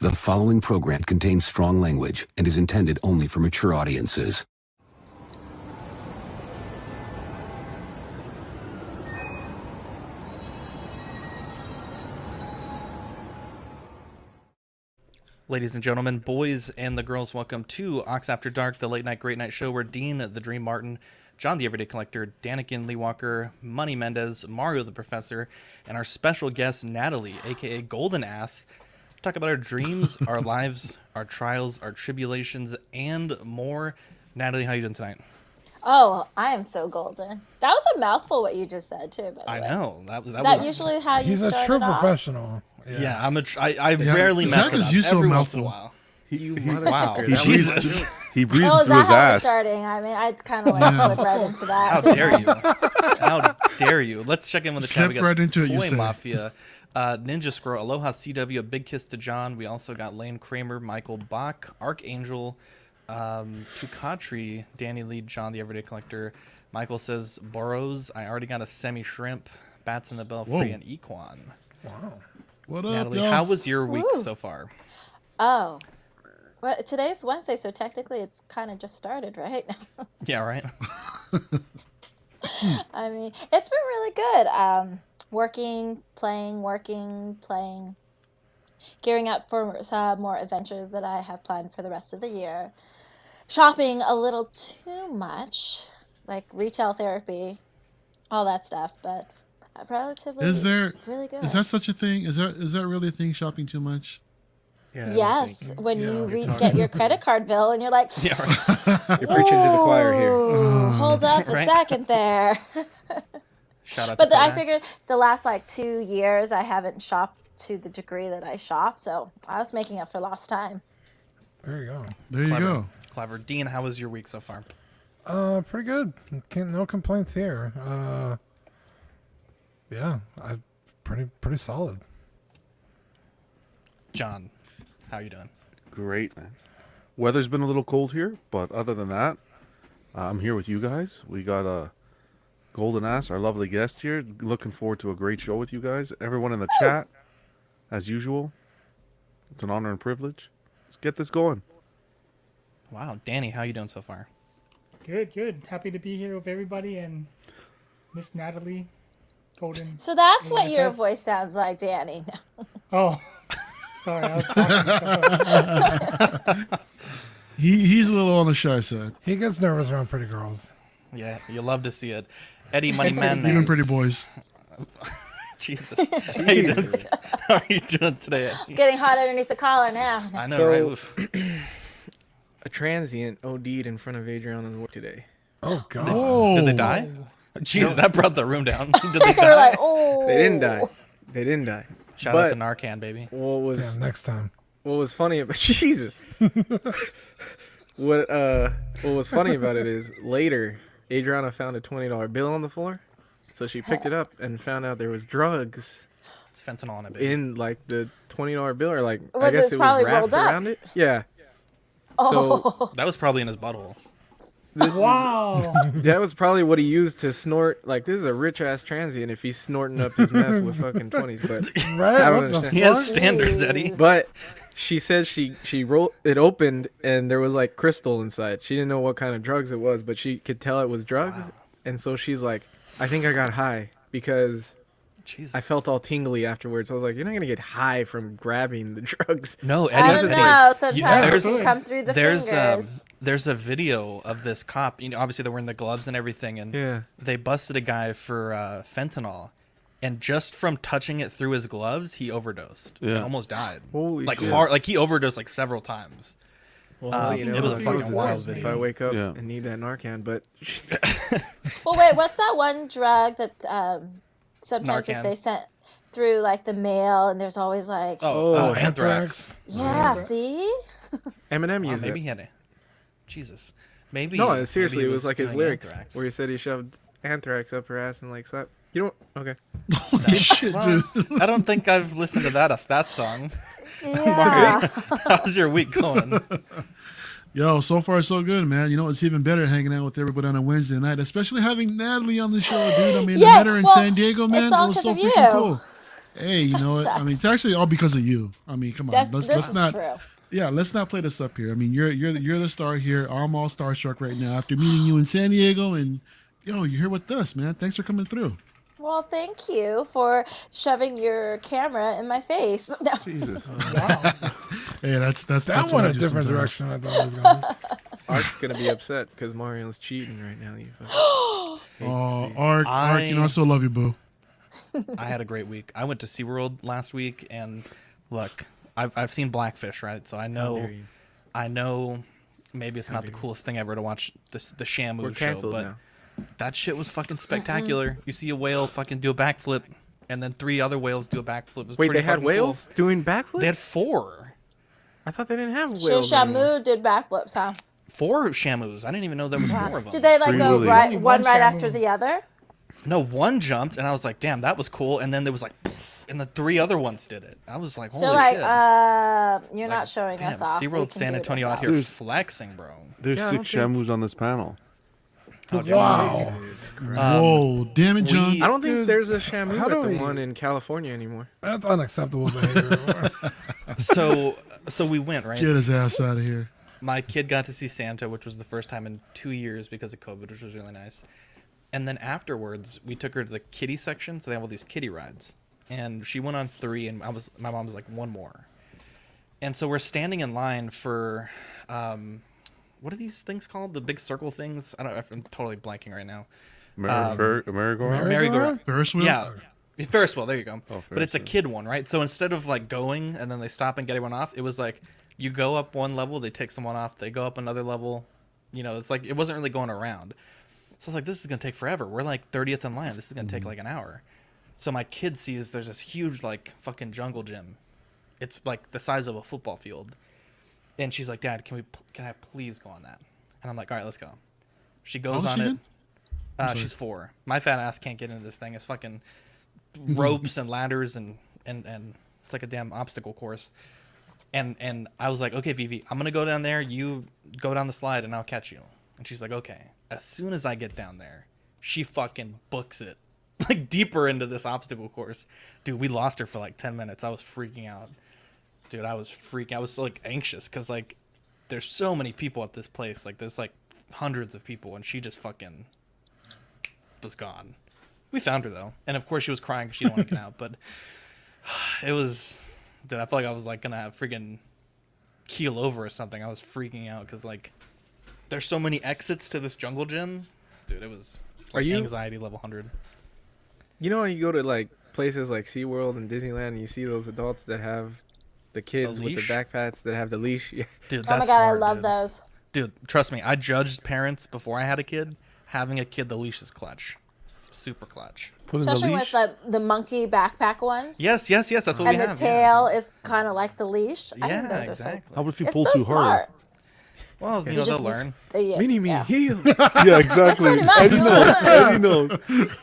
The following program contains strong language and is intended only for mature audiences. Ladies and gentlemen, boys and the girls, welcome to Ox After Dark, the late night great night show where Dean, the Dream Martin, John the Everyday Collector, Danikin Lee Walker, Money Mendez, Mario the Professor, and our special guest Natalie, aka Golden A.S.S, talk about our dreams, our lives, our trials, our tribulations, and more. Natalie, how you doing tonight? Oh, I am so golden. That was a mouthful what you just said too, by the way. I know. Is that usually how you start He's a true off? Professional. Yeah, I rarely mess it up every once in a while. Wow, Jesus. He breathes Oh, is through that his how we're ass. starting? I mean, I'd kind of like slip right into that. How dare you? How dare you? Let's check in with the chat. Step We got right into it, you Toy say. Mafia, Ninja Squirrel, Aloha CW, a big kiss to John. We also got Lane Kramer, Michael Bach, Archangel, Tukatri, Danny Lee, John the Everyday Collector. Michael says, Burrows, I already got a semi-shrimp, Bats in the Belfry, and Equan. Wow. What up, Natalie, y'all? how was your week Woo. so far? Oh, well, today's Wednesday, so technically it's kind of just started, right? Yeah, right? I mean, it's been really good. Working, playing, gearing up for some more adventures that I have planned for the rest of the year. Shopping a little too much, like retail therapy, all that stuff, but relatively really good. Is that such a thing? Is that really a thing? Shopping too much? Yeah, Yes, when you get your credit card bill and you're like, Yeah, right. You're preaching to the choir here. "Ooh, hold up a Right. second there." Shout out But to I Kodak. figured the last 2 years I haven't shopped to the degree that I shop, so I was making up for lost time. There you go. There you Clever. go. Clever. Dean, how was your week so far? Pretty good. No complaints here. Yeah, pretty solid. John, how you doing? Great, man. Weather's been a little cold here, but other than that, I'm here with you guys. We got Golden A.S.S, our lovely guest here. Looking forward to a great show with you guys. Everyone in the chat, as usual. It's an honor and privilege. Let's get this going. Wow, Danny, how you doing so far? Good. Happy to be here with everybody and Miss Natalie Golden. So that's what your A.S.S. voice sounds like, Danny. Oh, sorry. I was talking. He's a little on the shy side. He gets nervous around pretty girls. Yeah, you love to see it. Eddie Money Man. Even pretty boys. Jesus. How are you doing today, Eddie? Getting hot underneath the collar now. I know, So- right? Oof. A transient OD'd in front of Adriana's work today. Oh God! Oh, Did they die? Jeez, that brought the room down. Did they They were die? like, "Oh." They didn't die. They didn't die. Shout out But to Narcan, baby. what was Damn, next time. what was funny about Jesus? what was funny about it is later Adriana found a $20 bill on the floor, so she picked it up and found out there was drugs It's fentanyl on it, baby. in the $20 bill, or I Was guess it it probably was wrapped rolled up? around it. Yeah. Oh. That was probably in his butthole. Wow. That was probably what he used to snort. Like, this is a rich ass transient if he's snorting up his meth with fucking 20s. But Right? I don't What the understand. He has fuck? standards, Eddie. But she said she rolled it opened and there was like crystal inside. She didn't know what kind of drugs it was, but she could tell it was drugs. And so she's like, I think I got high because Jesus. I felt all tingly afterwards. I was like, you're not gonna get high from grabbing the drugs. No, I Eddie. don't Eddie, know. you- Sometimes there's- it come through the fingers. There's a video of this cop. You know, obviously they're wearing the gloves and everything, and Yeah. they busted a guy for fentanyl, and just from touching it through his gloves, he overdosed and Yeah. almost died. Holy like shit. hard, like he overdosed like several times. Well, it was a who fucking knows wild if video. I wake up Yeah. and need that Narcan, but Well, wait, what's that one drug that sometimes if Narcan. they sent through the mail and there's always like, Oh, anthrax. yeah, see? Eminem Wow, used maybe it. he had a. Jesus. Maybe. No, seriously, maybe it was like his doing lyrics anthrax. where he said he shoved anthrax up her ass and slap. You don't? Okay. shit, Well, dude. I don't think I've listened to that song. Yeah. How's your week going? Yo, so far so good, man. You know, it's even better hanging out with everybody on a Wednesday night, especially having Natalie on the show, dude. I mean, Yeah, I met her in well, San Diego, man. it's all It was so 'cause of freaking you. cool. Hey, you know what? I mean, it's Shucks. actually all because of you. I mean, come on. This Let's is not. true. Yeah, let's not play this up here. I mean, you're the star here. I'm all starstruck right now after meeting you in San Diego, and you're here with us, man. Thanks for coming through. Well, thank you for shoving your camera in my face. No. Jesus. Hey, that's That what went I a do different sometimes. direction I thought it was going. Art's gonna be upset because Mario's cheating right now. You fucking hate to Oh, see it. Ark, you know I still love you, boo. I had a great week. I went to SeaWorld last week, and look, I've seen Blackfish, right? So I How know dare you. maybe it's not the dare you. coolest thing ever to watch the We're Shamu show, canceled but now. that shit was fucking spectacular. You see a whale fucking do a backflip, and then 3 other whales do a backflip. It was Wait, pretty they had fucking cool. whales doing backflips? They had 4. I thought they didn't have Sure, whales anymore. Shamu did backflips, huh? 4 Shamus. I didn't even know there was 4 of them. Did they like Free go Willy. right Only one one right Shamu. after the other? No, 1 jumped, and I was like, damn, that was cool. And then there was like, and the 3 other ones did it. I was like, holy They're like, shit. you're Like, not showing damn, us off. We SeaWorld can San do it Antonio out here ourselves. There's- flexing, bro. There's Yeah, I 6 don't think- Shamus on this panel. Wow. Whoa, damn it, John. I don't think Dude, there's a Shamu how at do the we- one in California anymore. That's unacceptable behavior. So we went, right? Get his ass out of here. My kid got to see Santa, which was the first time in 2 years because of COVID, which was really nice. And then afterwards, we took her to the kiddie section, so they have all these kiddie rides. And she went on 3, and my mom was like, 1 more. And so we're standing in line for, what are these things called? The big circle things? I'm totally blanking right now. Merry-go-round? Merry-go-round. Ferris wheel? Yeah. Ferris wheel, there you go. Oh, But it's a Ferris kid one, right? So instead of like going and then they stop and get everyone off, it was like you go up one level, they take someone off, they go up another level. You know, it's like it wasn't really going around. So I was like, this is going to take forever. We're like 30th in line. This is going to take like an hour. So my kid sees there's this huge like fucking jungle gym. It's like the size of a football field. And she's like, Dad, can I please go on that? And I'm like, all right, let's go. She goes How old on is it. she She's 4. My fat ass can't get into this thing. It's fucking ropes and ladders and it's like a damn obstacle course. And I was like, okay, Vivi, I'm gonna go down there. You go down the slide and I'll catch you. And she's like, okay. As soon as I get down there, she fucking books it like deeper into this obstacle course. Dude, we lost her for like 10 minutes. I was freaking out. Dude, I was like anxious because like there's so many people at this place. Like there's like hundreds of people and she just fucking was gone. We found her though, and of course she was crying because she didn't want to get out. But it was, dude, I felt like I was like gonna have freaking keel over or something. I was freaking out because like there's so many exits to this jungle gym, dude. It was Are like you- anxiety level 100. You know when you go to like places like SeaWorld and Disneyland and you see those adults that have the kids with the leash? backpacks that have the leash? Yeah. Dude, Oh my that's god, I smart, love dude. those. Dude, trust me, I judged parents before I had a kid. Having a kid, the leash is clutch, super clutch. Put in the Especially leash? with the monkey backpack ones. Yes, that's what we And the have. tail is kind of like the leash. I Yeah, think those exactly. How about if you are so. pull It's so too hard? smart. Well, you You know, just- they'll learn. Yeah, Mini me, yeah. heal. Yeah, exactly. pretty much Eddie it. knows. Eddie knows.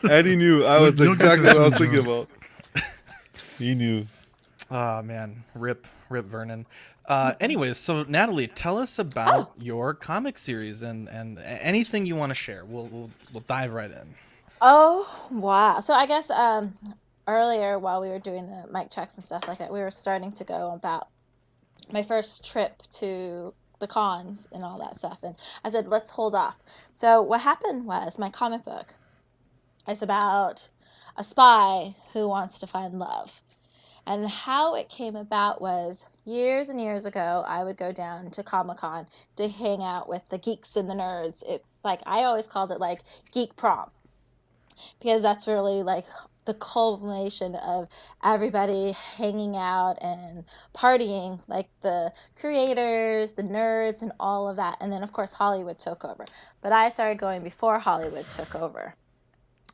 Eddie knew. I was You'll get exactly this what I was one, thinking Joe. about. He knew. Oh man, rip Vernon. Anyways, so Natalie, tell us about your comic series and anything you want to share. We'll dive right in. Oh wow! So I guess earlier while we were doing the mic checks and stuff like that, we were starting to go about my first trip to the cons and all that stuff, and I said let's hold off. So what happened was my comic book is about a spy who wants to find love. And how it came about was years and years ago, I would go down to Comic-Con to hang out with the geeks and the nerds. It's like, I always called it like geek prom, because that's really like the culmination of everybody hanging out and partying, like the creators, the nerds, and all of that. And then, of course, Hollywood took over. But I started going before Hollywood took over.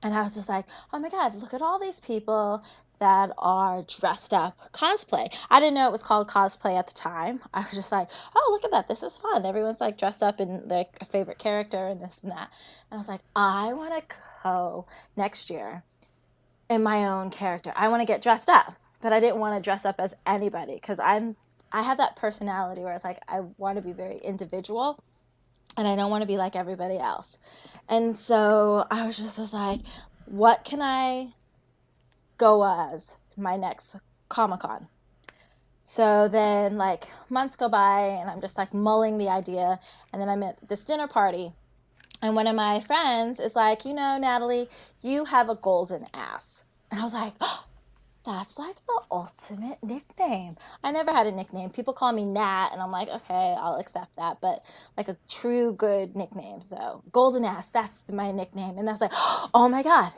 And I was just like, oh my God, look at all these people that are dressed up cosplay. I didn't know it was called cosplay at the time. I was just like, oh, look at that. This is fun. Everyone's like dressed up in their favorite character and this and that. And I was like, I want to go next year in my own character. I want to get dressed up, but I didn't want to dress up as anybody because I have that personality where it's like, I want to be very individual. And I don't want to be like everybody else. And so I was just like, what can I go as my next Comic-Con. So then like months go by and I'm just like mulling the idea, and then I'm at this dinner party and one of my friends is like, Natalie, you have a golden ass. And I was like, oh, that's like the ultimate nickname. I never had a nickname. People call me Nat, and I'm like, okay, I'll accept that, but like a true good nickname. So Golden Ass, that's my nickname. And I was like, oh my God,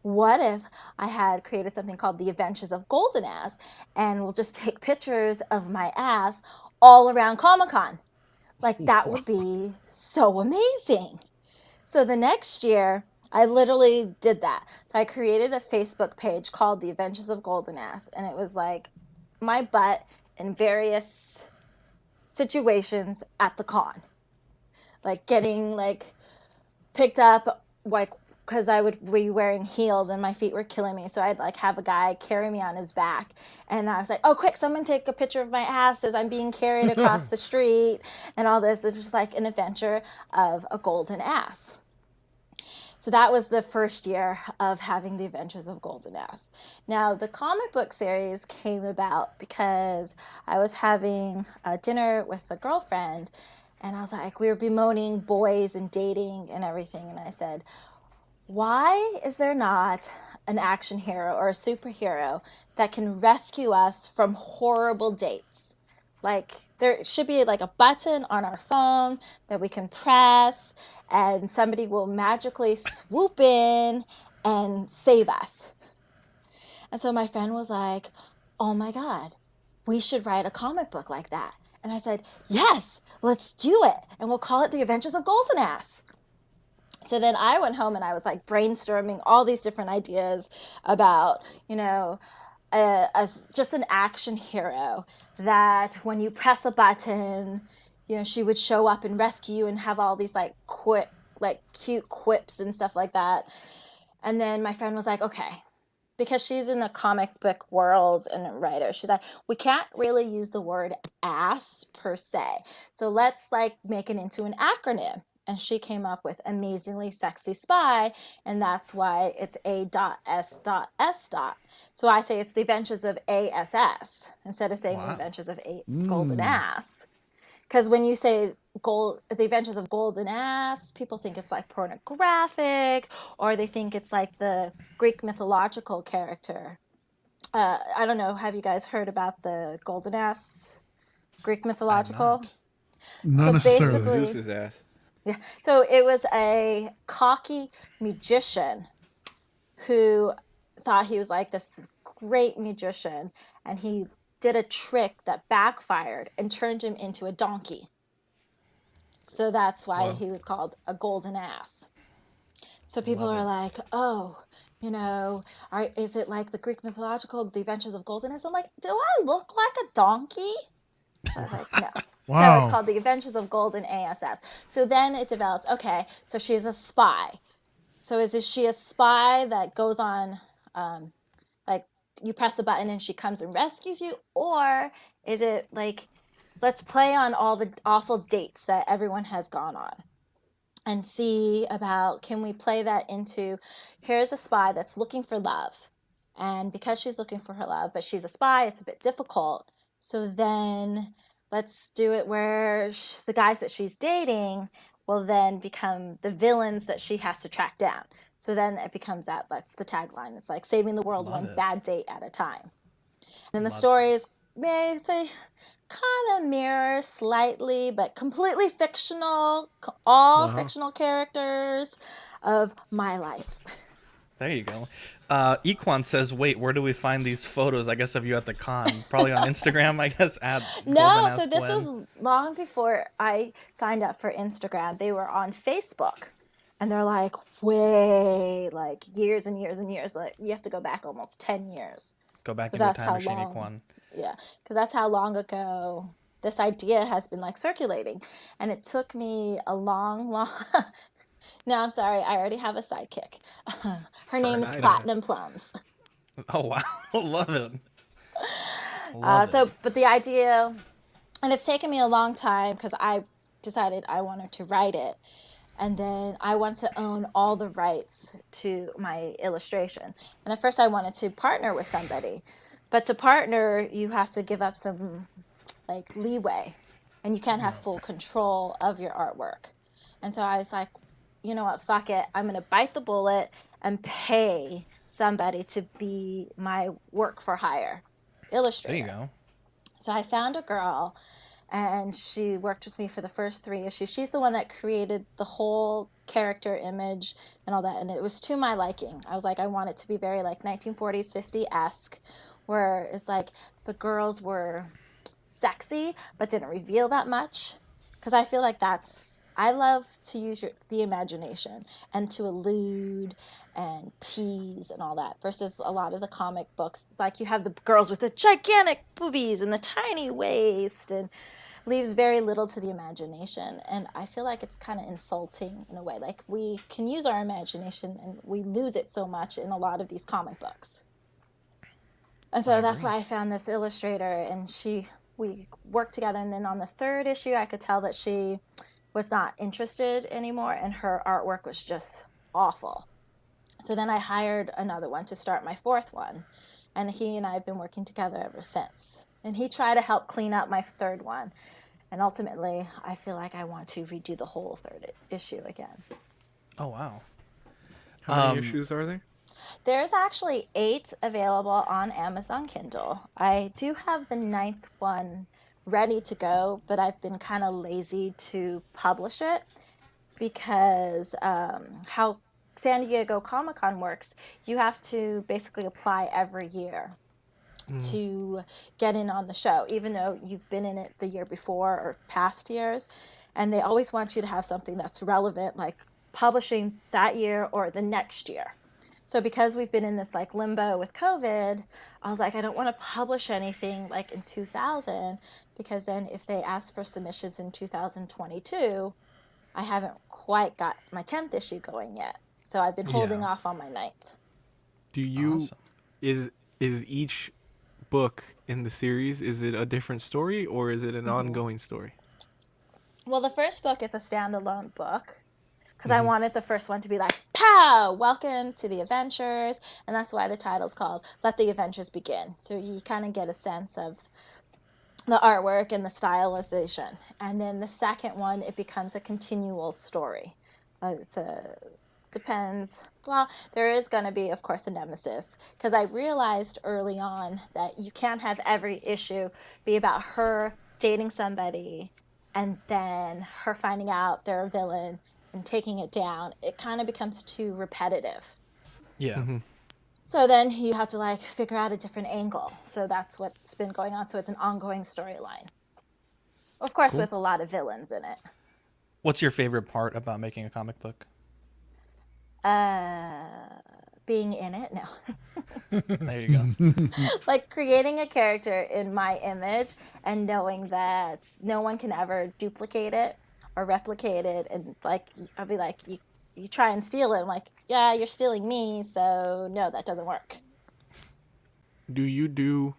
what if I had created something called the Adventures of Golden A.S.S, and we'll just take pictures of my ass all around Comic-Con. Like, that would be so amazing. So the next year, I literally did that. So I created a Facebook page called The Adventures of Golden A.S.S, and it was like my butt in various situations at the con. Like getting like picked up, like, because I would be wearing heels and my feet were killing me. So I'd like have a guy carry me on his back. And I was like, oh, quick, someone take a picture of my ass as I'm being carried across the street and all this. It's just like an adventure of a golden ass. So that was the first year of having the Adventures of Golden A.S.S. Now, the comic book series came about because I was having a dinner with a girlfriend, and I was like, we were bemoaning boys and dating and everything. And I said, why is there not an action hero or a superhero that can rescue us from horrible dates? Like, there should be like a button on our phone that we can press and somebody will magically swoop in and save us. And so my friend was like, oh my God, we should write a comic book like that. And I said, yes, let's do it. And we'll call it The Adventures of Golden A.S.S. So then I went home and I was like brainstorming all these different ideas about, just an action hero that when you press a button, she would show up and rescue you and have all these like cute quips and stuff like that. And then my friend was like, okay, because she's in the comic book world and a writer, she's like, we can't really use the word ass per se. So let's like make it into an acronym. And she came up with Amazingly Sexy Spy, and that's why it's A.S.S. So I say it's The Adventures of A.S.S. instead of saying The Adventures of Golden A.S. Because when you say The Adventures of Golden A.S., people think it's like pornographic, or they think it's like the Greek mythological character. I don't know, have you guys heard about the Golden A.S., Greek mythological? Not necessarily. basically, Zeus's ass. Yeah. So it was a cocky magician who thought he was like this great magician, and he did a trick that backfired and turned him into a donkey. So that's why he was called a golden ass. So people are like, oh, is it like the Greek mythological, The Adventures of Golden A.S.S? I'm like, do I look like a donkey? I was like, no. Wow. So it's called The Adventures of Golden A.S.S. So then it developed, okay, so she's a spy. So is she a spy that goes on, like, you press a button and she comes and rescues you? Or is it like, let's play on all the awful dates that everyone has gone on and see about, can we play that into, here's a spy that's looking for love. And because she's looking for her love, but she's a spy, it's a bit difficult. So then let's do it where the guys that she's dating will then become the villains that she has to track down. So then it becomes that's the tagline. It's like saving the world one bad date at a time. And the stories, they kind of mirror slightly, but completely fictional, all fictional characters of my life. There you go. Equan says, wait, where do we find these photos? I guess of you at the con. Probably on Instagram, I guess. No, so this was long before I signed up for Instagram. They were on Facebook. And they're like way, like years and years and years. Like you have to go back almost 10 years. Go back into a time machine, Equan. Yeah, because that's how long ago this idea has been like circulating. And it took me a long No, I'm sorry. I already have a sidekick. Her name is Platinum Plums. Oh, wow. Love it. But the idea, and it's taken me a long time because I decided I wanted to write it. And then I want to own all the rights to my illustration. And at first I wanted to partner with somebody, but to partner, you have to give up some like leeway, and you can't have full control of your artwork. And so I was like, you know what, fuck it. I'm going to bite the bullet and pay somebody to be my work for hire illustrator. There you go. So I found a girl, and she worked with me for the first 3 issues. She's the one that created the whole character image and all that, and it was to my liking. I was like, I want it to be very like 1940s, 50-esque, where it's like the girls were sexy but didn't reveal that much, because I feel like I love to use the imagination and to allude and tease and all that, versus a lot of the comic books. It's like you have the girls with the gigantic boobies and the tiny waist, and leaves very little to the imagination. And I feel like it's kind of insulting in a way. Like, we can use our imagination and we lose it so much in a lot of these comic books. And so that's why I found this illustrator, and we worked together. And then on the 3rd issue, I could tell that she was not interested anymore, and her artwork was just awful. So then I hired another one to start my 4th one, and he and I have been working together ever since. And he tried to help clean up my 3rd one, and ultimately I feel like I want to redo the whole 3rd issue again. Oh, wow. How many issues are there? There's actually 8 available on Amazon Kindle. I do have the 9th one ready to go, but I've been kind of lazy to publish it, because how San Diego Comic-Con works, you have to basically apply every year to get in on the show, even though you've been in it the year before or past years. And they always want you to have something that's relevant, like publishing that year or the next year. So because we've been in this like limbo with COVID, I was like, I don't want to publish anything like in 2000, because then if they ask for submissions in 2022, I haven't quite got my 10th issue going yet. So I've been holding off on my 9th. Do you is each book in the series, is it a different story, or is it an ongoing story? Well, the first book is a standalone book, because I wanted the first one to be like, pow, welcome to the adventures. And that's why the title's called Let the Adventures Begin. So you kind of get a sense of the artwork and the stylization. And then the second one, it becomes a continual story. Depends. Well, there is going to be, of course, a nemesis, because I realized early on that you can't have every issue be about her dating somebody and then her finding out they're a villain and taking it down. It kind of becomes too repetitive. Yeah. So then you have to like figure out a different angle. So that's what's been going on. So it's an ongoing storyline, of course, with a lot of villains in it. What's your favorite part about making a comic book? Being in it. No. There you go. Like creating a character in my image and knowing that no one can ever duplicate it or replicate it. And like, I'll be like, you try and steal it. I'm like, yeah, you're stealing me. So no, that doesn't work. Do you do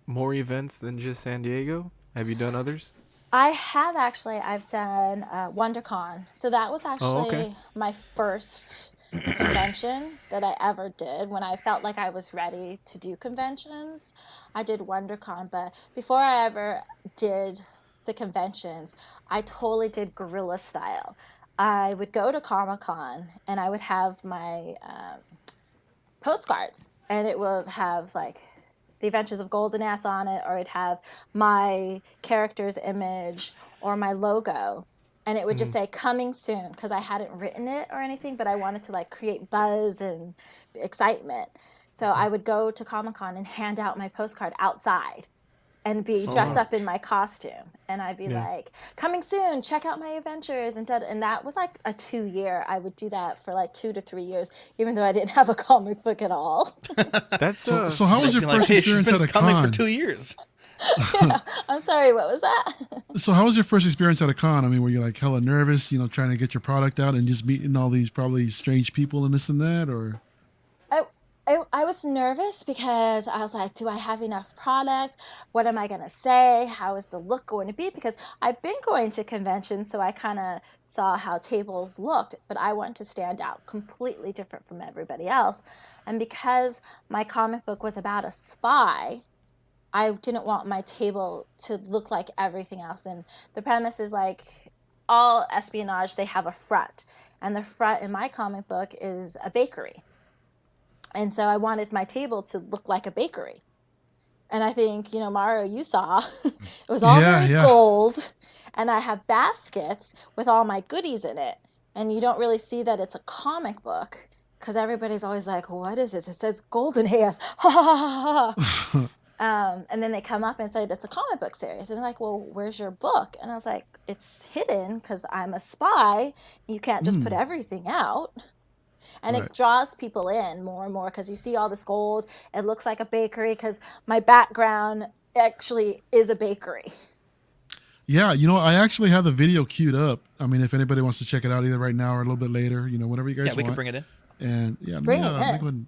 more events than just San Diego? Have you done others? I have actually. I've done WonderCon. So that was actually my first convention that I ever did. When I felt like I was ready to do conventions, I did WonderCon. But before I ever did the conventions, I totally did guerrilla style. I would go to Comic-Con and I would have my postcards, and it would have like the Adventures of Golden A.S. on it, or it'd have my character's image or my logo, and it would just say coming soon, because I hadn't written it or anything, but I wanted to like create buzz and excitement. So I would go to Comic-Con and hand out my postcard outside and be dressed up in my costume, and I'd be like, coming soon, check out my adventures, and that was like a 2-year. I would do that for like 2 to 3 years, even though I didn't have a comic book at all. That's So how was your first Hey, experience she's at been a coming con? for 2 years. Yeah. I'm sorry, what was that? So how was your first experience at a con? I mean, were you like hella nervous, trying to get your product out and just meeting all these probably strange people and this and that, or? It I was nervous because I was like, do I have enough product? What am I going to say? How is the look going to be? Because I've been going to conventions, so I kind of saw how tables looked, but I wanted to stand out completely different from everybody else. And because my comic book was about a spy, I didn't want my table to look like everything else. And the premise is like all espionage, they have a front. And the front in my comic book is a bakery. And so I wanted my table to look like a bakery. And I think, Mario, you saw, it was all very gold. And I have baskets with all my goodies in it. And you don't really see that it's a comic book because everybody's always like, what is this? It says Golden A.S. Ha ha ha ha. And then they come up and say, it's a comic book series. And they're like, well, where's your book? And I was like, it's hidden because I'm a spy. You can't just put everything out. And it draws people in more and more because you see all this gold. It looks like a bakery because my background actually is a bakery. Yeah, I actually have the video queued up. I mean, if anybody wants to check it out either right now or a little bit later, whenever you guys want. Yeah, we can bring it in. And yeah, bring it in.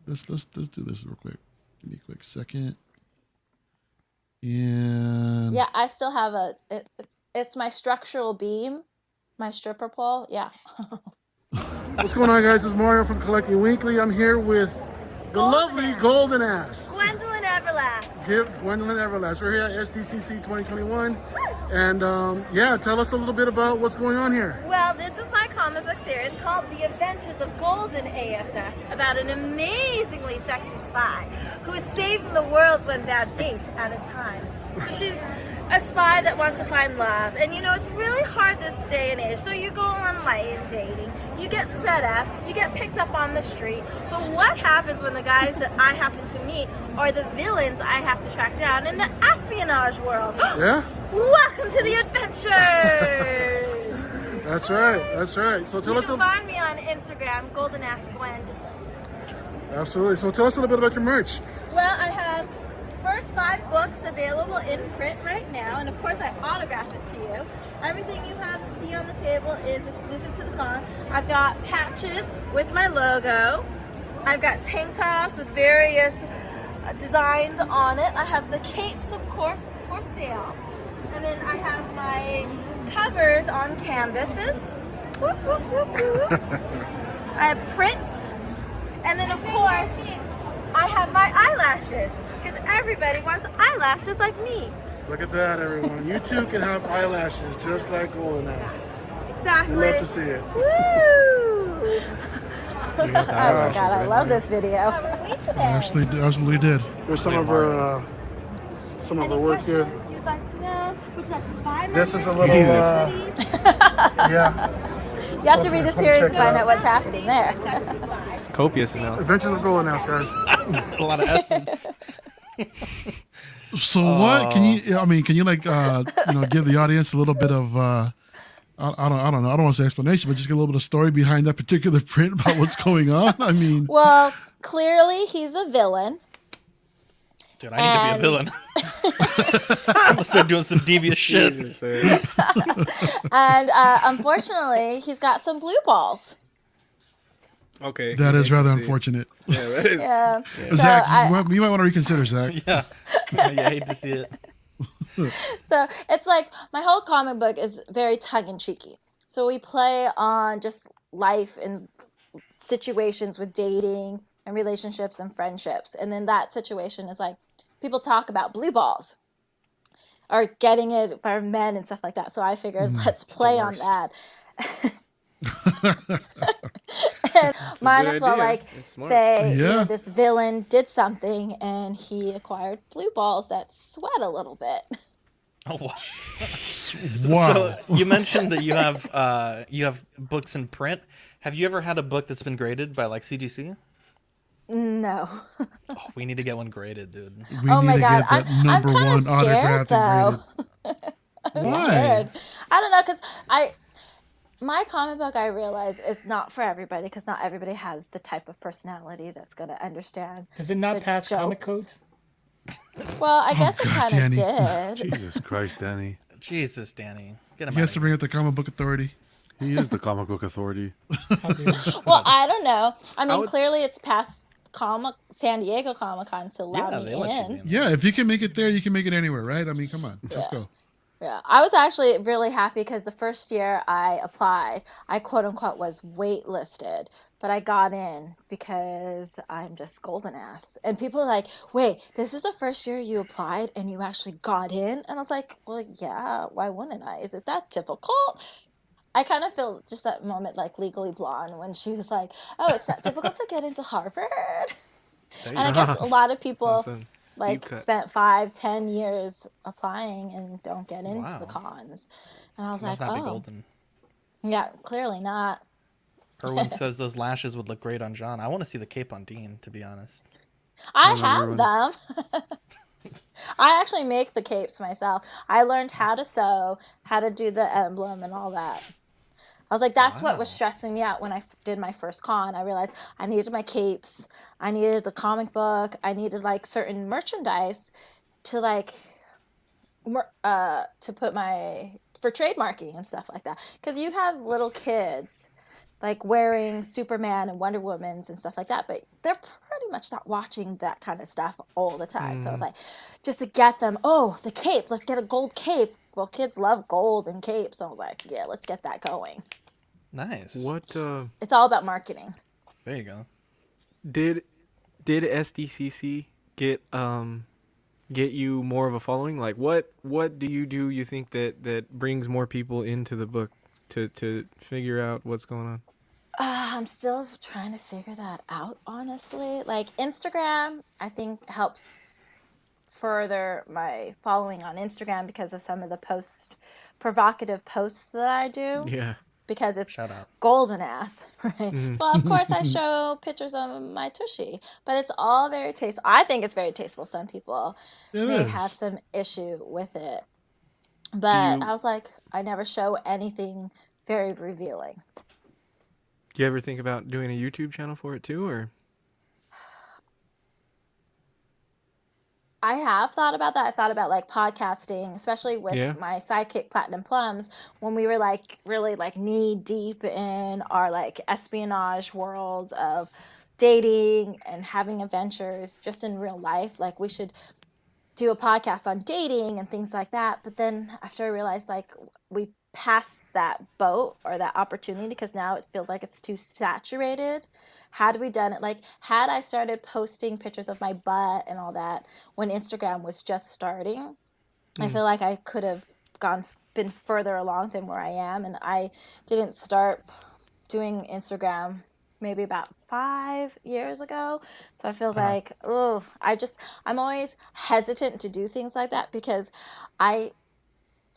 Let's do this real quick. Give me a quick second. And yeah, I still have it's my structural beam, my stripper pole. Yeah. What's going on, guys? It's Mario from Collecting Weekly. I'm here with the lovely Golden A.S. Gwendolyn Everlast. Gwendolyn Everlast. We're here at SDCC 2021. And tell us a little bit about what's going on here. Well, this is my comic book series called The Adventures of Golden A.S.S. about an amazingly sexy spy who is saving the world's one bad date at a time. So she's a spy that wants to find love. And it's really hard this day and age. So you go online dating, you get set up, you get picked up on the street. But what happens when the guys that I happen to meet are the villains I have to track down in the espionage world? Yeah? Welcome to the adventures! That's right. So tell us. You can find me on Instagram, Golden A.S. Gwen. Absolutely. So tell us a little bit about your merch. Well, I have first 5 books available in print right now, and of course I autograph it to you. Everything you see on the table is exclusive to the con. I've got patches with my logo. I've got tank tops with various designs on it. I have the capes, of course, for sale. And then I have my covers on canvases. Whoop, whoop, whoop, whoop. I have prints. And then, of course, I have my eyelashes. Because everybody wants eyelashes like me. Look at that, everyone. You too can have eyelashes just like Golden A.S. Exactly. We love to see it. Woo! Oh my God, I love this video. How are we today? absolutely did. There's some of her work here. You'd like to know? Would you like to buy my This is a merch? little, yeah. You have to read the series to find out what's happening there. Copious amounts. Adventures of Golden A.S., guys. A lot of essence. So what can you like give the audience a little bit of I don't know, I don't want to say explanation, but just get a little bit of story behind that particular print about what's going on? I mean, Well, clearly he's a villain. Dude, I need to be a villain. I'm gonna start doing some devious shit. And unfortunately, he's got some blue balls. Okay. that is rather unfortunate. Yeah, that is. Yeah. Zach, So you might want to reconsider, Zach. Yeah, I hate to see it. So it's like my whole comic book is very tongue-in-cheeky. So we play on just life and situations with dating and relationships and friendships. And then that situation is like people talk about blue balls or getting it for men and stuff like that. So I figured let's play on that. And might as well idea. It's smart. say Yeah. this villain did something and he acquired blue balls that sweat a little bit. Oh, wow. Wow. So you mentioned that you have books in print. Have you ever had a book that's been graded by like CGC? No. Oh, we need to get one graded, dude. We Oh need my to God, get that I'm number kind one of scared autographed and though. graded. I'm Why? scared. I don't know, because my comic book, I realize, is not for everybody because not everybody has the type of personality that's going to understand. Does it not the pass comic jokes. codes? Well, I guess it God, kind of Danny. did. Jesus Christ, Danny. Jesus, Danny, get him He out has of to here. bring up the comic book authority. He is the comic book authority. How dare you. Well, I don't know. I mean, would- clearly it's past San Diego Comic-Con to allow Yeah, me they let you in. in. Yeah, if you can make it there, you can make it anywhere, right? I mean, come on, let's go. Yeah, I was actually really happy because the first year I applied, I quote unquote was waitlisted, but I got in because I'm just golden ass. And people are like, wait, this is the first year you applied and you actually got in? And I was like, well, yeah, why wouldn't I? Is it that difficult? I kind of feel just that moment like Legally Blonde when she was like, oh, it's that difficult to get into Harvard? There And you I go. guess a lot of people That's a deep like cut. spent 5-10 years applying and don't get into the Wow. cons. And I was Must like, not be oh, golden. yeah, clearly not. Erwin says those lashes would look great on John. I want to see the cape on Dean, to be honest. I Hello, have everyone. them. I actually make the capes myself. I learned how to sew, how to do the emblem and all that. I was like, that's what was Wow. stressing me out when I did my first con. I realized I needed my capes, I needed the comic book, I needed like certain merchandise to like to put for trademarking and stuff like that. Because you have little kids like wearing Superman and Wonder Woman's and stuff like that, but they're pretty much not watching that kind of stuff all the time. So I was like, just to get them, oh, the cape, let's get a gold cape. Well, kids love gold and capes. So I was like, yeah, let's get that going. Nice. What It's all about marketing. There you go. did SDCC get you more of a following? Like what do you think that brings more people into the book to figure out what's going on? I'm still trying to figure that out, honestly. Like Instagram, I think helps further my following on Instagram because of some of the provocative posts that I do. Yeah. Because it's Shout out. golden ass, right? Well, of course, I show pictures of my tushy, but it's all very tasteful. I think it's very tasteful. Some people may have some issue with it, but I was like, I never show anything very revealing. Do you ever think about doing a YouTube channel for it too, or? I have thought about that. I thought about like podcasting, especially with my sidekick Platinum Plums, when we were like really like knee deep in our like espionage world of dating and having adventures just in real life. Like we should do a podcast on dating and things like that. But then after I realized like we passed that boat or that opportunity because now it feels like it's too saturated. Had we done it, like had I started posting pictures of my butt and all that when Instagram was just starting, I feel like I could have been further along than where I am. And I didn't start doing Instagram maybe about 5 years ago. So I feel like, I'm always hesitant to do things like that because I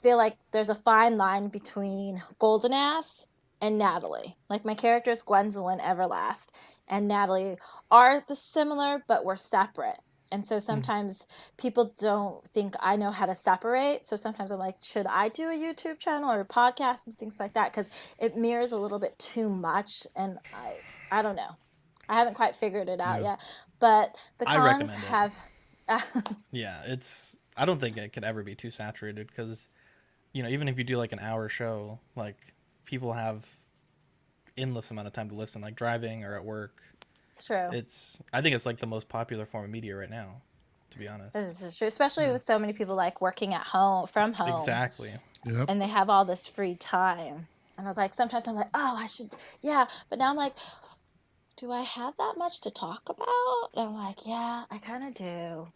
feel like there's a fine line between Golden Ass and Natalie. Like my characters, Gwendolyn, Everlast, and Natalie are similar, but we're separate. And so sometimes people don't think I know how to separate. So sometimes I'm like, should I do a YouTube channel or a podcast and things like that? Because it mirrors a little bit too much. And I don't know. I haven't quite figured it out yet. But the cons have... Yeah, I don't think it could ever be too saturated because, even if you do like an hour show, like people have endless amount of time to listen, like driving or at work. It's true. I think it's like the most popular form of media right now, to be honest. This is true, especially with so many people like working at home, from home. Exactly. Yep. And they have all this free time. And I was like, sometimes I'm like, oh, I should, yeah. But now I'm like, do I have that much to talk about? And I'm like, yeah, I kind of do.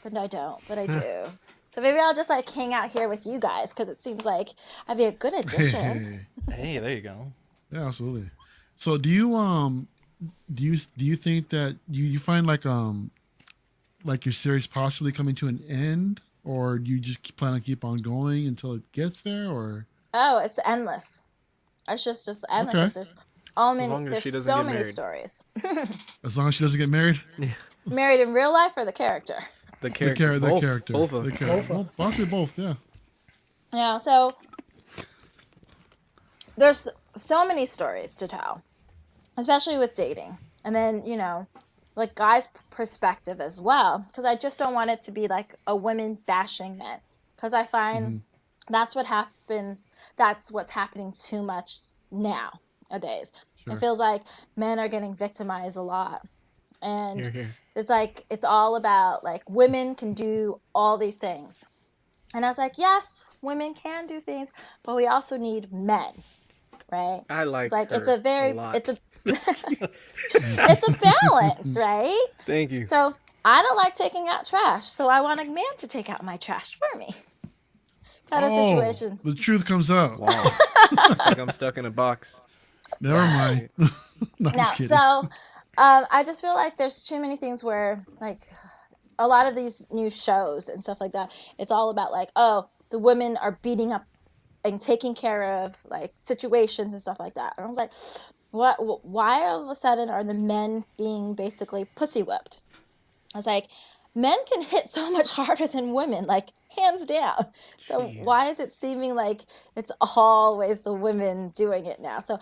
But I don't, but I do. So maybe I'll just like hang out here with you guys because it seems like I'd be a good addition. Hey, there you go. Yeah, absolutely. So do you think that you find like your series possibly coming to an end, or do you just plan to keep on going until it gets there, or? Oh, it's endless. It's just endless. Okay. There's so many stories. As long as she doesn't get married. Married in real life or the character? The character. Both of them. Well, possibly both. Yeah. Yeah. So there's so many stories to tell, especially with dating, and then like guys' perspective as well, because I just don't want it to be like a women bashing men, because I find that's what happens. That's what's happening too much nowadays. Sure. It feels like men are getting victimized a lot. And Here, here. it's like, it's all about like women can do all these things. And I was like, yes, women can do things, but we also need men, right? I like It's like, her it's a very, lot. it's a, it's a balance, right? Thank you. So I don't like taking out trash, so I want a man to take out my trash for me. Kind of situation. The truth comes out. Wow. It's like I'm stuck in a box. Never mind. No, I'm No, just kidding. so I just feel like there's too many things where, like, a lot of these new shows and stuff like that, it's all about like, oh, the women are beating up and taking care of like situations and stuff like that. And I was like, what? Why all of a sudden are the men being basically pussy whipped? I was like, men can hit so much harder than women, like hands down. So why is it seeming like it's always the women doing it now? So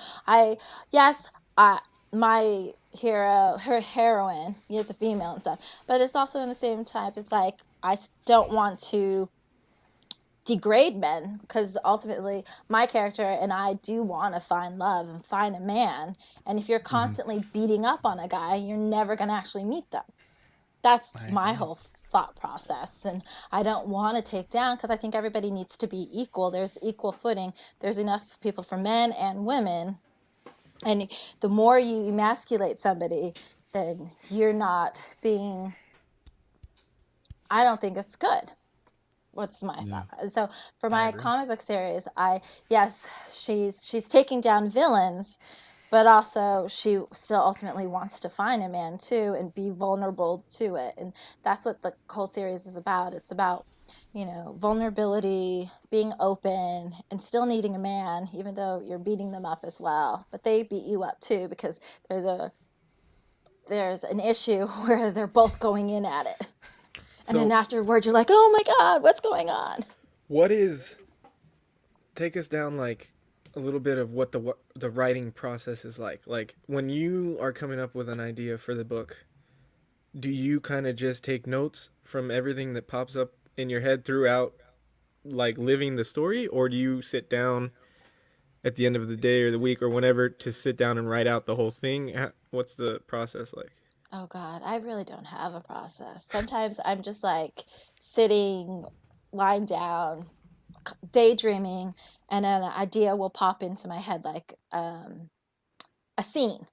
my hero, her heroine, is a female and stuff, but it's also in the same type. It's like, I don't want to degrade men, because ultimately my character and I do want to find love and find a man. And if you're constantly beating up on a guy, you're never going to actually meet them. That's my whole thought process. And I don't want to take down, because I think everybody needs to be equal. There's equal footing. There's enough people for men and women. And the more you emasculate somebody, then you're not being, I don't think it's good. What's my thought? And so for my comic book series, she's taking down villains, but also she still ultimately wants to find a man too and be vulnerable to it. And that's what the whole series is about. It's about, you know, vulnerability, being open, and still needing a man, even though you're beating them up as well. But they beat you up too, because there's an issue where they're both going in at it. And then afterwards, you're like, oh my God, what's going on? Take us down like a little bit of what the writing process is like. Like when you are coming up with an idea for the book, do you kind of just take notes from everything that pops up in your head throughout, like living the story? Or do you sit down at the end of the day or the week or whenever to sit down and write out the whole thing? What's the process like? Oh God, I really don't have a process. Sometimes I'm just like sitting, lying down, daydreaming, and an idea will pop into my head, like a scene.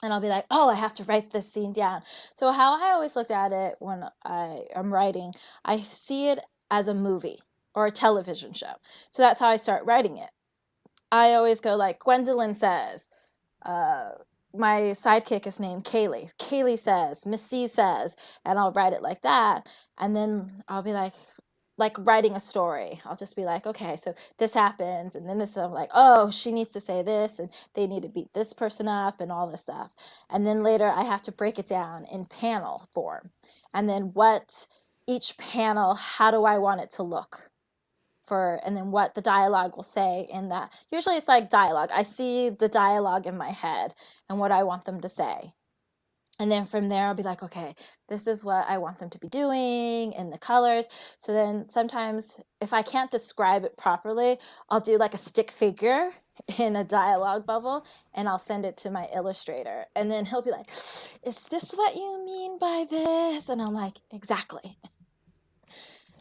And I'll be like, oh, I have to write this scene down. So how I always looked at it when I am writing, I see it as a movie or a television show. So that's how I start writing it. I always go like, Gwendolyn says, my sidekick is named Kaylee. Kaylee says, Miss C says, and I'll write it like that. And then I'll be like writing a story. I'll just be like, okay, so this happens, and then this, I'm like, oh, she needs to say this, and they need to beat this person up, and all this stuff. And then later I have to break it down in panel form. And then what each panel, how do I want it to look? And then what the dialogue will say in that. Usually it's like dialogue. I see the dialogue in my head and what I want them to say. And then from there, I'll be like, okay, this is what I want them to be doing and the colors. So then sometimes if I can't describe it properly, I'll do like a stick figure in a dialogue bubble, and I'll send it to my illustrator. And then he'll be like, is this what you mean by this? And I'm like, exactly.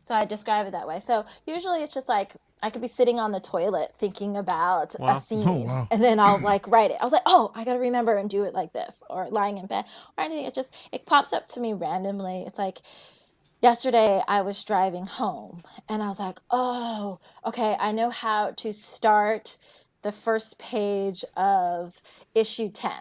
So I describe it that way. So usually it's just like, I could be sitting on the toilet thinking about a scene, and then I'll like write it. I was like, oh, I got to remember and do it like this, or lying in bed or anything. It pops up to me randomly. It's like yesterday I was driving home and I was like, oh, okay, I know how to start the first page of issue 10.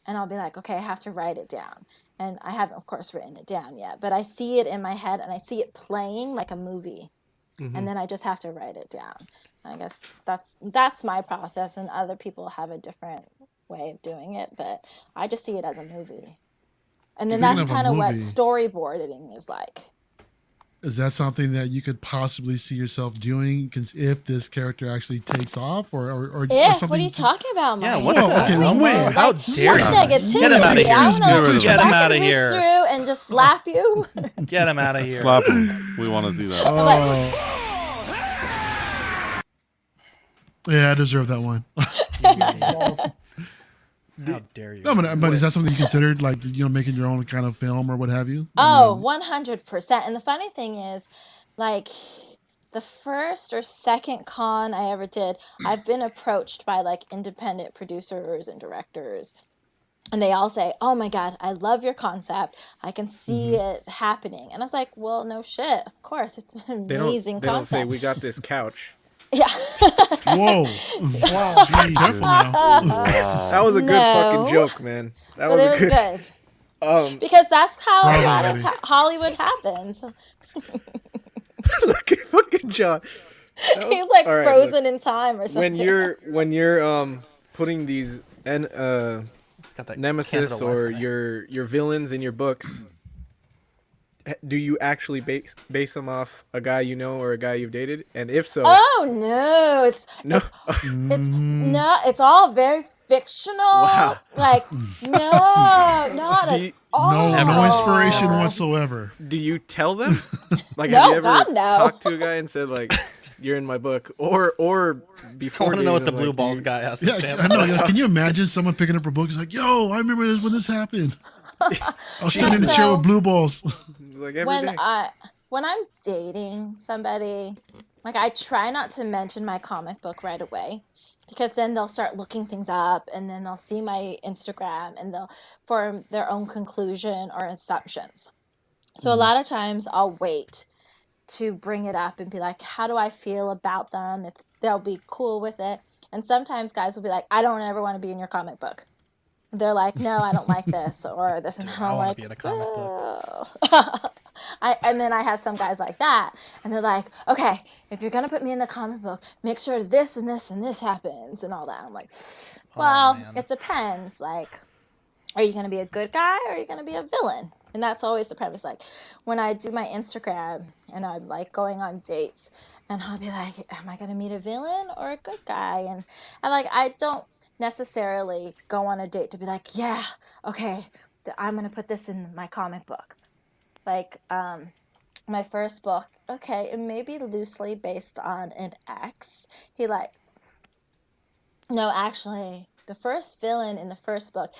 And I'll be like, okay, I have to write it down. And I haven't, of course, written it down yet, but I see it in my head and I see it playing like a movie. Mm-hmm. And then I just have to write it down. I guess that's my process, and other people have a different way of doing it, but I just see it as a movie. And then that's kind of what storyboarding is like. Is that something that you could possibly see yourself doing if this character actually takes off, or what are you talking about, Mike? Yeah, what? Okay, how dare you? Negativity. Get him out of here. I want to get him out of reach here. through and just slap you. Get him out of here. Slap him. We want to see that. Yeah, I deserve that one. How dare you? No, but is that something you considered, like, making your own kind of film or what have you? Oh, 100%. And the funny thing is, like, the first or second con I ever did, I've been approached by like independent producers and directors, and they all say, "Oh my God, I love your concept. I can see it happening." And I was like, "Well, no shit. Of course, it's an amazing They don't say concept." we got this couch. Yeah. Whoa. Wow. Gee, careful now. That was a good fucking No. joke, man. That But was it a was good. good. Because that's how a Bravo, lot of lady. Hollywood happens. Look at fucking John. He's like All right, frozen in time or something. when you're putting these It's got that nemesis Canada or Wi-Fi. your villains in your books, do you actually base them off a guy you know or a guy you've dated? And if so, Oh no, it's all very fictional. Wow. Like not Do at you- all. No inspiration whatsoever. do you tell them? Like, No, have you ever God, no. talked to a guy and said like, "You're in my book," or I before? want to know what the dating him, blue like, balls you- guy has to Yeah, say. I know. Yeah. Can you imagine someone picking up a book? It's like, yo, I remember this when this happened. I was sitting in the chair with blue balls. Like every when day. when I'm dating somebody, like I try not to mention my comic book right away, because then they'll start looking things up and then they'll see my Instagram and they'll form their own conclusion or assumptions. So a lot of times I'll wait to bring it up and be like, how do I feel about them, if they'll be cool with it. And sometimes guys will be like, I don't ever want to be in your comic book. They're like, no, I don't like this or this, and Dude, I'm I wanna like, be in a comic book. "Oh." And then I have some guys like that, and they're like, okay, if you're gonna put me in the comic book, make sure this and this and this happens and all that. I'm like, well, man. it depends. Like, are you gonna be a good guy or are you gonna be a villain? And that's always the premise. Like, when I do my Instagram and I'm like going on dates, and I'll be like, am I gonna meet a villain or a good guy? And like, I don't necessarily go on a date to be like, yeah, okay, I'm gonna put this in my comic book. Like, my first book, okay, it may be loosely based on an ex. No, actually, the first villain in the first book,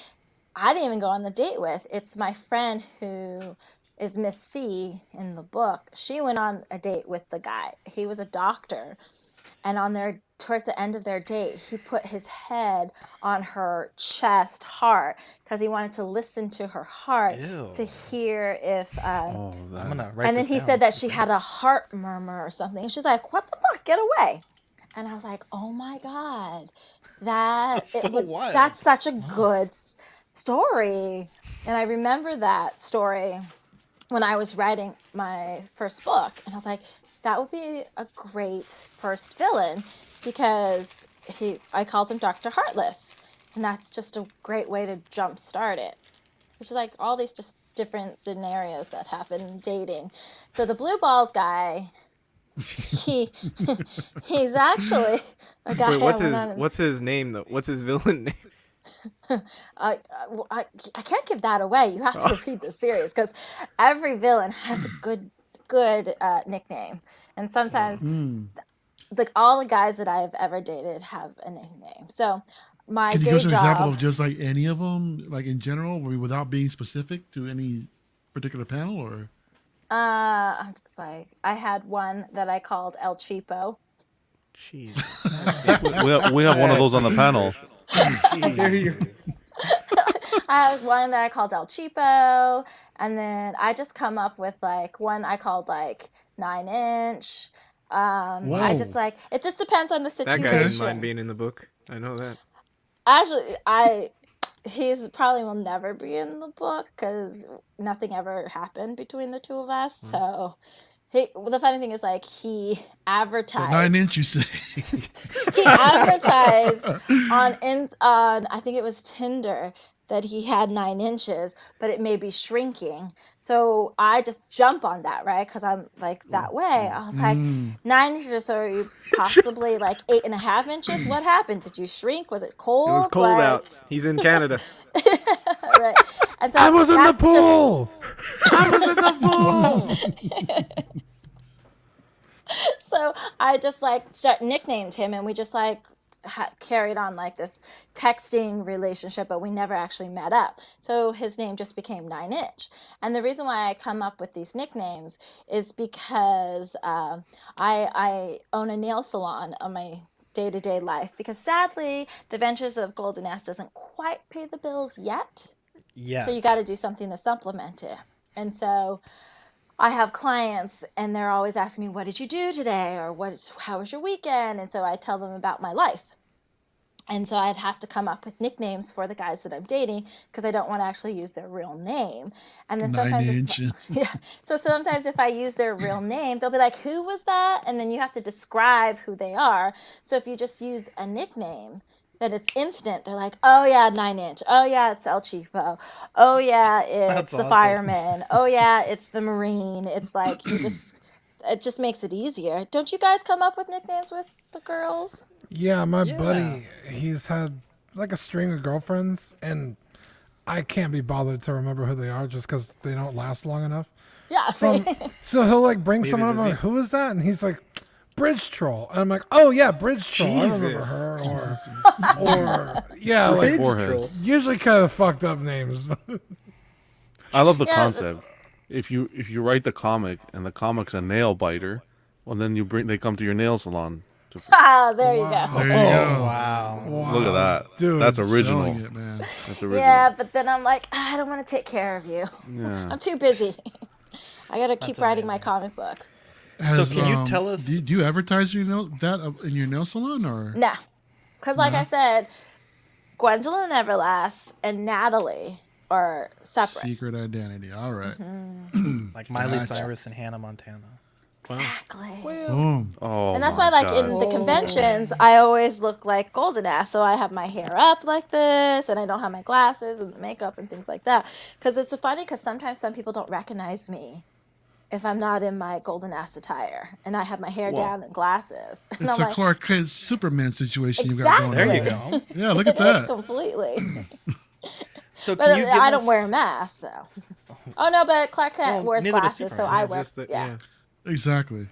I didn't even go on the date with. It's my friend who is Miss C in the book. She went on a date with the guy. He was a doctor. And towards the end of their date, he put his head on her chest, heart, because he wanted to listen to her heart Ew. to hear if. I'm gonna write And then this he down. said that she had a heart murmur or something. And she's like, "What the fuck? Get away!" And I was like, "Oh my God, That's so wild. that's such a good story." And I remember that story when I was writing my first book, and I was like, that would be a great first villain, because I called him Dr. Heartless, and that's just a great way to jumpstart it. It's like all these just different scenarios that happen in dating. So the blue balls guy, he's actually a guy. Wait, what's his name though? What's his villain name? I can't give that away. You have to read the series, because every villain has a good nickname, and sometimes all the guys that I've ever dated have a nickname. So my Can you day give us an example job, of just like any of them, like in general, without being specific to any particular panel, or? I'm just like, I had one that I called El Cheapo. Jeez. We have one of those on the panel. There you go. I had one that I called El Cheapo, and then I just come up with like one I called like 9 Inch. I just like, it just depends on the That situation. guy didn't mind being in the book. I know that. Actually, he's probably will never be in the book because nothing ever happened between the two of us. So the funny thing is, like, he advertised. 9 Inch, you say? He advertised on I think it was Tinder, that he had 9 inches, but it may be shrinking. So I just jump on that, right? Because I'm like that way. I was like, 9 inches, so are you possibly like 8.5 inches? What happened? Did you shrink? Was it cold? It was cold out. He's in Canada. Right. And so I was in the that's pool. I was in the pool. So I just like nicknamed him, and we just like carried on like this texting relationship, but we never actually met up. So his name just became 9-inch. And the reason why I come up with these nicknames is because I own a nail salon on my day-to-day life, because sadly the Adventures of Golden A.S. doesn't quite pay the bills yet. Yeah. So you got to do something to supplement it. And so I have clients and they're always asking me, what did you do today? Or how was your weekend? And so I tell them about my life. And so I'd have to come up with nicknames for the guys that I'm dating, because I don't want to actually use their real name. And then sometimes if I use their real name, they'll be like, who was that? And then you have to describe who they are. So if you just use a nickname, then it's instant. They're like, oh yeah, 9-inch. Oh yeah, it's El Chico. Oh yeah, it's the fireman. Oh yeah, it's the Marine. It's like it just makes it easier. Don't you guys come up with nicknames with the girls? Yeah, my buddy, he's had like a string of girlfriends, and I can't be bothered to remember who they are just because they don't last long enough. Yeah. So he'll like bring someone up, like, who is that? And he's like, Bridge Troll. And I'm like, oh yeah, Bridge Troll. I remember her. Or yeah, like Forehead. usually kind of fucked up names. I love the concept. If you write the comic and the comic's a nail biter, well then they come to your nail salon. There you go. There you go. Wow. Look at that. Dude, that's original. It, man. That's original. Yeah, but then I'm like, I don't want to take care of you. Yeah. I'm too busy. I got to keep writing my comic book. So can you tell us? Do you advertise in your nail salon, or? Nah. Because like I said, Gwendolyn Everlast and Natalie are separate. Secret identity. All right. Like Miley Cyrus and Hannah Montana. Exactly. Boom. Oh, And that's why, like, in the conventions, I always look like Golden A.S. So I have my hair up like this, and I don't have my glasses and the makeup and things like that. Because it's funny, because sometimes some people don't recognize me if I'm not in my Golden A.S. attire, and I have my hair down and glasses. And It's I'm a like, Clark Kent Superman situation exactly. you got going on. There you go. Yeah, look at It that. is completely. So But can you give I don't us- wear a mask, so. Oh, no, but Clark Kent wears neither does glasses, so Superman. I wear, yeah. Exactly.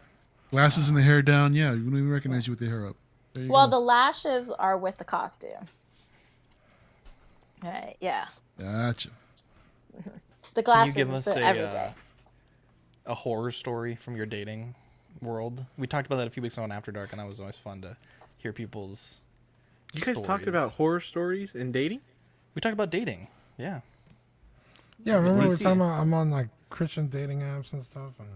Glasses and the hair down. Yeah, you wouldn't even recognize you with the hair up. There you Well, go. the lashes are with the costume. Right, yeah. Gotcha. The Can glasses you give is us for every day. a horror story from your dating world? We talked about that a few weeks ago on After Dark, and that was always fun to hear people's. You guys talked stories. about horror stories and dating? We talked about dating. Yeah. Yeah, remember we were CC. talking about I'm on like Christian dating apps and stuff, and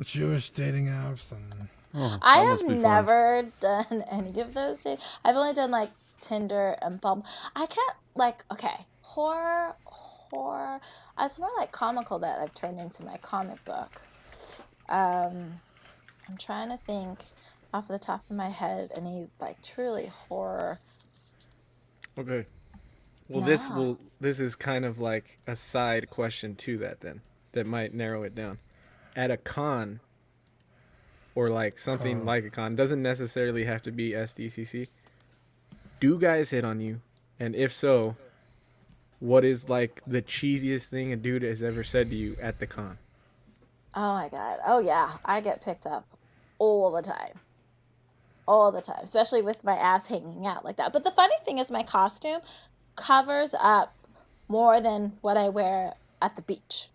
Jewish dating apps, and I have never done any of those things. I've only done like Tinder and Bumble. I can't horror. It's more like comical that I've turned into my comic book. I'm trying to think off the top of my head any like truly horror. Okay. Well, No. this is kind of like a side question to that then, that might narrow it down. At a con, or like something like a con, doesn't necessarily have to be SDCC. Do guys hit on you? And if so, what is like the cheesiest thing a dude has ever said to you at the con? Oh my god. Oh yeah, I get picked up all the time. All the time, especially with my ass hanging out like that. But the funny thing is my costume covers up more than what I wear at the beach.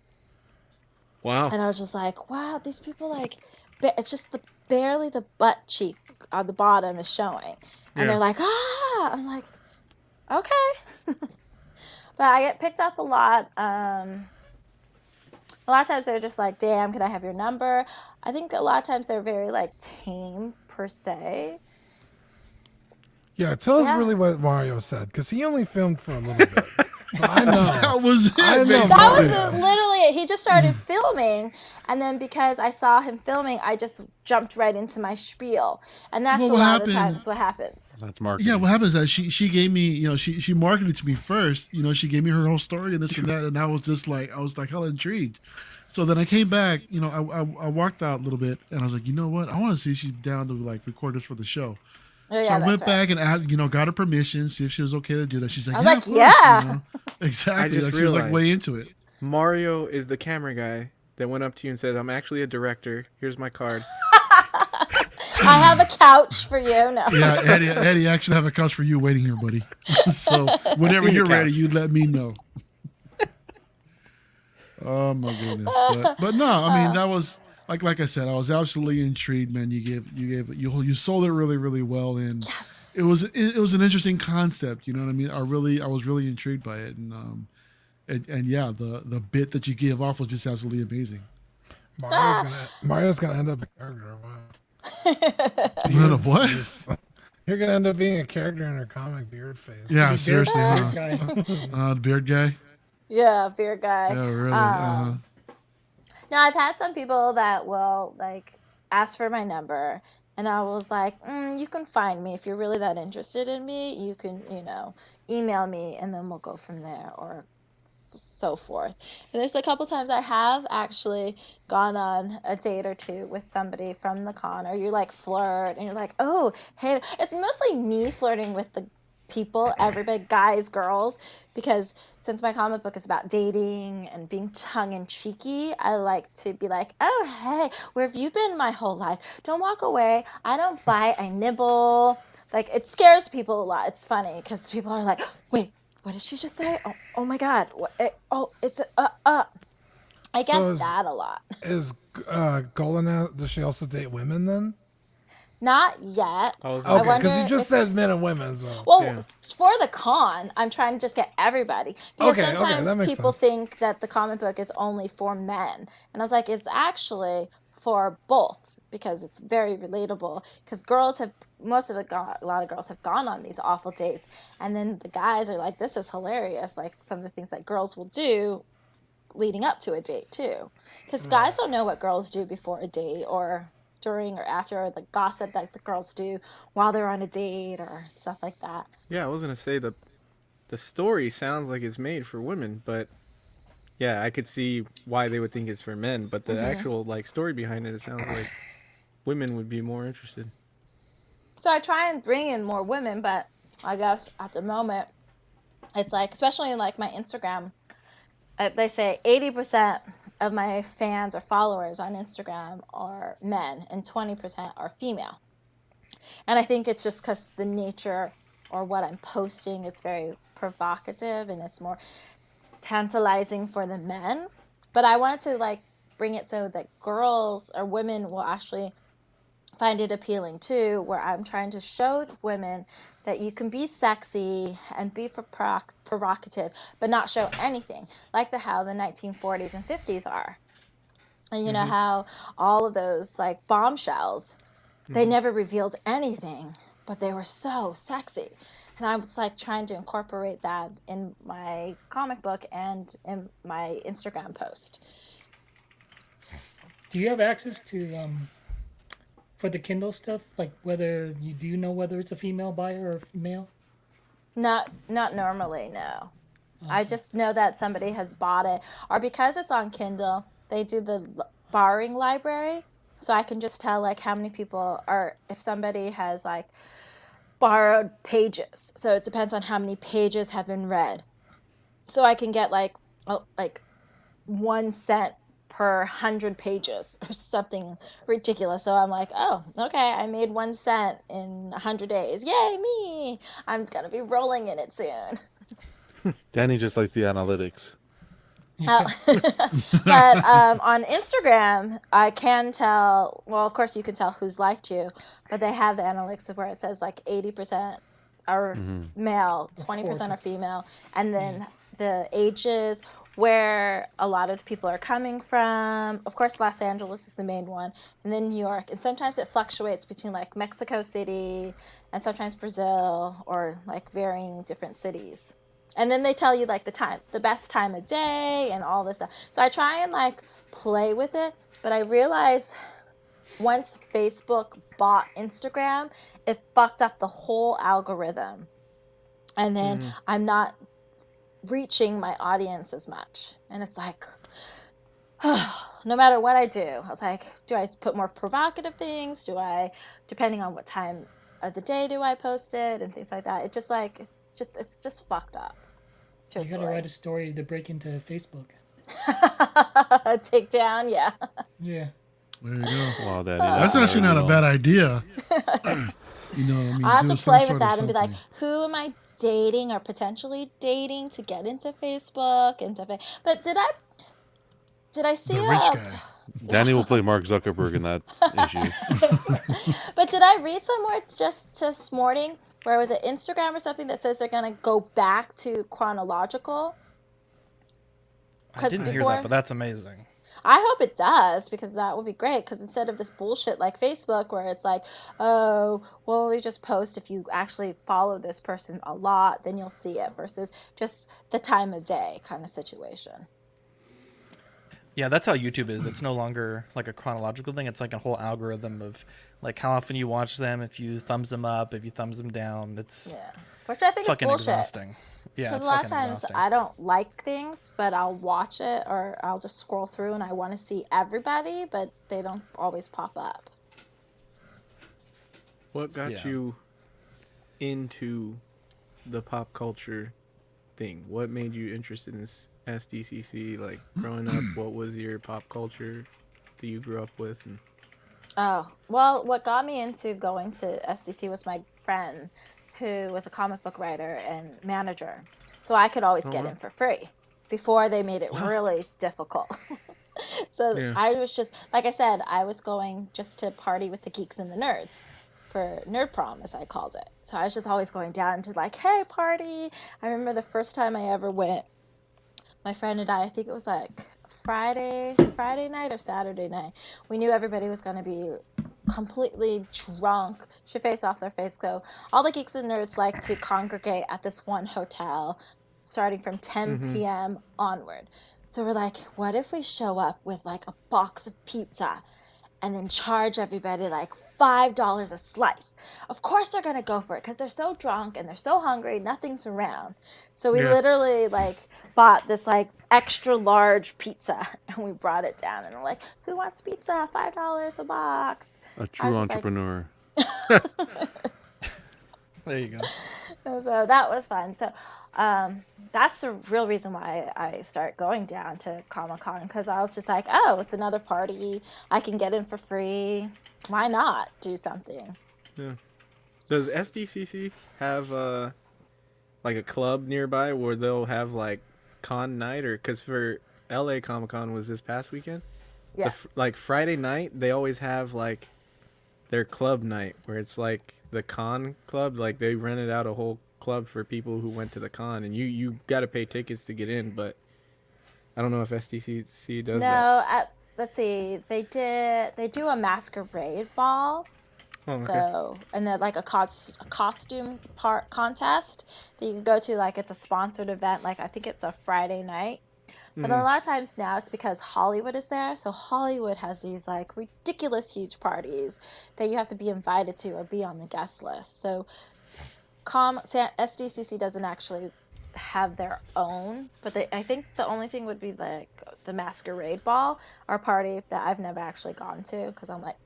Wow. And I was just like, wow, these people like, it's just barely the butt cheek on the bottom is showing. And they're like, ah, I'm like, okay. But I get picked up a lot. A lot of times they're just like, damn, can I have your number? I think a lot of times they're very like tame per se. yeah, tell us really what Mario said, because he only filmed for a little bit. But I know. That was it. I know. That was literally it. He just started filming, and then because I saw him filming, I just jumped right into my spiel, and that's Well, a what lot of happened- times what happens. That's marketing. Yeah, what happens is that she gave me, she marketed it to me first. She gave me her whole story and this and that, and I was hella intrigued. So then I came back, I walked out a little bit, and I was like, you know what? I want to see if she's down to like record this for the show. Oh, yeah, So I that's went right. back and asked, got her permission, see if she was okay to do that. She's like, I was yeah, like, of course, yeah. Exactly. I just Like, she was like realized- way into it. Mario is the camera guy that went up to you and says, I'm actually a director. Here's my card. I have a couch for you. No. Yeah, Eddie, I actually have a couch for you waiting here, buddy. So whenever you're ready, you let me know. Oh my goodness! But no, I mean that was like I said, I was absolutely intrigued, man. You sold it really, really well, and Yes. it was an interesting concept. You know what I mean? I was really intrigued by it, and yeah, the bit that you gave off was just absolutely amazing. Mario's gonna end up a character. Wow. What? You're gonna end up being a character in her comic, Beard Face. Yeah, seriously, huh? Guy. The beard guy. Yeah, beer guy. Yeah, really. No, I've had some people that will like ask for my number, and I was like, you can find me if you're really that interested in me. You can, email me, and then we'll go from there, or so forth. And there's a couple times I have actually gone on a date or two with somebody from the con, or you like flirt, and you're like, oh, hey, it's mostly me flirting with the people, everybody, guys, girls, because since my comic book is about dating and being tongue-in-cheeky, I like to be like, oh, hey, where have you been my whole life? Don't walk away. I don't bite, I nibble. Like, it scares people a lot. It's funny because people are like, wait, what did she just say? Oh my God. It's I get that a lot. Is Golden A.S.S, does she also date women then? Not yet. Okay, because you just said men and women. So. Well, for the con, I'm trying to just get everybody. Because sometimes people think that the comic book is only for men. And I was like, it's actually for both, because it's very relatable. Because a lot of girls have gone on these awful dates. And then the guys are like, this is hilarious. Like some of the things that girls will do leading up to a date too. Because guys don't know what girls do before a date, or during or after, or the gossip that the girls do while they're on a date or stuff like that. Yeah, I was gonna say the story sounds like it's made for women, but yeah, I could see why they would think it's for men, but the actual like story behind it sounds like women would be more interested. So I try and bring in more women, but I guess at the moment it's like, especially in like my Instagram, they say 80% of my fans or followers on Instagram are men and 20% are female. And I think it's just because the nature or what I'm posting is very provocative and it's more tantalizing for the men. But I wanted to like bring it so that girls or women will actually find it appealing too, where I'm trying to show women that you can be sexy and be provocative, but not show anything, like how the 1940s and 50s are. And you know how all of those like bombshells, they never revealed anything, but they were so sexy. And I was like trying to incorporate that in my comic book and in my Instagram post. Do you have access to for the Kindle stuff, like whether you do know whether it's a female buyer or male? Not normally, no. Okay. I just know that somebody has bought it, or because it's on Kindle, they do the borrowing library, so I can just tell like how many people are, if somebody has like borrowed pages. So it depends on how many pages have been read. So I can get like 1 cent per 100 pages or something ridiculous. So I'm like, oh, okay, I made 1 cent in 100 days. Yay, me! I'm gonna be rolling in it soon. Danny just likes the analytics. But on Instagram, I can tell, well, of course you can tell who's liked you, but they have the analytics of where it says like 80% are male, 20% are female, and then the ages, where a lot of the people are coming from. Of course, Los Angeles is the main one, and then New York. And sometimes it fluctuates between like Mexico City and sometimes Brazil, or like varying different cities. And then they tell you like the best time of day and all this stuff. So I try and like play with it, but I realize once Facebook bought Instagram, it fucked up the whole algorithm. And then I'm not reaching my audience as much. And it's like, no matter what I do, I was like, do I put more provocative things? Depending on what time of the day do I post it and things like that. It's just fucked up. You gotta write a story to break into Facebook. Take down, yeah. Yeah. There you go. Wow, Daddy, That's actually not a bad idea. I have do to some play sort with of that and be like, something. who am I dating or potentially dating to get into Facebook? But did I see The rich guy. Danny will play Mark Zuckerberg in that issue. But did I read somewhere just this morning where it was an Instagram or something that says they're gonna go back to chronological? I didn't hear that, but that's amazing. I hope it does, because that would be great. Because instead of this bullshit like Facebook, where it's like, oh, well, we just post if you actually follow this person a lot, then you'll see it, versus just the time of day kind of situation. Yeah, that's how YouTube is. It's no longer like a chronological thing. It's like a whole algorithm of like how often you watch them, if you thumbs them up, if you thumbs them down. It's which I think is fucking bullshit. Exhausting. Yeah, because a lot of times I don't like things, but I'll watch it or I'll just scroll through and I want to see everybody, but they don't always pop up. What got you into the pop culture thing? What made you interested in this SDCC? Like growing up, what was your pop culture that you grew up with? And... Oh, well, what got me into going to SDC was my friend who was a comic book writer and manager. So I could always get in for free before they made it really difficult. So I was just, like I said, I was going just to party with the geeks and the nerds for Nerd Prom, as I called it. So I was just always going down to like, hey, party. I remember the first time I ever went, my friend and I think it was like Friday night or Saturday night. We knew everybody was going to be completely drunk, should face off their face. So all the geeks and nerds like to congregate at this one hotel starting from 10 p.m. onward. So we're like, what if we show up with like a box of pizza and then charge everybody like $5 a slice? Of course they're going to go for it because they're so drunk and they're so hungry, nothing's around. So we literally like bought this like extra large pizza and we brought it down and we're like, who wants pizza? $5 a box. A true entrepreneur. Like... There you go. So that was fun. So that's the real reason why I started going down to Comic-Con, because I was just like, oh, it's another party. I can get in for free. Why not do something? Yeah. Does SDCC have like a club nearby where they'll have like con night? Or because for LA Comic-Con was this past weekend? Yeah. Like Friday night, they always have like their club night where it's like the con club. Like they rented out a whole club for people who went to the con, and you got to pay tickets to get in. But I don't know if SDCC does that. No, let's see. They do a masquerade ball. Oh, okay. So, and then like a costume part contest that you can go to. Like it's a sponsored event. Like I think it's a Friday night. But a lot of times now it's because Hollywood is there. So Hollywood has these like ridiculous huge parties that you have to be invited to or be on the guest list. So SDCC doesn't actually have their own, but I think the only thing would be like the masquerade ball or party that I've never actually gone to, because I'm like,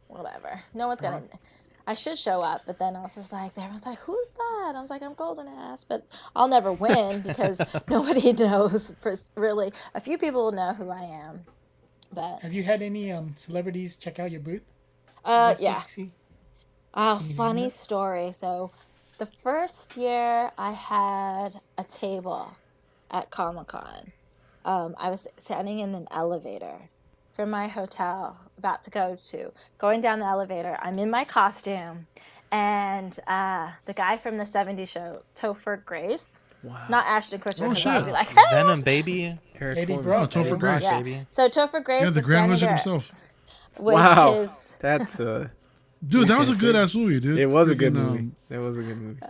whatever. No one's gonna. I should show up, but then I was just like, everyone's like, who's that? I was like, I'm Golden A.S., but I'll never win because nobody knows. Really, a few people will know who I am. But have you had any celebrities check out your booth? Yeah. Oh, funny story. So, the first year I had a table at Comic-Con, I was standing in an elevator from my hotel, about to going down the elevator. I'm in my costume, and the guy from the 70s show, Topher Grace, not Ashton Kutcher, because I would be like, hey! Venom Baby, Eddie Foreman. Brock. Topher Grace. Yeah. Baby. So Topher Grace the was Grand standing Wizard there himself. with his... That's Dude, that was a good ass movie, dude. It was a good Freaking, movie. It was a good movie.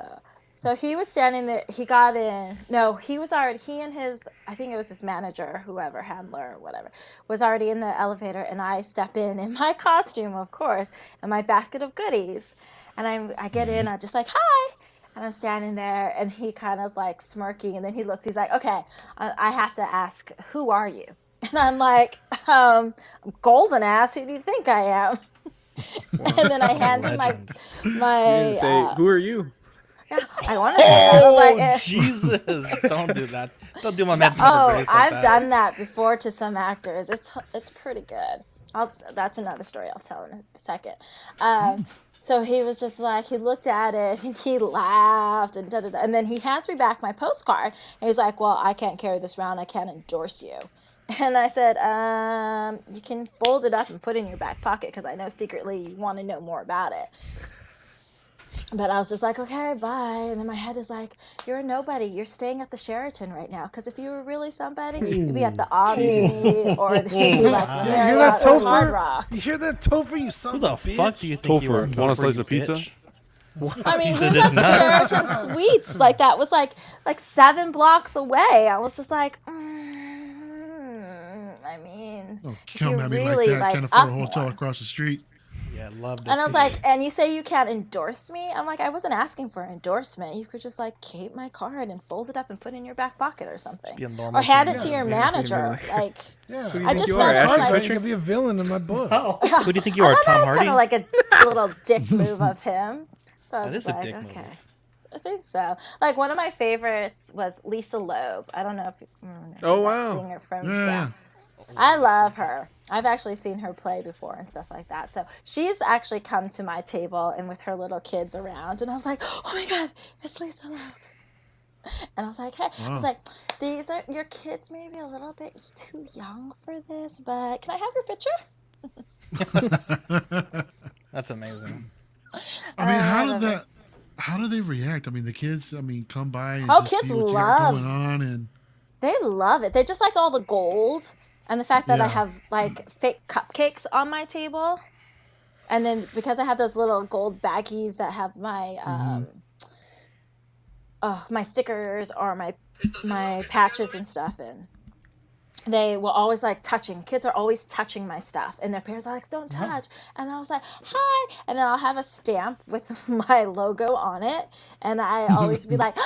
So he was standing there. He got in. No, he was already. He and his, I think it was his manager, whoever, handler or whatever, was already in the elevator. And I step in my costume, of course, and my basket of goodies. And I get in. I'm just like, hi. And I'm standing there, and he kind of like smirking. And then he looks. He's like, okay, I have to ask, who are you? And I'm like, Golden A.S. Who do you think I am? And then I hand him my. You didn't say, who are you? I want to say that. I'm like, Jesus! Don't do that. Don't do my man Topher Grace like I've that. done that before to some actors. It's pretty good. That's another story I'll tell in a second. So he was just like, he looked at it and he laughed and da-da-da. And then he hands me back my postcard. And he's like, well, I can't carry this around. I can't endorse you. And I said, you can fold it up and put it in your back pocket because I know secretly you want to know more about it. But I was just like, okay, bye. And then my head is like, you're a nobody. You're staying at the Sheraton right now. Because if you were really somebody, you'd be at the Omni or you'd be like Marriott or Hard Rock. You hear that, Topher? You son Who the of a bitch. fuck do you think you are? Topher, want a slice you of pizza? bitch? I mean, You he said was it's at the nuts. Sheraton Suites. Like, that was like 7 blocks away. I was just like, I mean, Oh, if come you at me really like that. Can't afford a hotel more. across the street. Yeah, love to And I was see like, it. and you say you can't endorse me? I'm like, I wasn't asking for endorsement. You could just like keep my card and fold it up and put it in your back pocket or something. be a normal Or hand thing. it to your Yeah, manager. Like, Yeah. Who do you I think just you felt are, it was Ashton like, He Kutcher? could be a villain in my book. Oh. Who do you think you are, I thought Tom that was kind Hardy? of like a little dick move of him. So I was That just is a like, dick move. okay. I think so. Like, one of my favorites was Lisa Loeb. I don't know if you remember Oh, that wow. singer from, Yeah. I love her. I've actually seen her play before and stuff like that. So she's actually come to my table and with her little kids around. And I was like, oh my God, it's Lisa Loeb. And I was like, hey, I was like, these are your kids maybe a little bit too young for this, but can I have your picture? That's amazing. I mean, I love it. how do they react? I mean, the kids, come by and Oh, just kids see what you love- got going on, and They love it. They just like all the gold and the fact that I Yeah. have like fake cupcakes on my table. And then because I have those little gold baggies that have my my stickers or my patches and stuff in. They will always like touching. Kids are always touching my stuff, and their parents are like, "Don't touch." And I was like, "Hi," and then I'll have a stamp with my logo on it, and I always be like,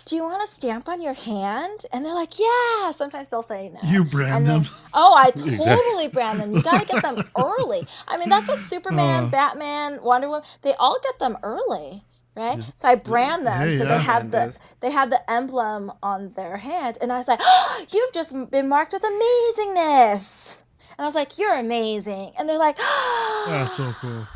"Do you want a stamp on your hand?" And they're like, "Yeah." Sometimes they'll say no. you brand And them. then, oh, I totally brand them. You gotta get them early. I mean, that's what Superman, Batman, Wonder Woman, they all get them early. Right, so I brand them Hey, so yeah. they have the emblem on their hand, and I was like, oh, "You've just been marked with amazingness," and I was like, "You're amazing," and they're like, That's so cool.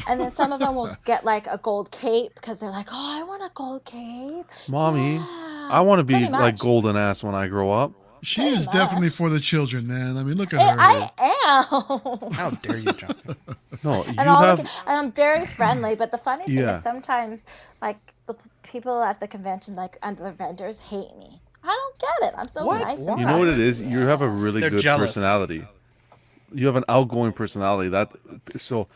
and then some of them will get like a gold cape because they're like, "Oh, I want a gold cape." Mommy, Yeah. I want to be Pretty like much. Golden Ass when I grow up. She Pretty is definitely much. for the children, man. I mean, look at Hey, her. I am. How dare you, John? No, you And all have. and I'm very friendly, but the funny thing Yeah. is sometimes like the people at the convention, like and the vendors, hate me. I don't get it. I'm so nice. And You know what it nice. is? You have a really They're good jealous. personality. You have an outgoing personality. So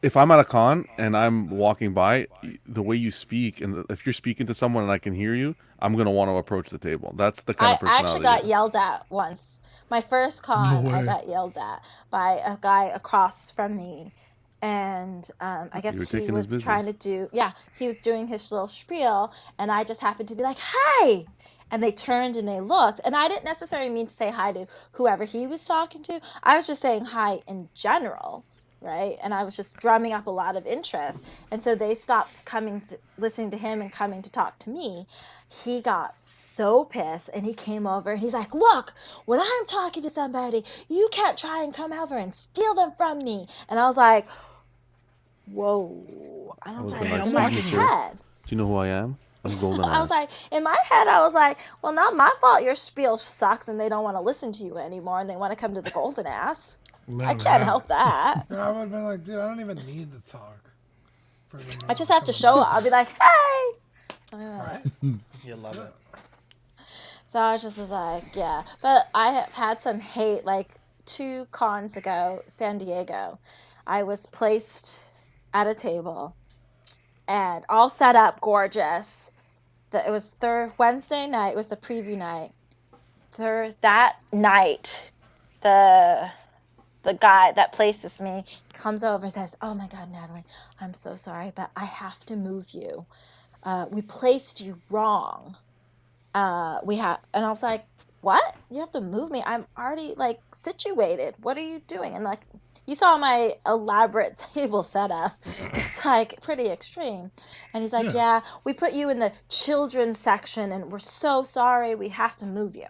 if I'm at a con and I'm walking by, the way you speak, and if you're speaking to someone and I can hear you, I'm gonna want to approach the table. That's the kind I of personality. actually got yelled at once. My first con, No I way. got yelled at by a guy across from me. And I guess were he taking his was trying to he was doing his little spiel, and I just happened to be like, "Hi!" And they turned and they looked, and I didn't necessarily mean to say hi to whoever he was talking to. I was just saying hi in general, right? And I was just drumming up a lot of interest. And so they stopped listening to him and coming to talk to me. He got so pissed, and he came over and he's like, "Look, when I'm talking to somebody, you can't try and come over and steal them from me." And I was like, whoa. And I was like, like, in my "Excuse me, sir?" head. Do you know who I am? I'm Golden I was Ass. like, in my head, I was like, well, not my fault your spiel sucks and they don't want to listen to you anymore and they want to come to the Golden Ass. Let I her can't have help that. Yeah, I would have been like, dude, I don't even need to talk. for them I to just have to come show in. up. I'll be like, hey. Right? You love it. So I was just like, yeah. But I have had some hate, like 2 cons ago, San Diego. I was placed at a table and all set up gorgeous. It was Wednesday night, it was the preview night. That night, the guy that places me comes over and says, "Oh my God, Natalie, I'm so sorry, but I have to move you. We placed you wrong. And I was like, "What? You have to move me? I'm already like situated. What are you doing?" And like, you saw my elaborate table setup. It's like pretty extreme. And he's like, yeah, we put you in the children's section and we're so sorry. We have to move you.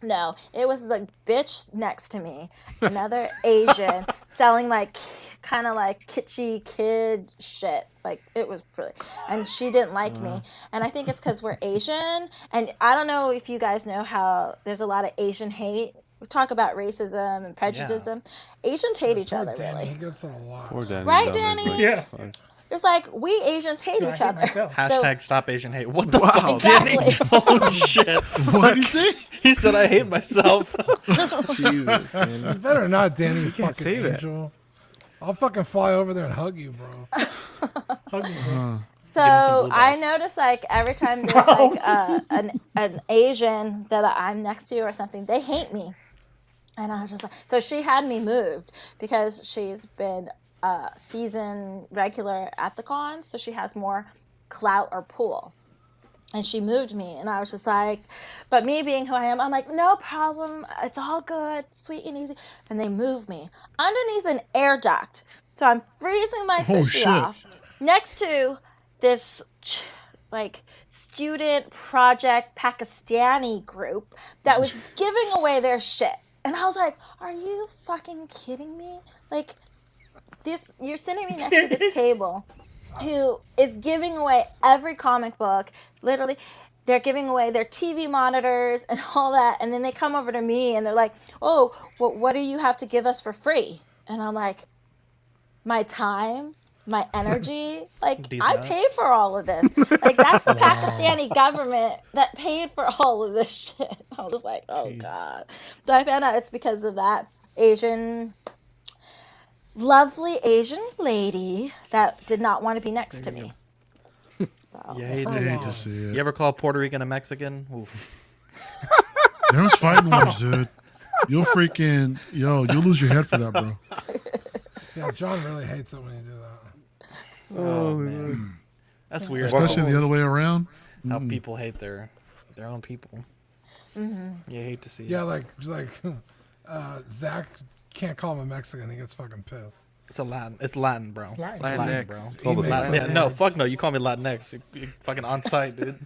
No, it was the bitch next to me, another Asian, selling like kind of like kitschy kid shit. Like it was really, and she didn't like me. And I think it's because we're Asian. And I don't know if you guys know how there's a lot of Asian hate. We talk about racism and prejudice. Asians hate each other, really. He gets it a lot. Poor Danny. Right, Done his Danny? Yeah. It's like we Asians hate each other. Hashtag stop Asian hate. What the Wow. fuck, Exactly. Danny? Holy shit. What did he say? He said I hate myself. Jesus, Danny. You better not, Danny. You can't fucking say that. angel. I'll fucking fly over there and hug you, bro. Hug me, bro. Give him some So blue I balls. notice like every time there's like an Asian that I'm next to or something, they hate me. And I was just like, so she had me moved because she's been a season regular at the con, so she has more clout or pull. And she moved me, and I was just like, but me being who I am, I'm like, no problem, it's all good, sweet and easy. And they moved me underneath an air duct. So I'm freezing my Oh, tushy shit. off next to this like student project Pakistani group that was giving away their shit. And I was like, are you fucking kidding me? Like, this, you're sitting me next to this table who is giving away every comic book. Literally, they're giving away their TV monitors and all that. And then they come over to me and they're like, oh, what do you have to give us for free? And I'm like, my time, my energy. Like, These I nuts. pay for all of this. Like, that's the Pakistani government that paid for all of this shit. I was just like, oh, God. So I found out it's because of that lovely Asian lady that did not want to be next to me. So, You hate I to hate to see see it. it. You ever call a Puerto Rican a Mexican? Oof. That was fighting words, dude. You'll lose your head for that, bro. Yeah, John really hates it when you do that. Oh, man. That's weird. Especially the other way around. How people hate their own people. Mm-hmm. You hate to see Yeah, it. like Zach can't call him a Mexican. He gets fucking pissed. It's Latin, bro. It's Latin. Latin, Latinx. bro. It's all the Latin- same. yeah, no, fuck no. You call me Latinx. You're fucking on site, dude.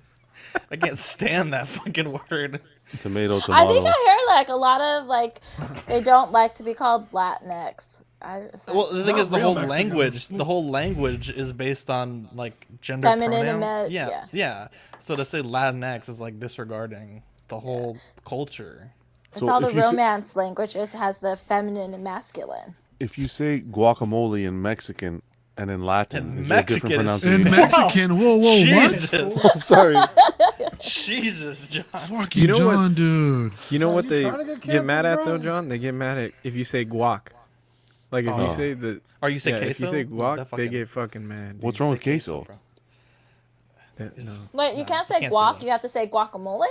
I can't stand that fucking word. Tomato. I think I hear like a lot of like they don't like to be called Latinx. Well, the thing Not is, the real whole Mexicans. language is based on like gender Feminine and pronoun. yeah. Yeah. So to say Latinx is like disregarding the whole culture. It's So all the if you say- romance languages has the feminine and masculine. If you say guacamole in Mexican and in Latin, In is there a different Mexican is- In pronunciation? Mexican, whoa, what? Jesus, Sorry. Jesus, John. Fuck you, You know what- John, dude. You know Are what you they trying to get get mad at canceled, though, bro? John? They get mad at if you say guac. Like if Oh. you say the Or you say yeah, queso? if you say That guac, they fucking- get fucking mad. dude. What's wrong with Say queso? bro. That- no. Wait, you can't say can't do guac. that. You have to say guacamole.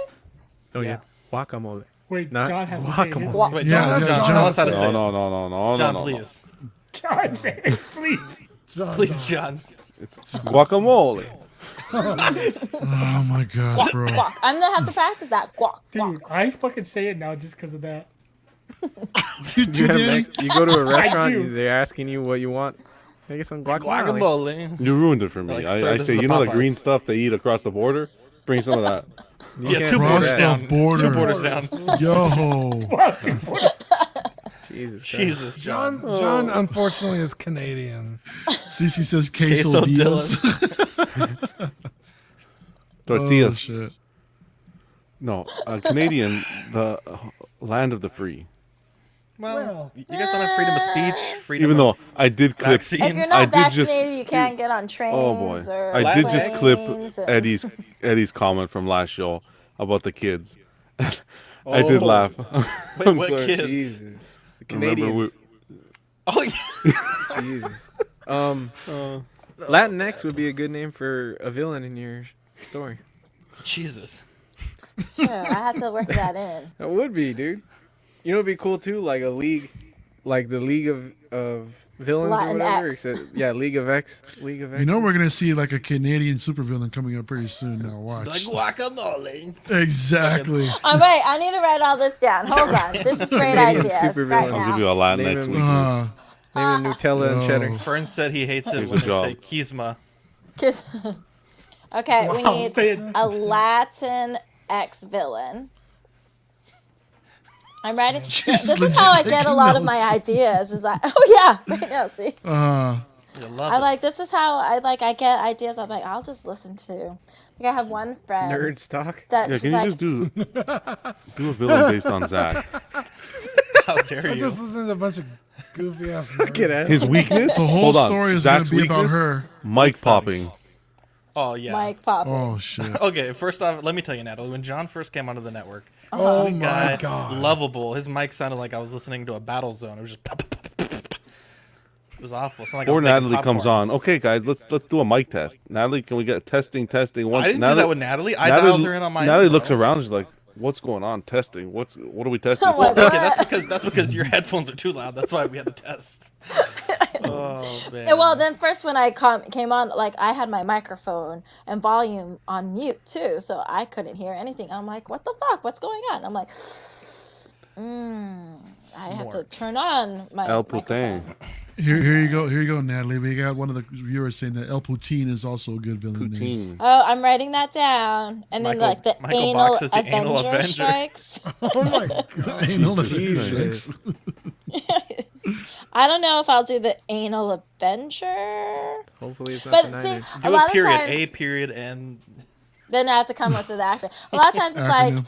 Oh Yeah. yeah, guacamole. Wait, Not John has to say his guacamole. name. Wait, Yeah, John, yeah, John, John. tell us how to say No, it. no, no, no, no, John, no, no. please. John, say it, please. John, Please, John. It's guacamole. Oh my god, bro. Guac. I'm gonna have to practice that. Guac. Guac. Dude, I fucking say it now just because of that. You You, too, have Danny? you go to a restaurant, do. they're asking you what you want. Can I get some guacamole? Guacamole. You ruined it for me. Like, sir, I this say, is a you know the Popeyes. green stuff they eat across the border? Bring some of that. You Yeah, can't two say borders that. down. the border. Two borders down. Yo. Wow, dude, Jesus, Christ. Jesus, John. John unfortunately is Canadian. Cece says Queso quesadillas. Oh, Tortillas. shit. No, Canadian, the land of the free. Well, you guys don't have freedom of speech, freedom Even though of I did clip, vaccine. If you're I not did just- vaccinated, you can't get on trains. oh boy, Or I did just clip planes and- Eddie's comment from last show about the kids. I did Oh. laugh. Wait, I'm what sorry. kids? Jesus. The Remember Canadians. Oh, yeah. Jesus. Latinx would be a good name for a villain in your story. Jesus. Sure, I have to work that in. That would be, dude. You know, it'd be cool too, like a league, like the League of Villains or Latin whatever. X. Except, yeah, League of X. League of X. You know we're gonna see like a Canadian supervillain coming up pretty soon. Now watch. Like guacamole. Exactly. All right, I need to write all this down. Hold on. This is great Canadian ideas supervillain. right I'll give you now. a lot Name next him. week. Name it Nutella and Oh. cheddar. Fern said he hates it Good when they job. say kisma. Okay, we Wow, need say it. a Latin X villain. I'm writing. She's This is legit how I get a taking lot of my notes. ideas. Is like, oh yeah, right now. See, You love I it. like this is how I get ideas. I'm like, I'll just listen to. Like I have one friend Nerds talk. that Yeah, she's can you like, just do a villain based on Zach? How dare I you? just listened to a bunch of goofy ass. Look at that. His weakness? The whole Hold on. story is going Zach's to be about weakness? her. Mic popping. Oh yeah. Mike Poppin. Oh shit. Okay, first off, let me tell you, Natalie. When John first came onto the network, Oh sweet my guy, God. lovable. His mic sounded like I was listening to a battle zone. It was just. Pop, pop, pop, pop, pop. It was awful. It sounded like I Or was making Natalie comes popcorn. on. Okay, guys, let's do a mic test. Natalie, can we get testing? One. I didn't do that with Natalie. I Natalie, dialed her in on my Natalie own, looks bro. around. She's like, "What's going on? Testing. What are we testing?" Oh my for?" God. Okay, that's because your headphones are too loud. That's why we had to test. Oh man. Yeah, well, then first when I came on, like I had my microphone and volume on mute too, so I couldn't hear anything. I'm like, what the fuck? What's going on? I'm like, I have to Smart. turn on my El microphone. Putain. Here you go, Natalie. We got one of the viewers saying that El Poutine is also a good villain name. Poutine. Oh, I'm writing that down. And then Michael- like the Michael anal Box is the anal Avenger Avenger. strikes. Oh my god. Anal Jesus. I don't know if I'll do the anal Avenger. Hopefully it's not But the see, Niners. a Do lot a period, of times, a period, and then I have to come up with the actor. A lot of times it's like Acronym.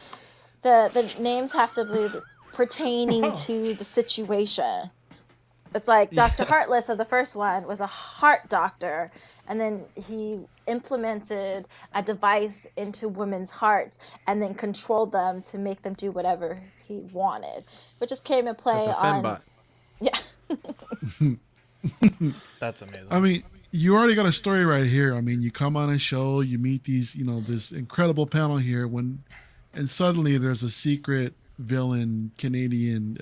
the names have to be pertaining to the situation. It's like Dr. Heartless of the first one was a heart doctor, and then he implemented a device into women's hearts and then controlled them to make them do whatever he wanted, which just came in play That's a on. fembot. Yeah. that's amazing. I mean, you already got a story right here. I mean, you come on a show, you meet these, this incredible panel here, and suddenly there's a secret villain Canadian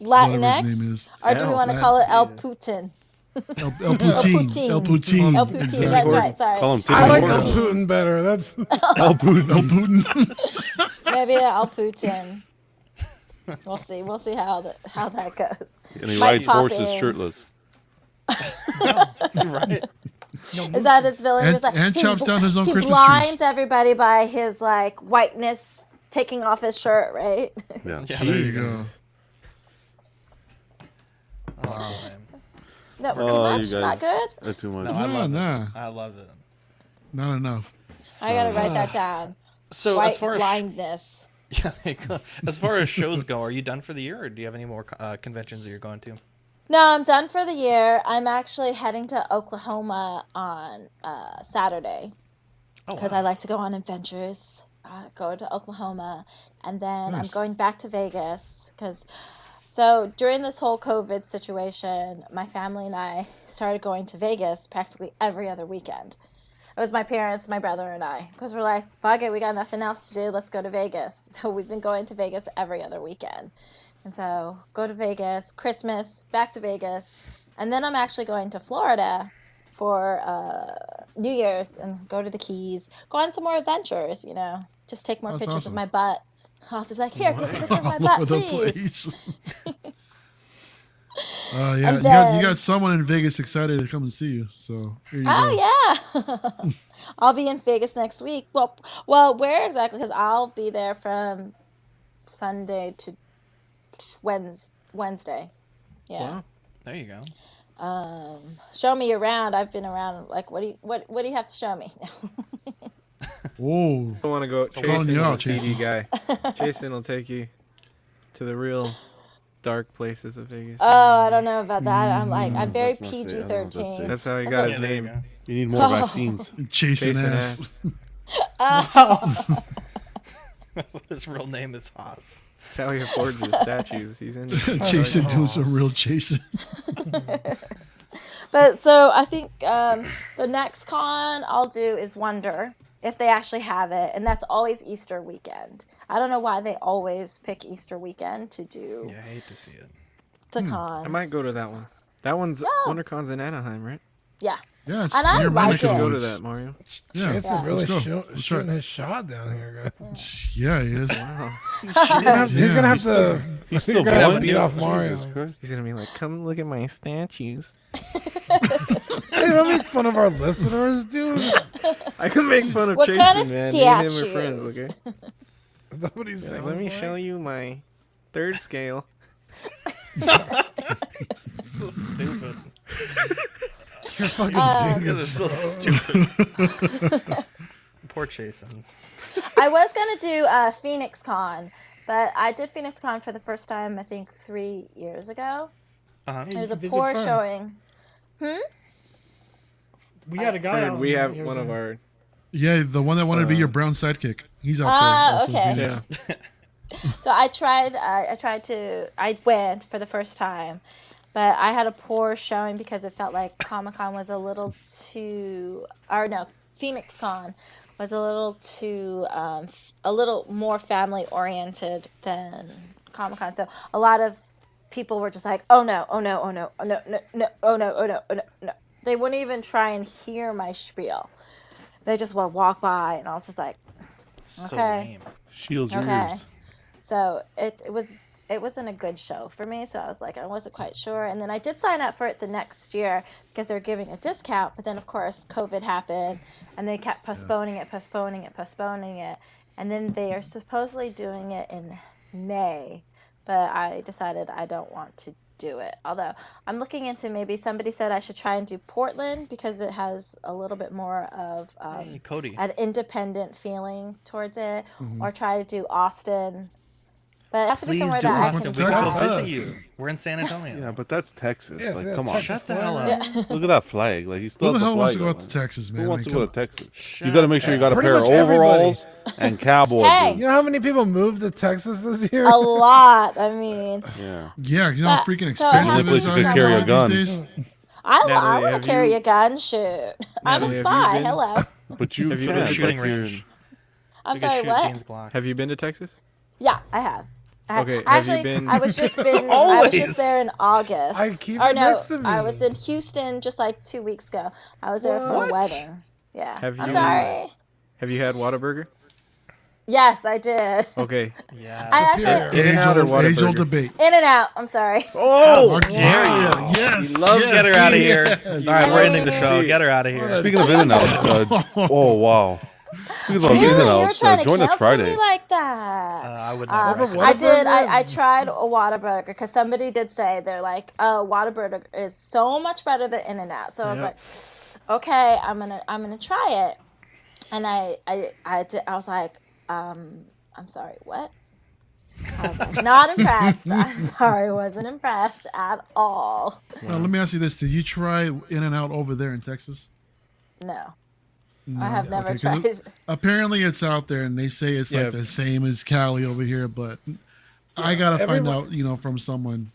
Latinx, his name is. or do we want to call it El Putin? El Poutine. El Poutine. El Poutine, Exactly. that's right. Sorry. Call him I like Tim El Hortons. Putin better. That's El Putin. Maybe the El Putin. We'll see. We'll see how that goes. And he Might rides pop horses in. shirtless. Right? Is that his villain? He was like, And chops down his own he Christmas blinds trees. everybody by his like whiteness taking off his shirt, right? Yeah. Yeah, There you go. Oh, man. No, too Oh, you much, guys. not good. That's too much. No, I love Nah. it. I love it. Not enough. I gotta write that down. So White as far as blindness. yeah, there you go. As far as shows go, are you done for the year, or do you have any more conventions that you're going to? No, I'm done for the year. I'm actually heading to Oklahoma on Saturday Oh, because wow. I like to go on adventures. Go to Oklahoma, and then I'm Nice. going back to Vegas because. So during this whole COVID situation, my family and I started going to Vegas practically every other weekend. It was my parents, my brother, and I, because we're like, fuck it, we got nothing else to do. Let's go to Vegas. So we've been going to Vegas every other weekend. And so go to Vegas, Christmas, back to Vegas. And then I'm actually going to Florida for New Year's and go to the Keys, go on some more adventures, just take more That's pictures awesome. of my butt. I'll just be like, here, take a picture of my All butt, over the please. place. Yeah, And you then- got someone in Vegas excited to come and see you. So here you go. Oh yeah, I'll be in Vegas next week. Well, where exactly? Because I'll be there from Sunday to Wednesday. Yeah. Wow. There you go. Show me around. I've been around. Like, what do you have to show me? Whoa. I want to go. calling Jason you is out, a CD Jason. guy. Jason will take you to the real dark places of Vegas. Oh, I don't know about that. I'm very Let's not say- I don't know what that's PG-13. saying. That's how he That's got what- his Yeah, there you name. go. You need more vaccines. Chasing Jason ass. ass. His real name is Haas. That's how he affords his statues. He's in. Chasing doing some real chasing. But so I think the next con I'll do is Wonder, if they actually have it, and that's always Easter weekend. I don't know why they always pick Easter weekend to do Yeah, I hate to see it. the con. I might go to that one. That one's Yeah. WonderCon's in Anaheim, right? Yeah. Yeah, it's And I near my like neck of it. the Go to woods. that, Mario. Yeah, Chance Yeah. is really Let's go. Let's shooting try. his shot down here, guys. Yeah, he is. Wow. You're gonna have to. He's You're still gonna have to blowing? beat off Jesus Mario. Christ. He's gonna be like, "Come look at my statues." Hey, don't make fun of our listeners, dude. I can make fun of What Jason, kind of man. Me and him are statues? friends, okay? Nobody's Yeah, saying let me that. show you my Third scale. So stupid. You're fucking You genius, guys are so stupid. Poor Jason. I was gonna do Phoenix Con, but I did Phoenix Con for the first time I think 3 years ago. Uh-huh. It was a Visit poor Fern. showing. We had a guy out. We in have Arizona. one of our. Yeah, the one that wanted to be your brown sidekick. He's out Ah, there. also, okay. Phoenix. So I went for the first time, but I had a poor showing because it felt like Comic-Con was a little too, or no, Phoenix Con was a little more family oriented than Comic-Con. So a lot of people were just like, oh no, oh no, oh no, oh no, no, no, oh no, oh no, oh no, no. They wouldn't even try and hear my spiel. They just would walk by, and I was just like, So okay. lame. Shields your Okay. ears. So it wasn't a good show for me. So I was like, I wasn't quite sure. And then I did sign up for it the next year because they were giving a discount. But then of course COVID happened, and they kept postponing it. And then they are supposedly doing it in May, but I decided I don't want to do it. Although I'm looking into, maybe somebody said I should try and do Portland because it has a little bit more of Hey, Cody. an independent feeling towards it, or try to do Austin. But it has to be Please somewhere do that I Austin. can We go drive. visit you. We're in San Antonio. Yeah, but that's Texas. Yes, like, yeah, come on. Texas Shut the hell flag. up. Look at that flag. Like, he's still Who the has hell wants flag to go on out to it. Texas, man? Who wants to I go mean, to Texas? Shut You got to make sure you got a Pretty pair of much everybody. overalls and cowboy Hey. You boots. know how many people moved to Texas this year? A lot. I mean, Yeah. Yeah, you know how But- freaking so it has expensive to it is be out somewhere- carry a here gun. these days. I Natalie, want have to carry you- a gun. Shoot. I'm a Natalie, have you spy. been- Hello. But you Have you can. been to shooting like, you're- range. I'm We could sorry, shoot what? Dean's Glock. Have you been to Texas? Yeah, I have. Okay, have you Actually, been- I was just I was Always. just there in August. I keep or it no, next to me. I was in Houston just like 2 weeks ago. I was there for a What? wedding. Yeah. Have I'm you- sorry. Have you had Whataburger? Yes, I did. Okay. Yeah. I actually In-N-Out or Age-old Whataburger? debate. In and Out. I'm sorry. Oh, How dare you? Yes. love yes, get her out of here. yes. All right, we're ending the show. Get her out of here. Speaking of In-N-Out, oh, wow. Speaking of Really? You were In-N-Out, trying to join us cancel Friday. me like that? I would Um, never. I did. Whataburger? I tried a Whataburger because somebody did say they're like, "Oh, Whataburger is so much better than In-N-Out." So I was like, "Okay, I'm gonna try it." And I was like, "I'm sorry, what?" I was like, "Not impressed." I'm sorry, wasn't impressed at all. Now, let me ask you this: did you try In-N-Out over there in Texas? No, No. I have never Okay, 'cause tried. apparently, it's out there, and they say it's Yeah. like the same as Cali over here. But I gotta find everyone- out, from someone.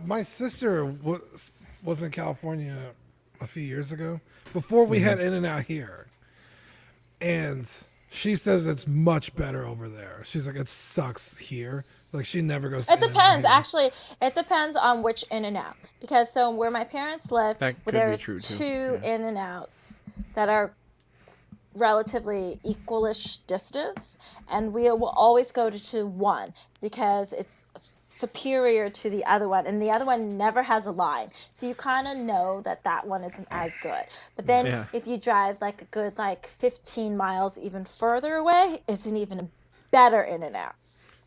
My sister was in California a few years ago before we had In-N-Out here, and she says it's much better over there. She's like, it sucks here. Like, she never goes to It In-N-Out depends. here. Actually, it depends on which In-N-Out. Because so where my parents live, That could be there's true, too. two In-N-Outs that are relatively equalish distance, and we will always go to one because it's superior to the other one, and the other one never has a line, so you kind of know that one isn't as good. But then Yeah. if you drive like a good 15 miles even further away, it's an even better In-N-Out.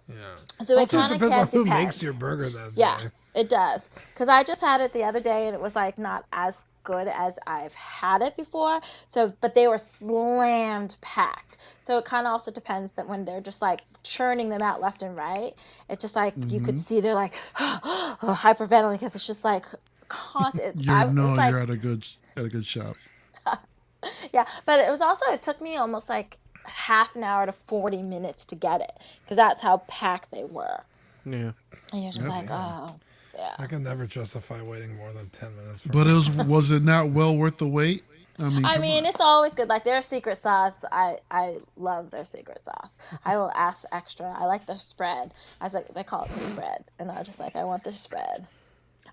Yeah. So it Also, kind of depends on can't who depend. makes your burger that Yeah, day. it does. Because I just had it the other day, and it was not as good as I've had it before. So, but they were slammed packed. So it kind of also depends that when they're just churning them out left and right, it's just you could see they're hyperventilating because it's just constant. You're at a good shop. Yeah, but it was also, it took me almost half an hour to 40 minutes to get it because that's how packed they were. Yeah. And you're just oh, yeah. I can never justify waiting more than 10 minutes. For But was it not well worth the wait? I mean, come on. It's always good. Their secret sauce, I love their secret sauce. I will ask extra. I like their spread. They call it the spread, and I was just I want the spread.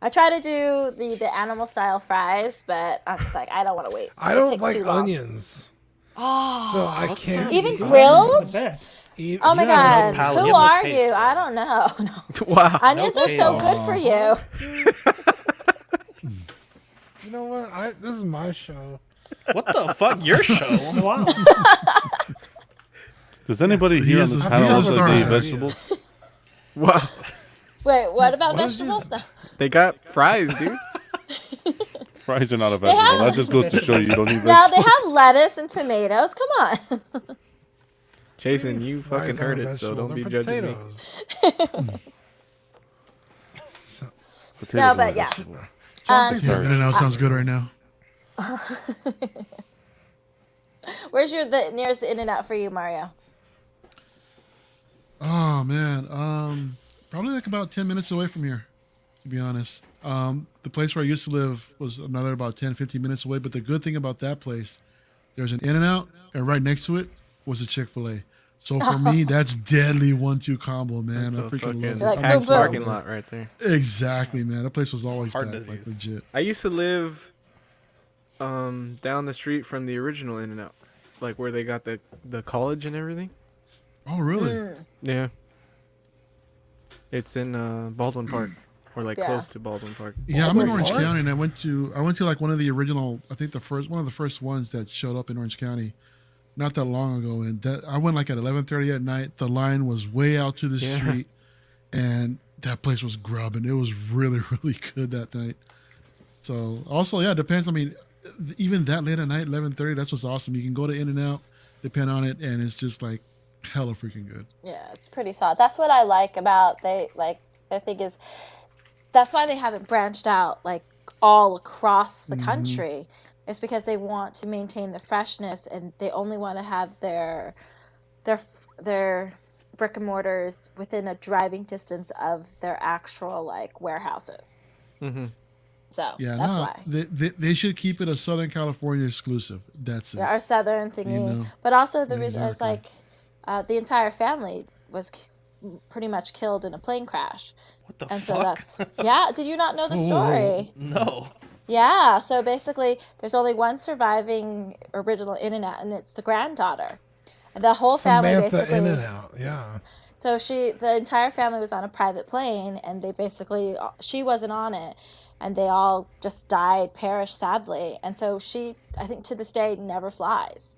I try to do the animal style fries, but I'm just I don't want to wait. I It don't takes like too long. onions. Oh, So I can't even eat The grilled? best. eat- Oh my Yeah. God, Palate, who give 'em a are taste, you? bro. I don't know. No. Wow. Onions are so taste. good for you. You know what? This is my show. What the fuck? Your show? Wow. Does anybody He here on is this a- panel he is also a eat star. vegetables? Wow. Wait, what about What is vegetables? this? No. They got fries, dude. Fries are not a vegetable. have- That just goes to show you don't need No, they vegetables. have lettuce and tomatoes. Come on. Jason, you Fries fucking aren't heard a it, so vegetable, don't be they're judging me. potatoes. Potatoes No, are but a yeah. vegetable. Yeah, In-N-Out sounds good right now. Where's the nearest In-N-Out for you, Mario? Oh man, probably like about 10 minutes away from here, to be honest. The place where I used to live was another about 10, 15 minutes away. But the good thing about that place, there's an In-N-Out, and right next to it was a Chick-fil-A. So for me, that's deadly 1-2 combo, man. That's I a freaking fucking love it. Like, I'm boom, packed boom. parking lot right there. Exactly, man. That place was always heart packed, like disease. legit. I used to live down the street from the original In-N-Out, like where they got the college and everything. Oh, really? Yeah. It's in Baldwin Park, or like Yeah. close to Baldwin Park. Yeah, I'm in Baldwin Orange Park? County, and I went to like one of the original. I think one of the first ones that showed up in Orange County, not that long ago. And that I went like at 11:30 at night. The line was way out to the Yeah. street, and that place was grubbing. It was really, really good that night. So also, yeah, it depends. I mean, even that late at night, 11:30, that's what's awesome. You can go to In-N-Out, depend on it, and it's just like hella freaking good. Yeah, it's pretty solid. That's what I like about their thing is that's why they haven't branched out like all across the country. It's because they want to maintain the freshness, and they only want to have their brick and mortars within a driving distance of their actual like warehouses. Mm-hmm. So Yeah, that's no, why. they should keep it a Southern California exclusive. That's it. Yeah, our southern thingy, You know. but also the reason is Exactly. like the entire family was pretty much killed in a plane crash. What the And so fuck? that's yeah. Did you not know the story? No. Yeah. So basically, there's only one surviving original In-N-Out, and it's the granddaughter. And the whole family Samantha basically. In-N-Out, yeah. So the entire family was on a private plane, and they basically she wasn't on it, and they all just died, perished sadly. And so she, I think to this day, never flies.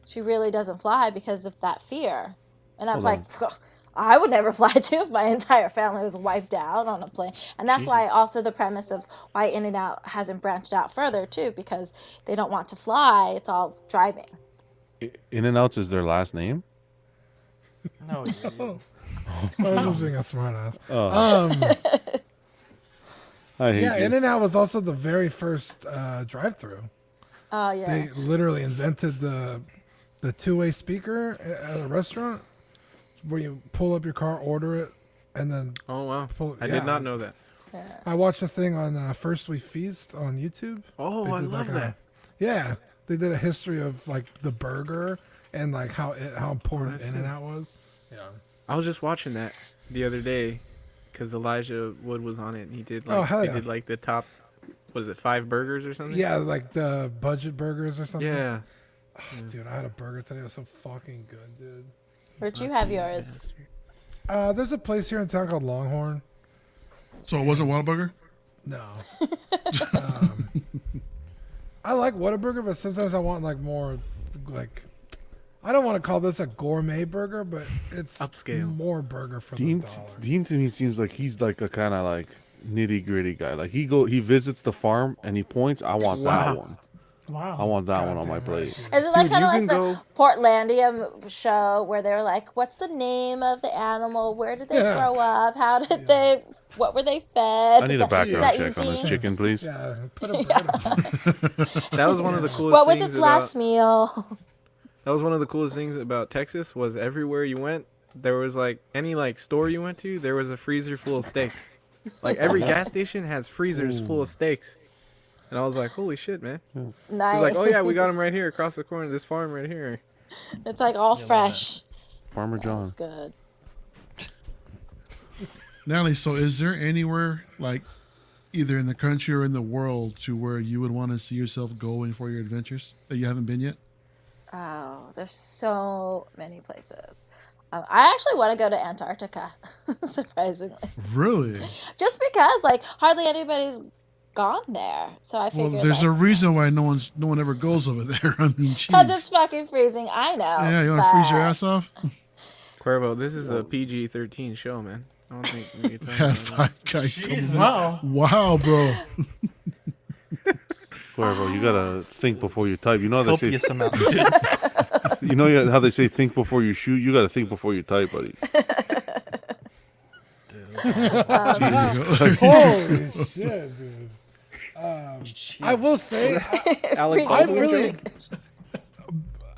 She really doesn't fly because of that fear. And I was Hold like, I would never fly too if my entire family was wiped out on a plane. And that's why also the premise of why In-N-Out hasn't branched out further too, because they don't want to fly. It's all driving. In-N-Outs is their last name? No. You, I was just being a smartass. Oh. I hate Yeah, you. In-N-Out was also the very first drive-through. Oh yeah. They literally invented the two-way speaker at a restaurant where you pull up your car, order it, and then Oh wow, yeah. I did not know that. I watched a thing on First We Feast on YouTube. Oh, They I did love like that. Yeah, they did a history of like the burger and like how important That's In-N-Out was. Yeah. I was just watching that the other day because Elijah Wood was on it, and he did like Oh, hell he yeah. did like the top, was it 5 burgers or something? Yeah, like the budget burgers or something. Yeah. Dude, I had a burger today. It was so fucking good, dude. Where'd you have yours? There's a place here in town called Longhorn. So it wasn't Whataburger? No. I like Whataburger, but sometimes I want like more like I don't want to call this a gourmet burger, but it's Upscale. more burger for Dean, the dollar. Dean to me seems like he's like a kind of like nitty gritty guy. Like he visits the farm and he points. I want that one. Wow. I want that one on my Goddamn plate. right, dude. Is it like Dude, kind of you like can the go- Portlandia show where they're like, what's the name of the animal? Where did they Yeah. grow up? How did they, what were they fed? I need Is a that- background is that check on this Eugene? chicken, please. Yeah, put a bird on. That was one of the coolest What was things its last about, meal? that was one of the coolest things about Texas was everywhere you went, there was like any like store you went to, there was a freezer full of steaks. Like every gas station has freezers full of steaks. And I was like, holy shit, man. Nice. He's like, oh yeah, we got them right here across the corner, this farm right here. It's like all fresh. Farmer John. That's good. Natalie, so is there anywhere like either in the country or in the world to where you would want to see yourself going for your adventures that you haven't been yet? Oh, there's so many places. I actually want to go to Antarctica, surprisingly. Really? Just because, like, hardly anybody's gone there. So I Well, figured, there's a like, reason why no one ever goes over there. I mean, because jeez. it's fucking freezing. I know. Yeah, you want to freeze your but- ass off? Cuervo, this is a PG-13 show, man. I don't think we can tell Had you. 5 guys. Wow. Wow, bro. Whatever, you gotta think before you type. You know how they say, Copious amounts, dude. you know how they say think before you shoot. You gotta think before you type, buddy. Holy shit, dude. I will say, Alec Freaking Baldwin really- joke?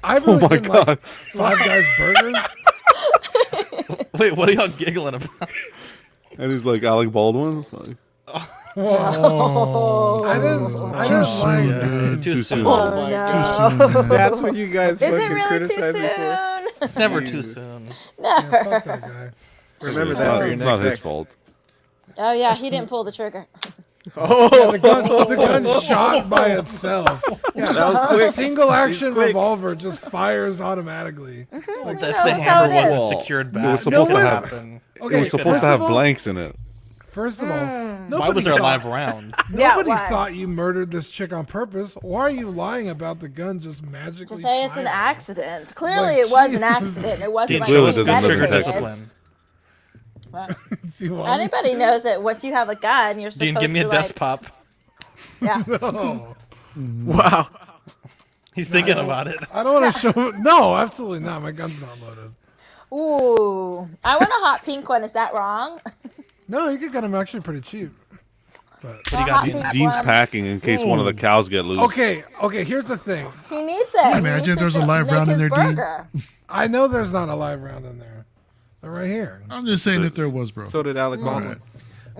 I really Oh my didn't like God. Five Guys burgers. Wait, what are y'all giggling about? And he's like Alec Baldwin. Like, Oh, I didn't like. Too soon. oh my no. That's what you guys Is it fucking really too criticize me for. soon? It's never too soon. Never. Fuck that guy. Remember it's that not, for your it's next not his ex. fault. Oh yeah, he didn't pull the trigger. Oh, The gun shot by itself. Yeah, that was a quick. single action quick. revolver just fires automatically. Like You if know, the that's how hammer it is. wasn't secured back, It was supposed to what have- happened? Okay, It was supposed first to have of all- blanks in it. First of all, Why nobody was there a thought- live round? Yeah, Nobody why? thought you murdered this chick on purpose. Why are you lying about the gun just magically? Just say it's an firing? accident. Clearly, Like, it was an Jesus. accident. It wasn't Dean like Clearly shows doesn't live in trigger Texas. discipline. Well, See what I'm anybody saying? knows that once you have a gun, you're supposed Dean, give me to a desk like, pop. yeah. No, wow. He's thinking about it. I don't want to show. No, absolutely not. My gun's not loaded. Ooh, I want a hot pink one. Is that wrong? No, you could get them actually pretty cheap. But What do you got, Dean? Dean's packing in case one of the cows get loose. okay, here's the thing. He needs it. He Imagine needs if there's to a live make round in his there, Dean. burger. I know there's not a live round in there. They're right here. I'm just saying if there was, bro. So did Alec Baldwin.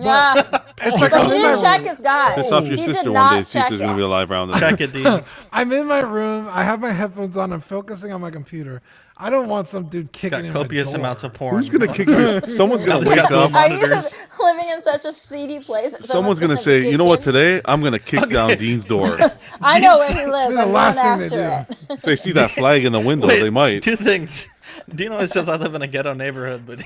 Yeah, It's like but I'm he in didn't my check his gun. Piss off your He sister did one day. not See if check there's it. gonna be a live round. In there. Check it, Dean. I'm in my room. I have my headphones on. I'm focusing on my computer. I don't want some dude kicking Got in copious my door. amounts of porn. Who's gonna kick you? Someone's gonna Now wake there's got up. the Are you monitors. living in such a seedy place? that Someone's gonna say, kick you know what? in? Today I'm gonna kick down Dean's door. I know where he lives. the I'm last going thing they after it. If they see that flag in the window, Wait, they might. Two things. Dean always says I live in a ghetto neighborhood, but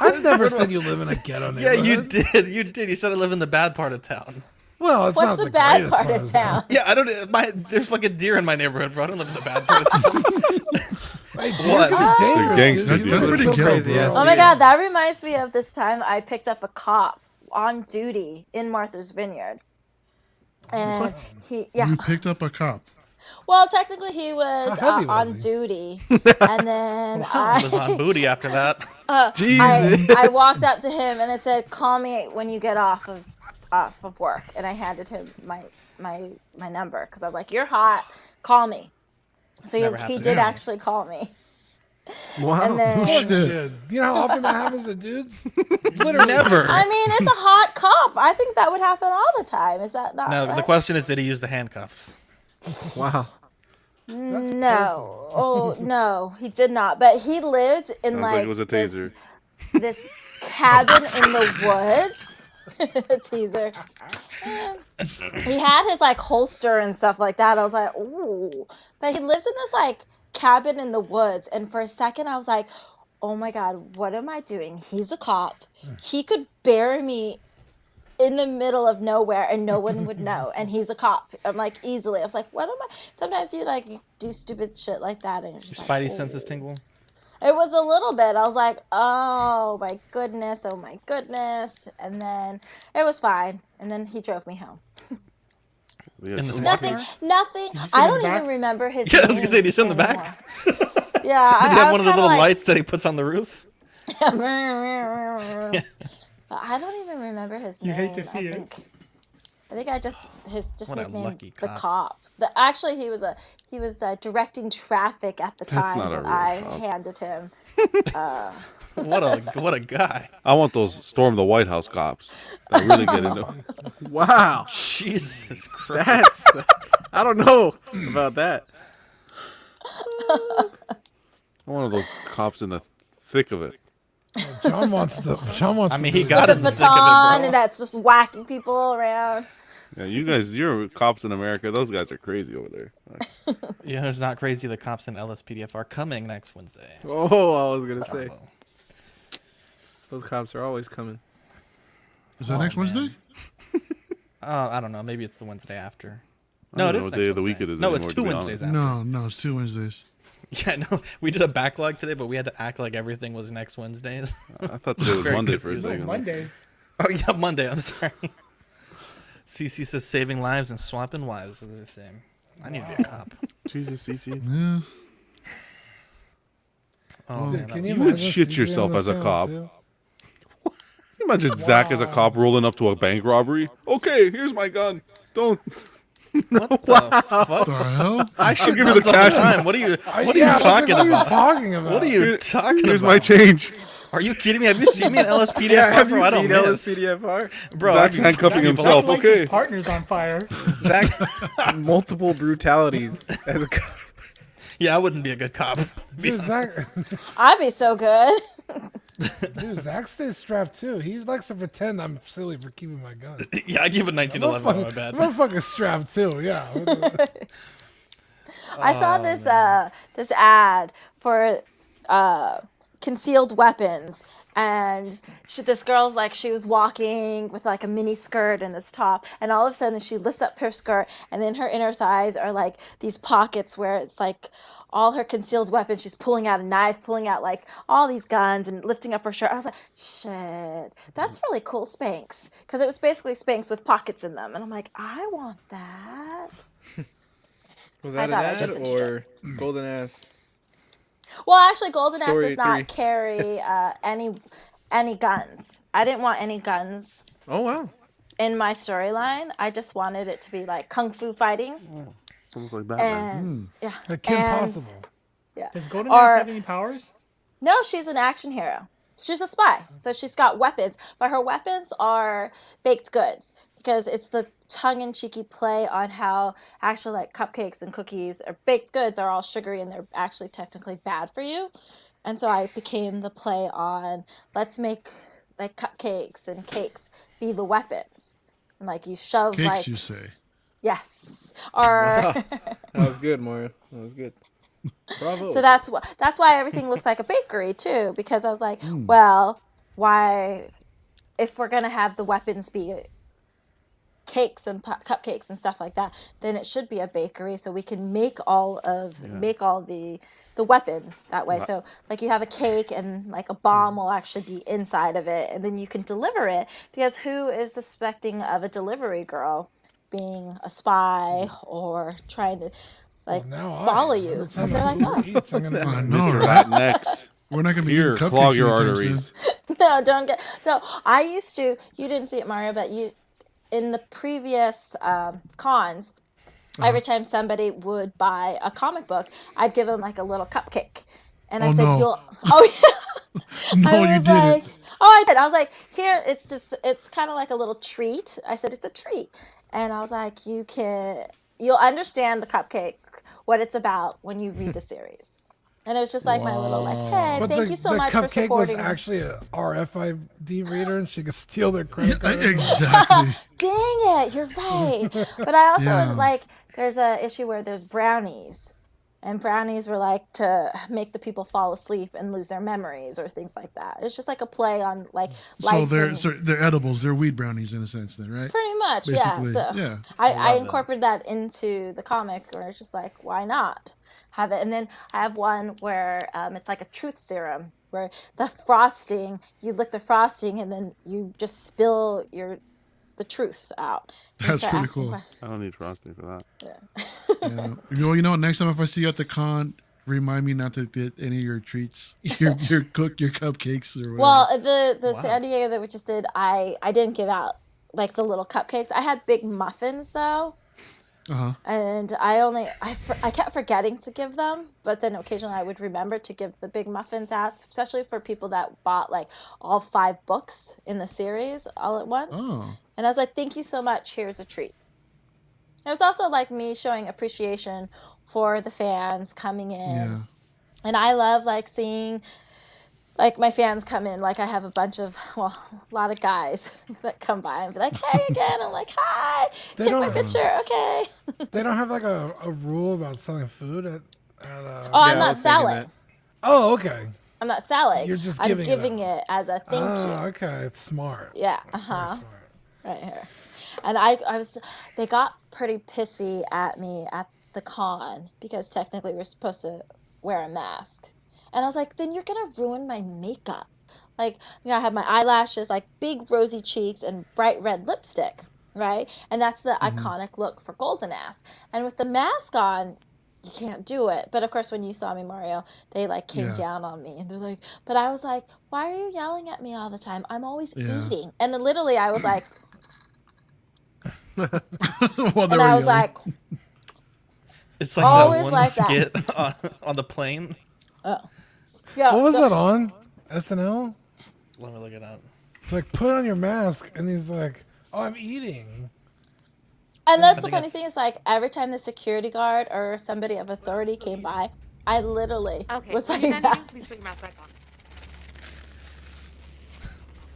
I've never said you live in a ghetto yeah, neighborhood. you did. You did. You said I live in the bad part of town. Well, it's What's not the the bad greatest part of town? Yeah, I don't. There's fucking deer in my neighborhood, bro. I don't live in the bad part of town. Hey, dude, What? could be dangerous, They're gangsters, dude. dude. That's pretty Kill ghetto, crazy, bro. yes. Oh my god, that reminds me of this time I picked up a cop on duty in Martha's Vineyard. And he, yeah. You picked up a cop. Well, technically he was How heavy was on he? duty. And then I was on booty after that. I walked up to him and it said, "Call me when you get off of work." And I handed him my number because I was like, "You're hot. Call me." So never he happened. did Yeah. actually call me. Wow. And then Of course you Shit. did. You know how often that happens to dudes? Literally. Never. I mean, it's a hot cop. I think that would happen all the time. Is that not No, right? the question is, did he use the handcuffs? Wow. No. Oh no, he did not. But he lived in Sounds like like it was a taser. this cabin in the woods. Teaser. He had his like holster and stuff like that. I was like, ooh. But he lived in this like cabin in the woods, and for a second I was like, oh my god, what am I doing? He's a cop. He could bury me in the middle of nowhere and no one would know, and he's a cop. I'm like, easily. I was like, what am I? Sometimes you like do stupid shit like that and you're just like, Spidey senses tingle. it was a little bit. I was like, oh my goodness, oh my goodness. And then it was fine. And then he drove me home. In the Nothing, car? nothing. sit I in don't the even back? remember his Yeah, I name was gonna say, did he sit in the back? anymore. Yeah, Did he have I one of was the kinda little like, lights that he puts on the roof? But I don't even remember his name. You hate to see it. I think I just his What a nickname lucky the cop. cop. Actually he was directing traffic at the That's time not a that real I cop. handed him. What a guy. I want those storm the White House cops that really get into it. Wow. Jesus Christ. That's. I don't know about that. I want one of those cops in the thick of it. John wants I mean, to he do got With in a the thick of it, baton bro. and that's just whacking people around. Yeah, you guys, you're cops in America. Those guys are crazy over there. You know, it's not crazy. The cops in LSPDF are coming next Wednesday. Oh, I was gonna say Oh. those cops are always coming. Is that Oh, next man. Wednesday? I don't know. Maybe it's the Wednesday after. I No, it don't is know next what day of the Wednesday. week it is No, anymore, it's to two be Wednesdays honest. after. No, it's 2 Wednesdays. Yeah, no, we did a backlog today, but we had to act like everything was next Wednesdays. I thought today was Very Monday for a confusing. second. Monday. Oh yeah, Monday. I'm sorry. CC says saving lives and swapping wives are the same. I need to be a cop. Jesus, CC. Yeah. Oh Dude, man, can that you You would imagine shit CC yourself on as a this cop. channel, Imagine Zach as a cop rolling up to a bank robbery. Okay, here's my gun. Don't. what the fuck? What the hell? I I'll shoot give you the guns all cash. time. What are you? too? What are Yeah, you I was like, talking what are you about? talking about? What are you talking Here's about? my change. Are you kidding me? Have you seen me in LSPDFR? Have bro? you I don't seen miss. LSPDFR? Bro, Zach's I be handcuffing fucking people himself. up. Lights Okay. his partner's on fire. Zach. Multiple brutalities as a cop. Yeah, I wouldn't be a good cop. Dude, Zach, I'd be so good. dude, Zach stays strapped too. He likes to pretend I'm silly for keeping my gun. Yeah, I give it 1911 on my bad. Motherfucker's strapped too. Yeah. I saw this this ad for concealed weapons, and this girl, like, she was walking with like a mini skirt and this top, and all of a sudden she lifts up her skirt, and then her inner thighs are like these pockets where it's like all her concealed weapons. She's pulling out a knife, pulling out like all these guns, and lifting up her shirt. I was like, shit, that's really cool Spanx, because it was basically Spanx with pockets in them, and I'm like, I want that. Was I that an thought I'd ad just or Golden A.S.? Well, actually, Golden A.S. Story does not 3. carry any guns. I didn't want any guns Oh wow. in my storyline. I just wanted it to be like kung fu fighting, It's almost like Batman. and yeah, Like Kim and- Possible. yeah. Does Golden Or- Ass have any powers? No, she's an action hero. She's a spy, so she's got weapons, but her weapons are baked goods, because it's the tongue-in-cheeky play on how actually like cupcakes and cookies or baked goods are all sugary and they're actually technically bad for you. And so I became the play on, let's make like cupcakes and cakes be the weapons, and like you shove Cakes, like you say? yes, or That was good, Mario. That was good. Bravo. so that's why everything looks like a bakery too, because I was like, well, why, if we're gonna have the weapons be cakes and cupcakes and stuff like that, then it should be a bakery, so we can make all the weapons that way. So like you have a cake and like a bomb will actually be inside of it, and then you can deliver it, because who is suspecting of a delivery girl being a spy or trying to like Now follow you? every time They're like, Uber oh. Eats, I'm gonna I be- know, Mr. right? Latinx. We're not gonna be Here, eating clog cupcakes your anytime arteries. soon. No, don't get. So I used to. You didn't see it, Mario, but you, in the previous cons, every time somebody would buy a comic book, I'd give them like a little cupcake, and I Oh, said, no. "You'll." Oh yeah. No, I you was like, didn't. oh, I did. I was like, here, it's kind of like a little treat. I said, it's a treat, and I was like, you'll understand the cupcake, what it's about when you read the series. And it was just like my little like, hey, But thank you so the much for cupcake supporting. was actually a RFID reader, and she could steal their credit card. Exactly. Dang it, you're right. But I also Yeah. like, there's a issue where there's brownies, and brownies were like to make the people fall asleep and lose their memories or things like that. It's just like a play on like So life. they're edibles. They're weed brownies in a sense, then, right? Pretty much, Basically, yeah. So yeah. I incorporated that into the comic, where it's just like, why not have it? And then I have one where it's like a truth serum, where the frosting, you lick the frosting and then you just spill the truth out. And That's start pretty asking cool. questions. I don't need frosting for that. Yeah. You know, next time if I see you at the con, remind me not to get any of your treats, your cupcakes or whatever. Well, the San Diego that we just did, I didn't give out like the little cupcakes. I had big muffins though. And I kept forgetting to give them, but then occasionally I would remember to give the big muffins out, especially for people that bought like all 5 books in the series all at once. Oh. And I was like, thank you so much, here's a treat. It was also like me showing appreciation for the fans coming in. Yeah. And I love like seeing like my fans come in. Like I have a lot of guys that come by and be like, hey again. I'm like, hi, They take my don't- picture, okay. They don't have like a rule about selling food at Oh, I'm not selling. Oh, okay. I'm not selling. You're just I'm giving giving it it as a thank you. Okay, it's smart. Yeah, Very smart. right here. And they got pretty pissy at me at the con, because technically we're supposed to wear a mask. And I was like, then you're going to ruin my makeup. Like, I have my eyelashes, like big rosy cheeks and bright red lipstick, right? And that's the iconic look for Golden Ass. And with the mask on, you can't do it. But of course, when you saw me, Mario, they like came down on me and they're like, but I was like, why are you yelling at me all the time? I'm always eating. And then literally I was like, Well, and I was like, It's like always that one like skit on the plane. oh. Yeah, What was that on? SNL? Let me look it up. Like, put on your mask, and he's like, "Oh, I'm eating." And that's the think funny that's- thing is, like, every time the security guard or somebody of authority came by, I literally was when like you're done that. eating, please put your mask back on.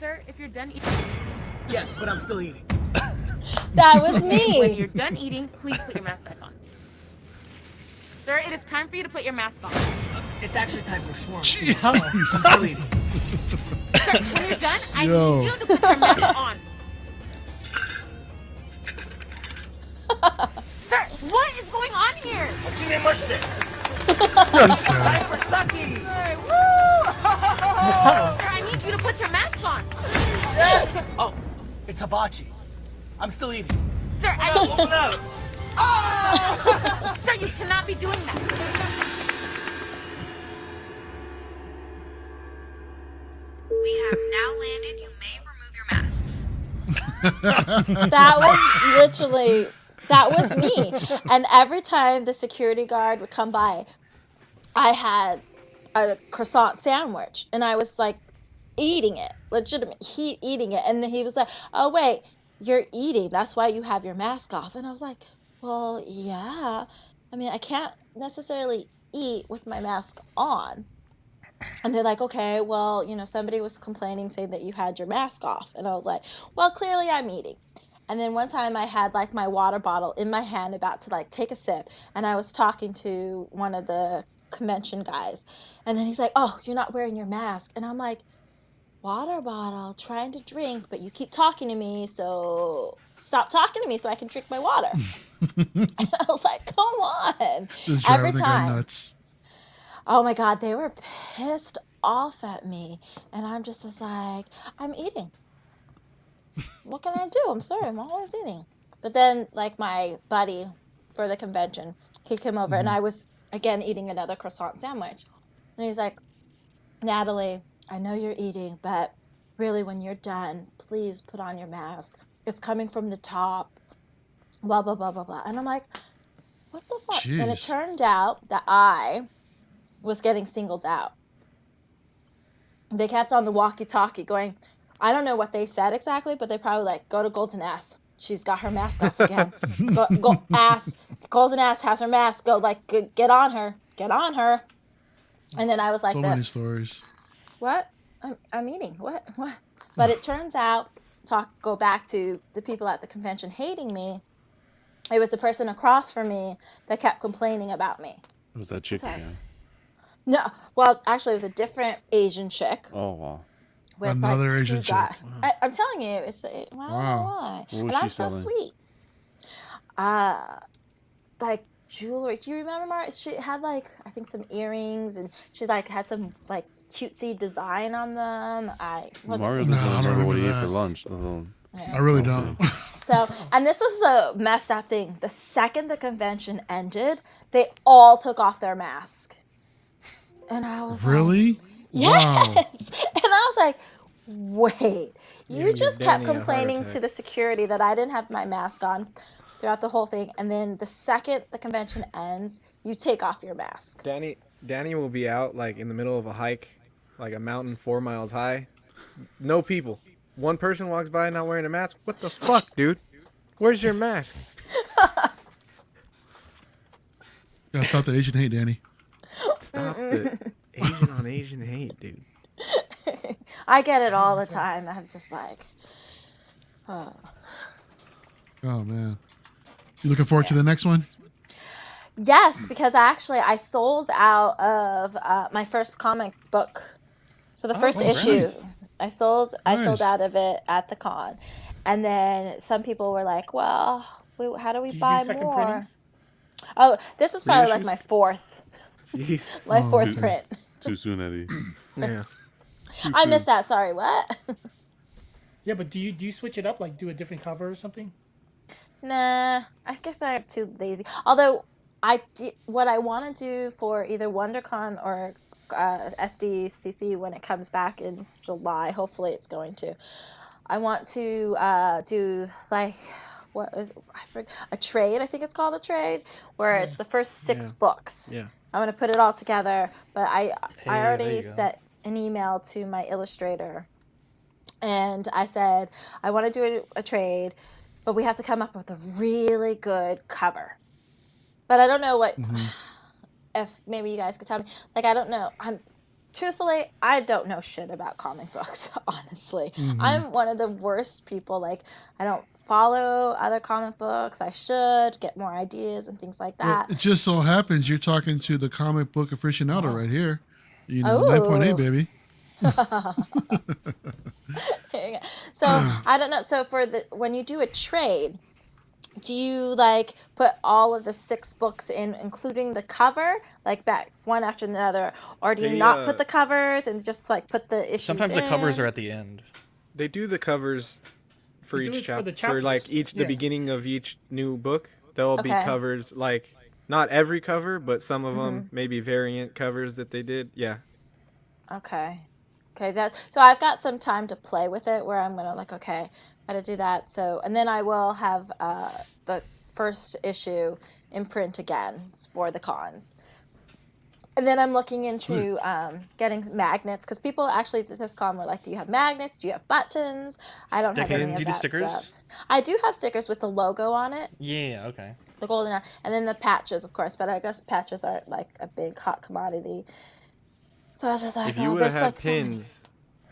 Sir, if you're done eating... Yeah, but I'm still eating. That was When me. you're done eating, please put your mask back on. Sir, it is time for you to put your mask on. It's actually time for shawarma. Jeez. I'm still eating. Sir, when you're done, I Yo. need you to put your mask on. Sir, what is going on here? This guy. Time for sake. Sir, I need you to put your mask on. Oh, it's hibachi. I'm still eating. Sir, Open up. Sir, you cannot be doing that. We have now landed. You may remove your masks. That was literally, that was me. And every time the security guard would come by, I had a croissant sandwich and I was like eating it, legitimate eating it. And then he was like, oh, wait, you're eating. That's why you have your mask off. And I was like, well, yeah. I mean, I can't necessarily eat with my mask on. And they're like, okay, well, somebody was complaining saying that you had your mask off. And I was like, well, clearly I'm eating. And then one time I had like my water bottle in my hand about to like take a sip. And I was talking to one of the convention guys. And then he's like, oh, you're not wearing your mask. And I'm like, water bottle, trying to drink, but you keep talking to me. So stop talking to me so I can drink my water. And I was like, come on. This Every driving the guy time. nuts. Oh my God, they were pissed off at me. And I'm just like, I'm eating. What can I do? I'm sorry, I'm always eating. But then, like, my buddy for the convention, he came over and I was, again, eating another croissant sandwich. And he's like, Natalie, I know you're eating, but really, when you're done, please put on your mask. It's coming from the top, blah, blah, blah, blah, blah. And I'm like, what the fuck? Jeez. And it turned out that I was getting singled out. They kept on the walkie-talkie going, I don't know what they said exactly, but they probably like, go to Golden A.S. She's got her mask off again. go ass. Golden A.S. has her mask. Go, like, get on her. Get on her. And then I was like So this. many stories. What? I'm eating. What? But it turns out, go back to the people at the convention hating me, it was the person across from me that kept complaining about me. It was that chick Sorry. again. No, well, actually, it was a different Asian chick. Oh, wow. With Another like Asian two chick. guys. I'm telling you, it's I don't know why. What was And she I'm so selling? sweet. Like jewelry. Do you remember Mar? She had like I think some earrings, and she like had some like cutesy design on them. I wasn't. Mario crazy. doesn't No, I don't remember what he ate remember for that. lunch. So Yeah. I really don't. So, and this was the messed up thing. The second the convention ended, they all took off their mask. And I was like, Really? yes. Wow. And I was like, wait, you Giving just Danny kept a heart complaining attack. to the security that I didn't have my mask on throughout the whole thing. And then the second the convention ends, you take off your mask. Danny will be out like in the middle of a hike, like a mountain 4 miles high. No people. One person walks by not wearing a mask. What the fuck, dude? Where's your mask? Gotta stop the Asian hate, Danny. Stop the Asian on Asian hate, dude. I get it all the time. I'm just like, oh. Oh man. You looking forward to the next one? Yes, because actually I sold out of my first comic book. So the first issue, nice. I sold Nice. out of it at the con, and then some people were like, "Well, how do we Did you buy do second more?" printings? Oh, this is probably like Reissues? my fourth. Jeez. My Oh, fourth okay. print. Too soon, Eddie. Yeah. I missed that. Sorry, what? Yeah, but do you switch it up? Like do a different cover or something? Nah, I guess I'm too lazy. Although what I want to do for either WonderCon or SDCC when it comes back in July, hopefully it's going to. I want to do like what is I forget, a trade. I think it's called a trade, where it's the first 6 books. Yeah. I'm gonna put it all together, but I there already you go. sent an email to my illustrator, and I said I want to do a trade, but we have to come up with a really good cover. But I don't know what if maybe you guys could tell me. Like I don't know. Truthfully, I don't know shit about comic books, honestly. I'm one of the worst people. Like, I don't follow other comic books. I should get more ideas and things like Well, that. it just so happens you're talking to the comic book aficionado right here. You know, Ooh. 9.8, baby. So, I don't know. So, when you do a trade, do you like put all of the 6 books in, including the cover, like back one after another, or do you not put the covers and just like put the issues? Sometimes the covers are at the end. They do the covers for They do each it for the chapter, for like chapters. the beginning of each new book. There'll be Okay. covers, like not every cover, but some of them, maybe variant covers that they did. Yeah. Okay. So I've got some time to play with it where I'm gonna like, okay, gotta do that. So, and then I will have the first issue in print again for the cons. And then I'm looking into getting magnets, because people actually at this con were like, do you have magnets? Do you have buttons? I don't have any Do of you do that stickers? stuff. I do have stickers with the logo on it, Yeah, okay. the golden, and then the patches, of course, but I guess patches aren't like a big hot commodity. So I was just like, If you oh, would have there's had like so many. pins,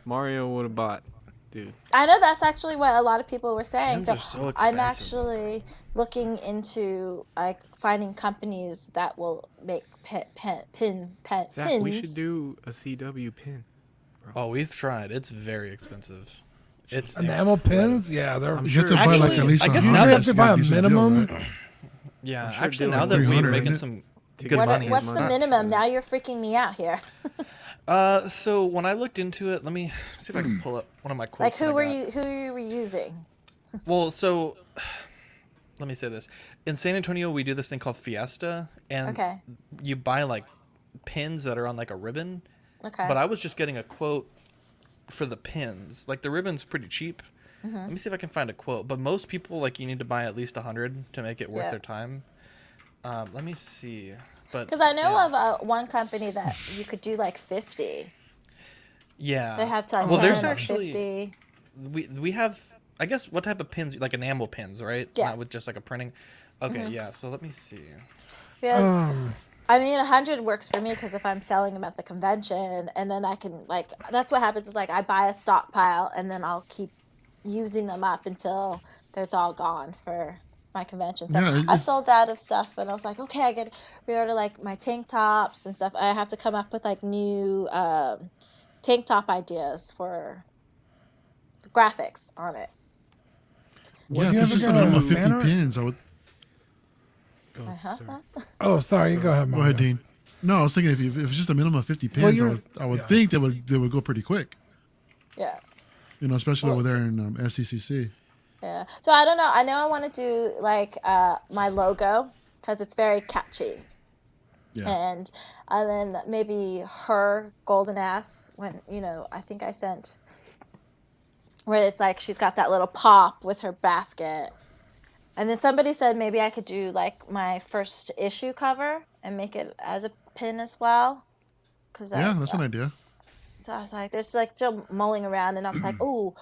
Mario would have bought, dude. I know that's actually what a lot of people were saying. Pins So are so I'm expensive. actually looking into like finding companies that will make Zach, pins. we should do a CW pin. Oh, we've tried. It's very expensive. It's Enamel pins? Yeah, they're. You have to buy like Actually, at least I guess 100 now You that- have to buy a decent deal, minimum. right? Yeah, I'm sure actually, Dylan now will that we're 300, making isn't some To good get money. What's the money. minimum? Now you're freaking me out here. So when I looked into it, let me see if I can pull up one of my quotes. Like that I who were you using? Well, so let me say this. In San Antonio, we do this thing called Fiesta, and Okay. you buy like pins that are on like a ribbon. Okay. But I was just getting a quote for the pins. Like the ribbon's pretty cheap. Let me see if I can find a quote. But most people, like, you need to buy at least 100 to make it worth Yeah. their time. Let me see. But Because I know yeah. of one company that you could do like 50. Yeah. They have to like Well, 10 there's or actually 50. we have, I guess, what type of pins? Like enamel pins, right? Yeah. Not with just like a printing. Okay, yeah. So let me see. Because, I mean, 100 works for me because if I'm selling them at the convention, and then I can, like, that's what happens is, like, I buy a stockpile, and then I'll keep using them up until it's all gone for my convention. So Yeah, I it's- sold out of stuff, and I was like, okay, I get reorder, like, my tank tops and stuff. I have to come up with, like, new tank top ideas for the graphics on it. Yeah, Would you if it's ever just go a to minimum of a 50 fan art? pins, I would. Oh, sorry. You go ahead, Go Mario. ahead, Dean. No, I was thinking if it's just a minimum of 50 pins, Well, I you're- would, I would yeah. think they would go pretty quick. Yeah. You know, especially over there in SCCC. Yeah. So I don't know. I know I want to do like my logo because it's very catchy. Yeah. And then maybe her golden ass when, you know, I think I sent where it's like she's got that little pop with her basket. And then somebody said maybe I could do like my first issue cover and make it as a pin as well. Cause Yeah, that's an idea. So I was like, there's like still mulling around, and I was like, ooh,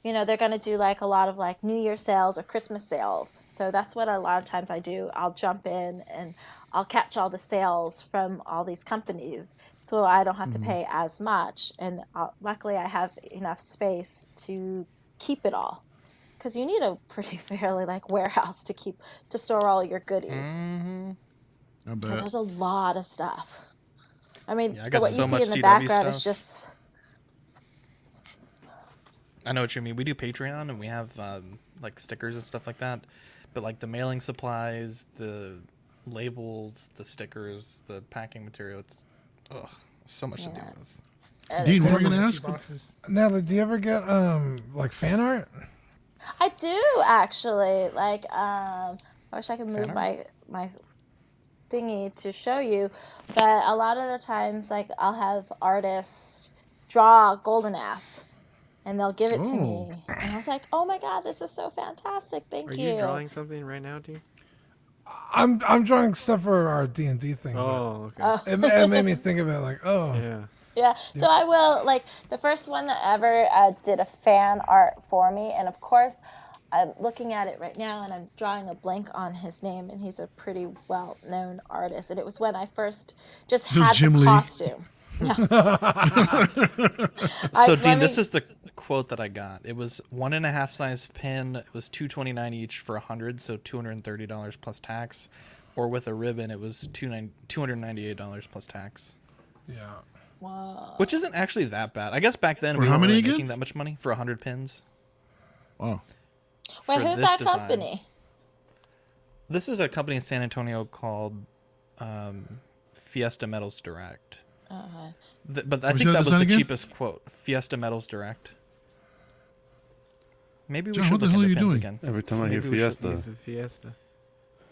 you know, they're gonna do like a lot of like New Year sales or Christmas sales. So that's what a lot of times I do. I'll jump in and I'll catch all the sales from all these companies, so I don't have to pay as much. And luckily, I have enough space to keep it all, because you need a pretty fairly like warehouse to store all your goodies. I Because bet. there's a lot of stuff. I mean, Yeah, I got what you so see much in the CW background is stuff. just. I know what you mean. We do Patreon, and we have like stickers and stuff like that. But like the mailing supplies, the labels, the stickers, the packing material. It's so much to deal with. Dean, what were you Empty gonna ask? boxes. Natalie, do you ever get like fan art? I do actually. Like, I wish I could move Fan my thingy to show you, but a lot of the times, like, I'll have artists draw Golden A.S. and they'll give it to me, and I was like, "Oh my god, this is so fantastic! Thank Are you." you drawing something right now, Dean? I'm drawing stuff for our D&D thing. Oh, okay. Oh. It made me think of it like, oh. Yeah. Yeah, so I will, like, the first one that ever did a fan art for me, and of course, I'm looking at it right now, and I'm drawing a blank on his name, and he's a pretty well-known artist, and it was when I first just had Jim the Lee. costume. So, Dean, this is the quote that I got. It was 1.5 size pin. It was $229 each for 100, so $230 plus tax. Or with a ribbon, it was $298 plus tax. Yeah. Wow. Which isn't actually that bad. I guess back then we how weren't many really again? making that much money for 100 pins. Wow. Wait, for who's this that design. company? This is a company in San Antonio called Fiesta Metals Direct. But I Was think that that was design the again? cheapest quote. Fiesta Metals Direct. Maybe we John, should what the look hell are into you pins doing? again. Every time I hear Maybe we should Fiesta, use a Fiesta.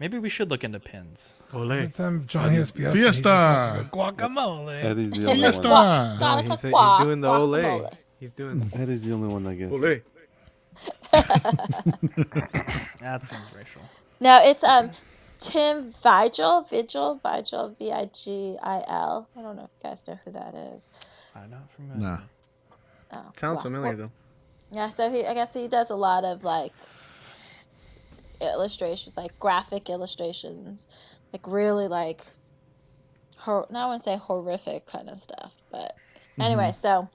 Maybe we should look into pins. Every time John hears Fiesta, he just Fiesta. wants to go, guacamole. Eddie's the only Fiesta. one. Gotta he's, cook he's doing the guacamole. ole. He's doing Eddie's the only one that gets. ole. That seems racial. No, it's Tim Vigil, Vigil, Vigil. I don't know if you guys know who that is. I'm not familiar. Nah. Oh, Sounds well, familiar though. Yeah, so I guess he does a lot of like illustrations, like graphic illustrations, like really like, now I wouldn't say horrific kind of stuff, but anyway, so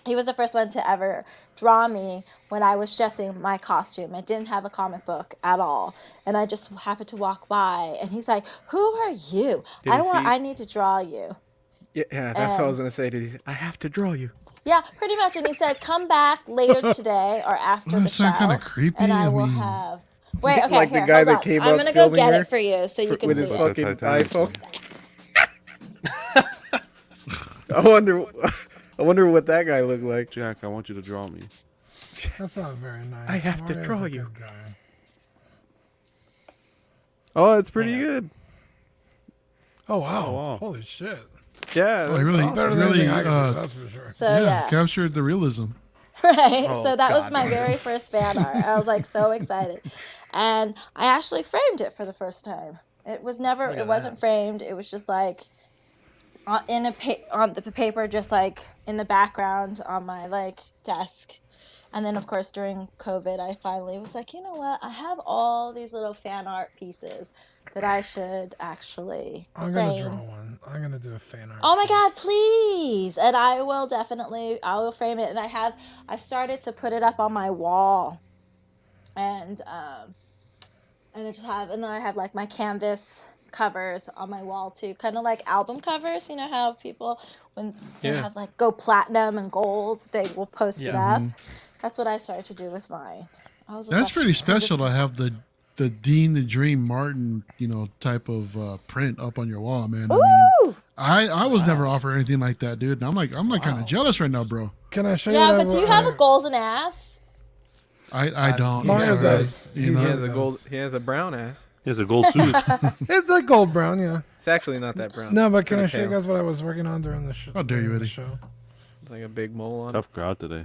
he was the first one to ever draw me when I was just in my costume. I didn't have a comic book at all, and I just happened to walk by, and he's like, "Who are you? I need to draw you." Yeah, that's what I was gonna say. Did he say, I have to draw you? Yeah, pretty much. And he said, "Come back later today or after Doesn't the that sound show, kinda creepy? and I I will mean- have." Wait, okay, Like the here, guy hold that on. came I'm up gonna go filming get her it for you so you can with see his it. fucking Titanic. iPhone. I wonder what that guy looked like. Jack, I want you to draw me. That's not very nice. I have to Mario's draw a you. good guy. Oh, it's pretty good. Oh wow. wow. Holy shit. Yeah, Oh, he really, Better than really, anything I can do, that's for sure. So yeah, captured the realism. right. Oh, So that was God. my very first fan art. I was like so excited, and I actually framed it for the first time. It was never. Look It at wasn't that. framed. It was just like on the paper, just like in the background on my like desk. And then, of course, during COVID, I finally was like, you know what? I have all these little fan art pieces that I should actually I'm frame. gonna draw one. I'm gonna do a fan art. Oh my piece. God, please! And I will frame it. And I've started to put it up on my wall. And then I have like my canvas covers on my wall too, kind of like album covers. You know how people, when they Yeah. have like go platinum and gold, they will post it Yeah. up. That's what I started to do with mine. I was just That's like, pretty special to have the Dean the Dream Martin, type of print up on your wall, man. Ooh! I was never offered anything like that, dude. And I'm like kind of jealous right now, bro. Can I show you? Yeah, what but do you have a golden ass? I don't. Mario I'm sorry. does. He know? has a gold. He has a brown ass. He has a gold tooth. It's like gold brown, yeah. It's actually not that brown. No, but can I Pretty show you pale. guys what I was working on during the show? How dare you, during the Eddie. show? It's like a big mole on it. Tough crowd today.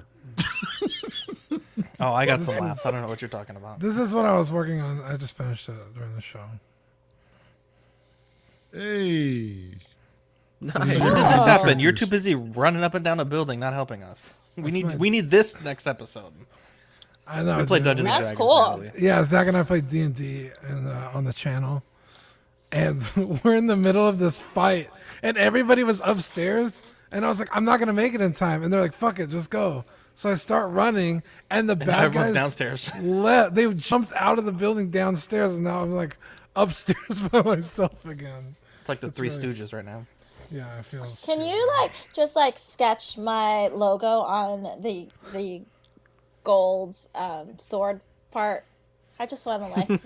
Oh, I got some This laughs. is- I don't know what you're talking about. This is what I was working on. I just finished it during the show. Hey. When did this happen? You're too busy running up and down a building, not helping us. We need this next episode. I know. We played dude. Dungeons and That's Dragons. cool. Natalie. Yeah, Zach and I played D&D on the channel, and we're in the middle of this fight, and everybody was upstairs, and I was like, I'm not gonna make it in time, and they're like, fuck it, just go. So I start running, and the bad everyone's guys downstairs. left. They jumped out of the building downstairs, and now I'm like upstairs by myself again. It's like the That's Three really- Stooges right now. Yeah, I feel. Can you like just like sketch my logo on the gold sword part? I just want to like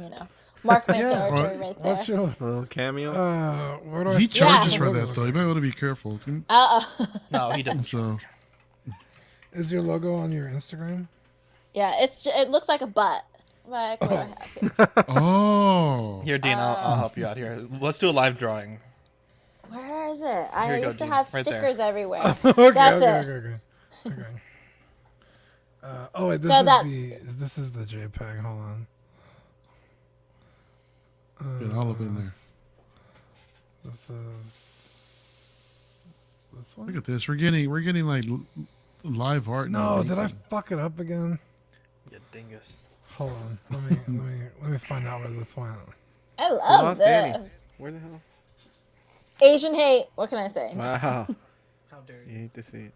Mark my Yeah. territory right there. What's your A little cameo. where do I He charges Yeah. for that though. You might want to be careful. No, he doesn't. So Is your logo on your Instagram? Yeah, it looks like a butt. Like what do I have here? oh, Here, Dean, I'll help you out here. Let's do a live drawing. Where is it? I Here you go, used to Dean. have Right there. stickers everywhere. Okay, That's okay. Oh wait, So this is the JPEG. Hold on. get all up in there. This is this one. Look at this. We're getting like live art. No, now. did I fuck it up again? You dingus. Hold on. Let me find out where this went. I We love lost Danny. this. Where the hell? Asian hate. What can I say? Wow. How dare You hate to see it.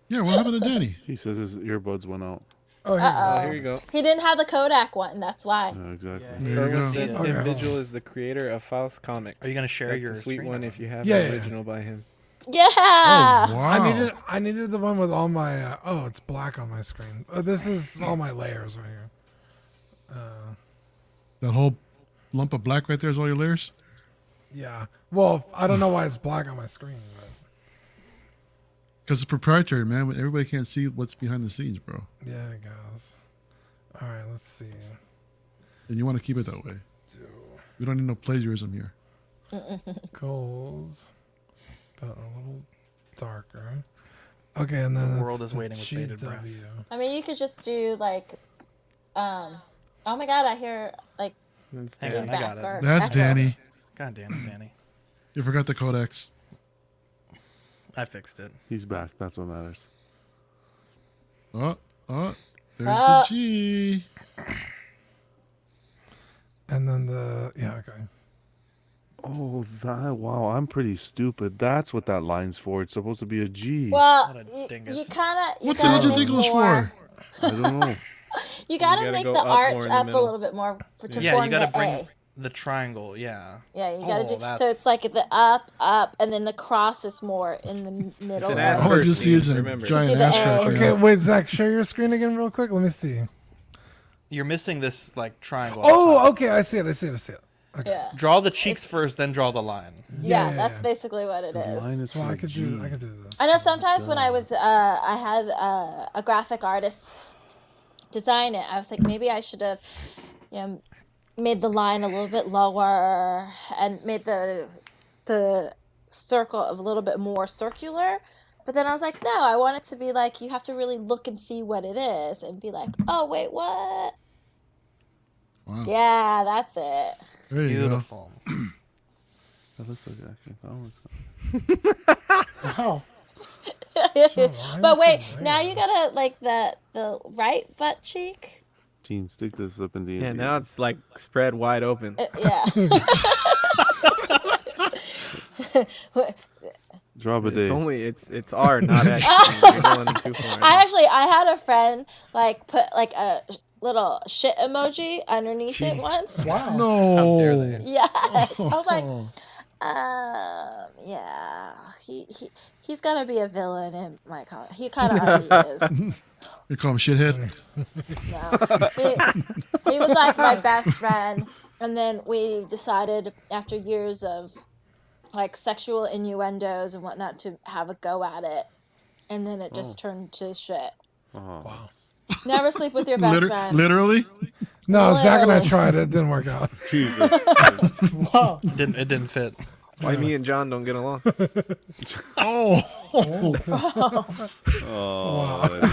Yeah, what happened to Danny? He says his earbuds went out. Oh, here Uh-oh. Here you go. He didn't have the Kodak one. That's why. Exactly. There you Irwin go. said Okay, Tim hold on. Vigil is the creator of Faust Comics. Are you gonna share That's your a sweet screen one or if you have Yeah, the yeah. original by him. Yeah. Oh wow. I needed the one with all my. Oh, it's black on my screen. This is all my layers right here. That whole lump of black right there is all your layers. Yeah. Well, I don't know why it's black on my screen. But Because it's proprietary, man. Everybody can't see what's behind the scenes, bro. yeah, it goes. All right, let's see. And you want to keep it that way. We don't need no plagiarism here. Goals, but a little darker. Okay, and then The world it's is waiting with bated GW. breath. I mean, you could just do like, oh my God, I hear like That's Hang Danny. on, I got feedback it. or That's echo. Danny. God damn it, Danny. You forgot the codex. I fixed it. He's back. That's what matters. Oh, there's Oh. the G. And then okay. Oh, that wow! I'm pretty stupid. That's what that line's for. It's supposed to be a G. Well, What a you dingus. kind of What the hell gotta did you make think it was more. for? I don't know. You gotta gotta make go the up more arch in the up a middle. little bit more to Yeah, form you gotta the bring A. the triangle. Yeah. Yeah, you gotta Oh, do. that's- So it's like the up, and then the cross is more in the middle. an of ass it. All I first, just see is a remember. giant To do the ass A. crack. Okay, wait, Zach, share your screen again real quick. Let me see. You're missing this like triangle. Oh, okay, I see it. Okay. Yeah. Draw the cheeks first, then draw the line. Yeah, that's basically what it is. Line is Well, for I a could G. do this. I know sometimes when I was, I had a graphic artist design it. I was like, maybe I should have, made the line a little bit lower and made the circle a little bit more circular. But then I was like, no, I want it to be like you have to really look and see what it is and be like, oh wait, what? Wow. Yeah, that's it. There you go. Beautiful. That looks like actually. That looks Wow. But wait, now you gotta like the right butt cheek. Gene, stick this up in the. Yeah, now it's like spread wide open. Yeah. Drop a day. It's R, not X. You're going too far. I had a friend like put like a little shit emoji underneath it once. Wow. No. How dare they? Yes. I was like, yeah, he's gonna be a villain in my comic. He kind of already is. You call him shithead? No, he was like my best friend, and then we decided after years of like sexual innuendos and whatnot to have a go at it, and then it just turned to shit. Oh. Wow. Never sleep with your best friend. Literally? No, Zach and I Literally. tried it. It didn't work out. Jesus. Wow. It didn't fit. Why me and John don't get along? Oh. Oh.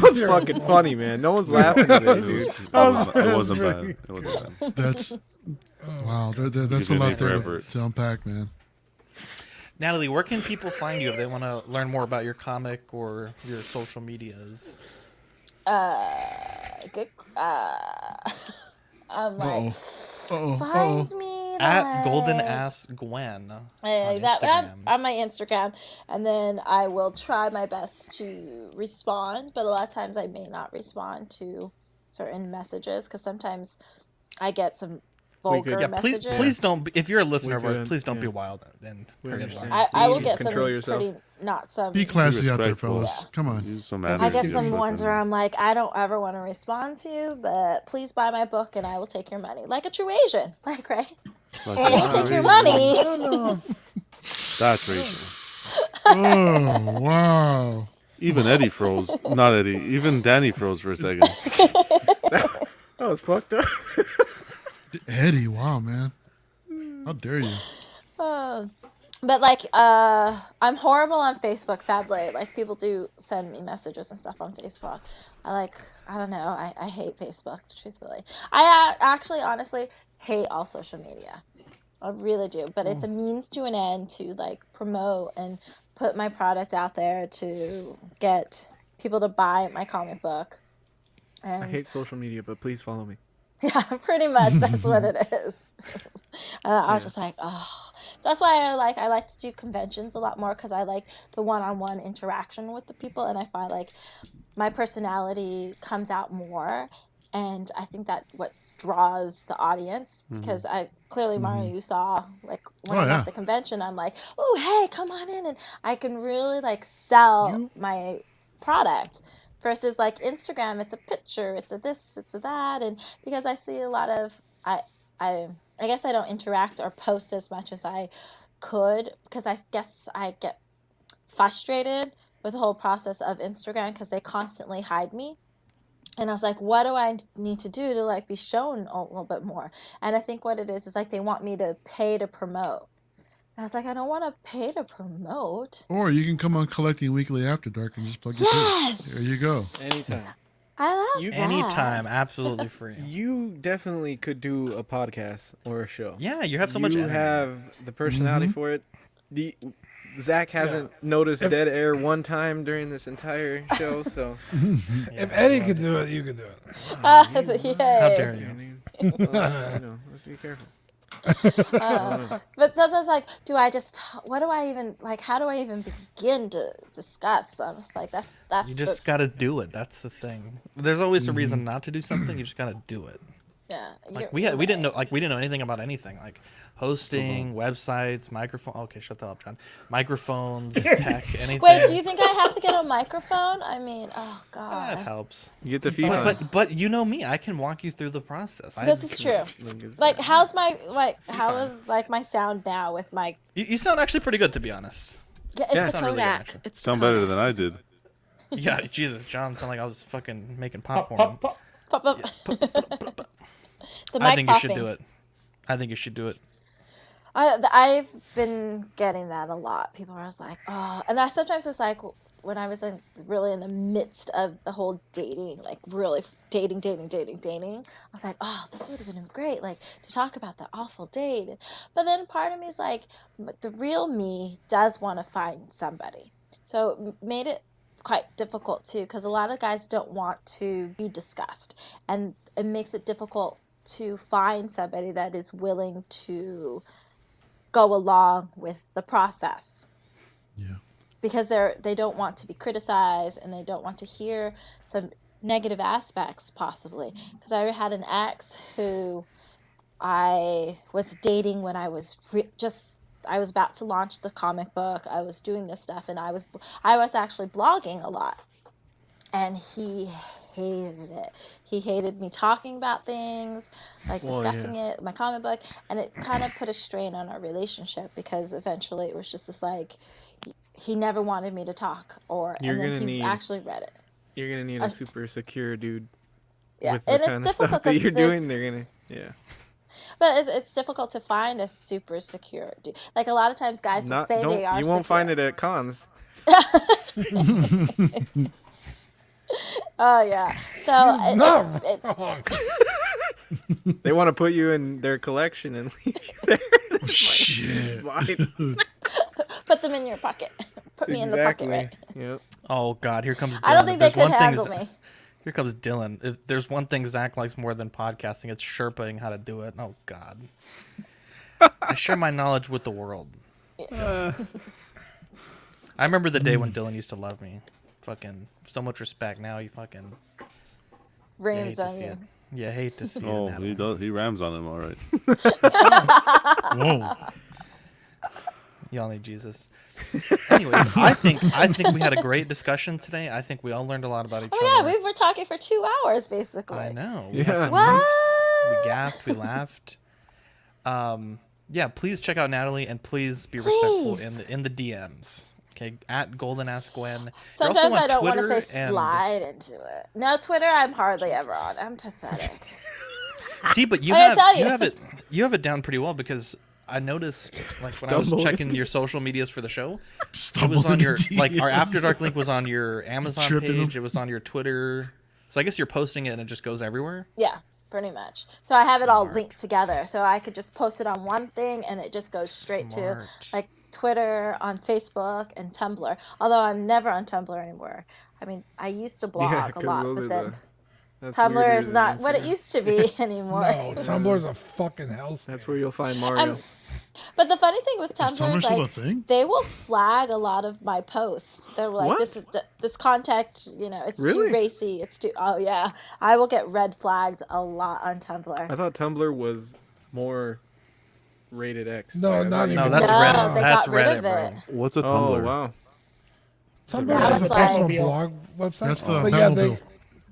It's fucking funny, man. No one's laughing at it, dude. It wasn't bad. It wasn't bad. That's wow. That's a You've been lot there there forever. to unpack, man. Natalie, where can people find you if they want to learn more about your comic or your social medias? Good. I'm like, finds me At like- Golden A.S. Gwen. Hey, on that Instagram. on my Instagram, and then I will try my best to respond. But a lot of times I may not respond to certain messages because sometimes I get some vulgar Yeah, messages. please don't. If you're a listener of We ours, could, please don't yeah. be wild and We hurry understand. along. I will You get some control yourself. pretty not some. Be classy out there, respectful. fellas. Come on. Use some I manners get here, some but ones then- where I'm like, I don't ever want to respond to you, but please buy my book and I will take your money. Like a true Asian. Like, right? Like, I will take your money. That's racist. Oh, wow. Even Eddie froze. Not Eddie. Even Danny froze for a second. That was fucked up. Eddie, wow, man. How dare you? But like, I'm horrible on Facebook, sadly. Like, people do send me messages and stuff on Facebook. I don't know. I hate Facebook, truthfully. I actually, honestly, hate all social media. I really do. But it's a means to an end to like promote and put my product out there to get people to buy my comic book. And I hate social media, but please follow me. yeah, pretty much that's what it is. And I was just like, oh, that's why I like to do conventions a lot more, because I like the one-on-one interaction with the people, and I find like my personality comes out more, and I think that what draws the audience, because I clearly, Mario, you saw like when I'm at the convention, I'm like, oh hey, come on in, and I can really like sell my product. Versus like Instagram, it's a picture, it's a this, it's a that, and because I see a lot of I guess I don't interact or post as much as I could, because I guess I get frustrated with the whole process of Instagram because they constantly hide me. And I was like, what do I need to do to like be shown a little bit more? And I think what it is like they want me to pay to promote. And I was like, I don't want to pay to promote. Or you can come on Collecting Weekly After Dark and just plug your Yes! There you go. Anytime. I love that. Anytime, absolutely free. You definitely could do a podcast or a show. Yeah, you have so much You energy. have the personality for it. Zach hasn't noticed dead air one time during this entire show, so. If Eddie could do it, you could do it. Yay. How dare you? Well, let's be careful. But sometimes like, what do I even like? How do I even begin to discuss? I'm just like, that's. You just gotta do it. That's the thing. There's always a reason not to do something. You just gotta do it. Yeah. Like we didn't know anything about anything, like hosting, websites, microphone. Okay, shut the hell up, John. Microphones, tech, anything. Wait, do you think I have to get a microphone? I mean, oh god. That helps. You get the feedback. But you know me, I can walk you through the process. This is true. Like, how's my how is like my sound now with my? You sound actually pretty good, to be honest. Yeah, it's the Sound really Kodak. good, It's the Sound better Kodak. than I did. Yeah, Jesus, John sounded like I was fucking making Pop, popcorn. pop, pop. Pop, pop. The mic I think popping. you should do it. I think you should do it. I've been getting that a lot. People are just like, oh, and I sometimes was like, when I was really in the midst of the whole dating, like really dating, I was like, oh, this would have been great, like to talk about the awful date. But then part of me is like, but the real me does want to find somebody. So it made it quite difficult too, because a lot of guys don't want to be discussed, and it makes it difficult to find somebody that is willing to go along with the process. Yeah. Because they don't want to be criticized, and they don't want to hear some negative aspects possibly. Because I had an ex who I was dating when I was I was about to launch the comic book. I was doing this stuff, and I was actually blogging a lot, and he hated it. He hated me talking about things, like discussing it, my comic book, and it kind of put a strain on our relationship, because eventually it was just this like, he never wanted me to talk, and then he actually read it. You're gonna need a super secure dude. Yeah, with the and kind it's of stuff difficult that because you're doing. They're gonna, yeah. But it's difficult to find a super secure dude. Like a lot of times, guys will say they are. You won't find it at cons. Oh yeah, so it's wrong. They want to put you in their collection and leave you there. Shit. Put them in your pocket. Put me in the pocket, right? Yep. Oh God, here comes Dylan. I don't think they If there's could one thing handle me. Here comes Dylan. If there's one thing Zach likes more than podcasting, it's Sherpaing how to do it. Oh God. I share my knowledge with the world. I remember the day when Dylan used to love me. Fucking so much respect. Now you fucking Reams hate to on see you. it. You hate to see it. Oh, Natalie. he does. He rams on him. All right. Whoa. Y'all need Jesus. Anyways, I think we had a great discussion today. I think we all learned a lot about each Oh yeah, other. we were talking for 2 hours basically. I know. Yeah. We had some What? hoops, we gaffed, we laughed. Yeah, please check out Natalie and please be respectful in the DMs. Okay, at Golden A.S. Gwen. You're also Sometimes on I don't want to Twitter say and- slide into it. No, Twitter I'm hardly ever on. I'm pathetic. See, but you I gotta have tell you you. have it down pretty well because I noticed like when I was Stumbled. checking your social medias for the show, it Stumbled was on your into like our DMs. After Dark link was on your Amazon Tripping page. them. It was on your Twitter. So I guess you're posting it and it just goes everywhere. Yeah, pretty much. So I have it all Smart. linked together. So I could just post it on one thing and it just goes straight to Smart. like Twitter, on Facebook, and Tumblr. Although I'm never on Tumblr anymore. I mean, I used to blog a 'cause lot, those but are then that's Tumblr weirder is than not what it Instagram. used to be anymore. No, Tumblr's a fucking hellscape. That's where you'll find Mario. But the funny thing with Is Tumblr Tumblr is still a like thing? they will flag a lot of my posts. They're like, What? "This is this contact, it's Really? too racy. It's too." Oh yeah, I will get red flagged a lot on Tumblr. I thought Tumblr was more rated X. No, Like, I not thought you anymore. No, could- that's No, Reddit. they That's got rid Reddit, of bro. it. What's a Oh Tumblr? wow. Tumblr That is was a like- personal Batmobile. blog website. That's the but yeah, Batmobile.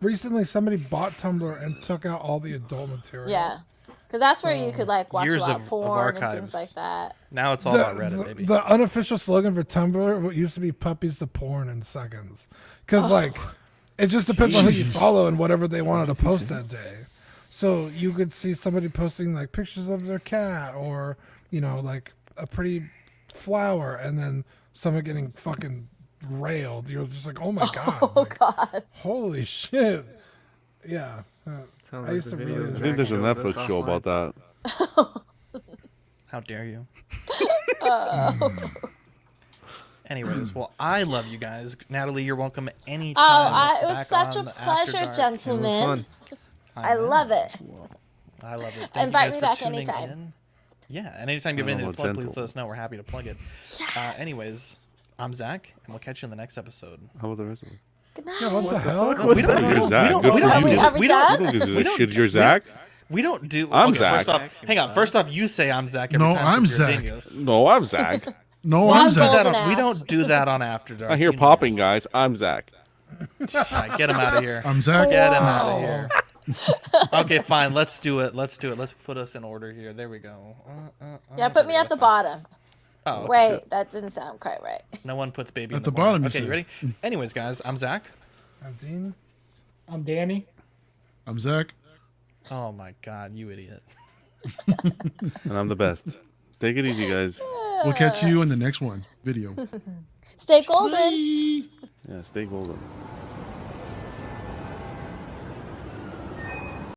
recently somebody bought Tumblr and took out all the adult material. Yeah, because that's where you could like watch a Years lot of of porn and archives. things like that. Now it's all The, about Reddit, the, baby. the unofficial slogan for Tumblr used to be "puppies to porn in seconds," because it just depends on who you Jeez. follow and whatever they wanted to post that day. So you could see somebody posting like pictures of their cat or like a pretty flower, and then someone getting fucking railed. You're just like, oh my god, Oh like, God. holy shit, yeah. Sounds I used the to video really- I Zach think there's a shows. Netflix That's show offline. about that. How dare you? Oh. Anyways, well, I love you guys. Natalie, you're welcome anytime. Oh, it was back such a on After pleasure, Dark. It was gentlemen. fun. I know. love it. I love it. Thank Invite you me guys for back tuning anytime. in. Yeah, and anytime you have I know, anything to we're plug, please gentle. let us know. We're happy to plug it. Anyways, I'm Zach, and we'll catch you in the next episode. How about the rest of it? Good night. Yeah, what the hell? We don't You're do. Zach. We don't. Good We for don't. you. do- Are we We done? don't. You don't give We a don't shit. do- You're we- Zach. We don't do. I'm okay, Zach. First off, hang on. First off, you say I'm Zach. Every No, time I'm 'cause you're a Zach. dingus. No, I'm Zach. No, Well, I'm I'm Zach. Golden We Ass. don't do that on After Dark. I hear You know popping, this. guys. I'm Zach. All right, get him out of here. I'm Zach. Get him out of here. Okay, fine. Let's do it. Let's do it. Let's put us in order here. There we go. Yeah, put me at the bottom. Oh, okay. Wait, that didn't sound quite right. No one puts baby At in the morning. bottom, you Okay, you said. ready? Anyways, guys, I'm Zach. I'm Dean. I'm Danny. I'm Zach. Oh my God, you idiot. And I'm the best. Take it easy, guys. We'll catch you in the next one video. Stay golden. Bye. Yeah, stay golden.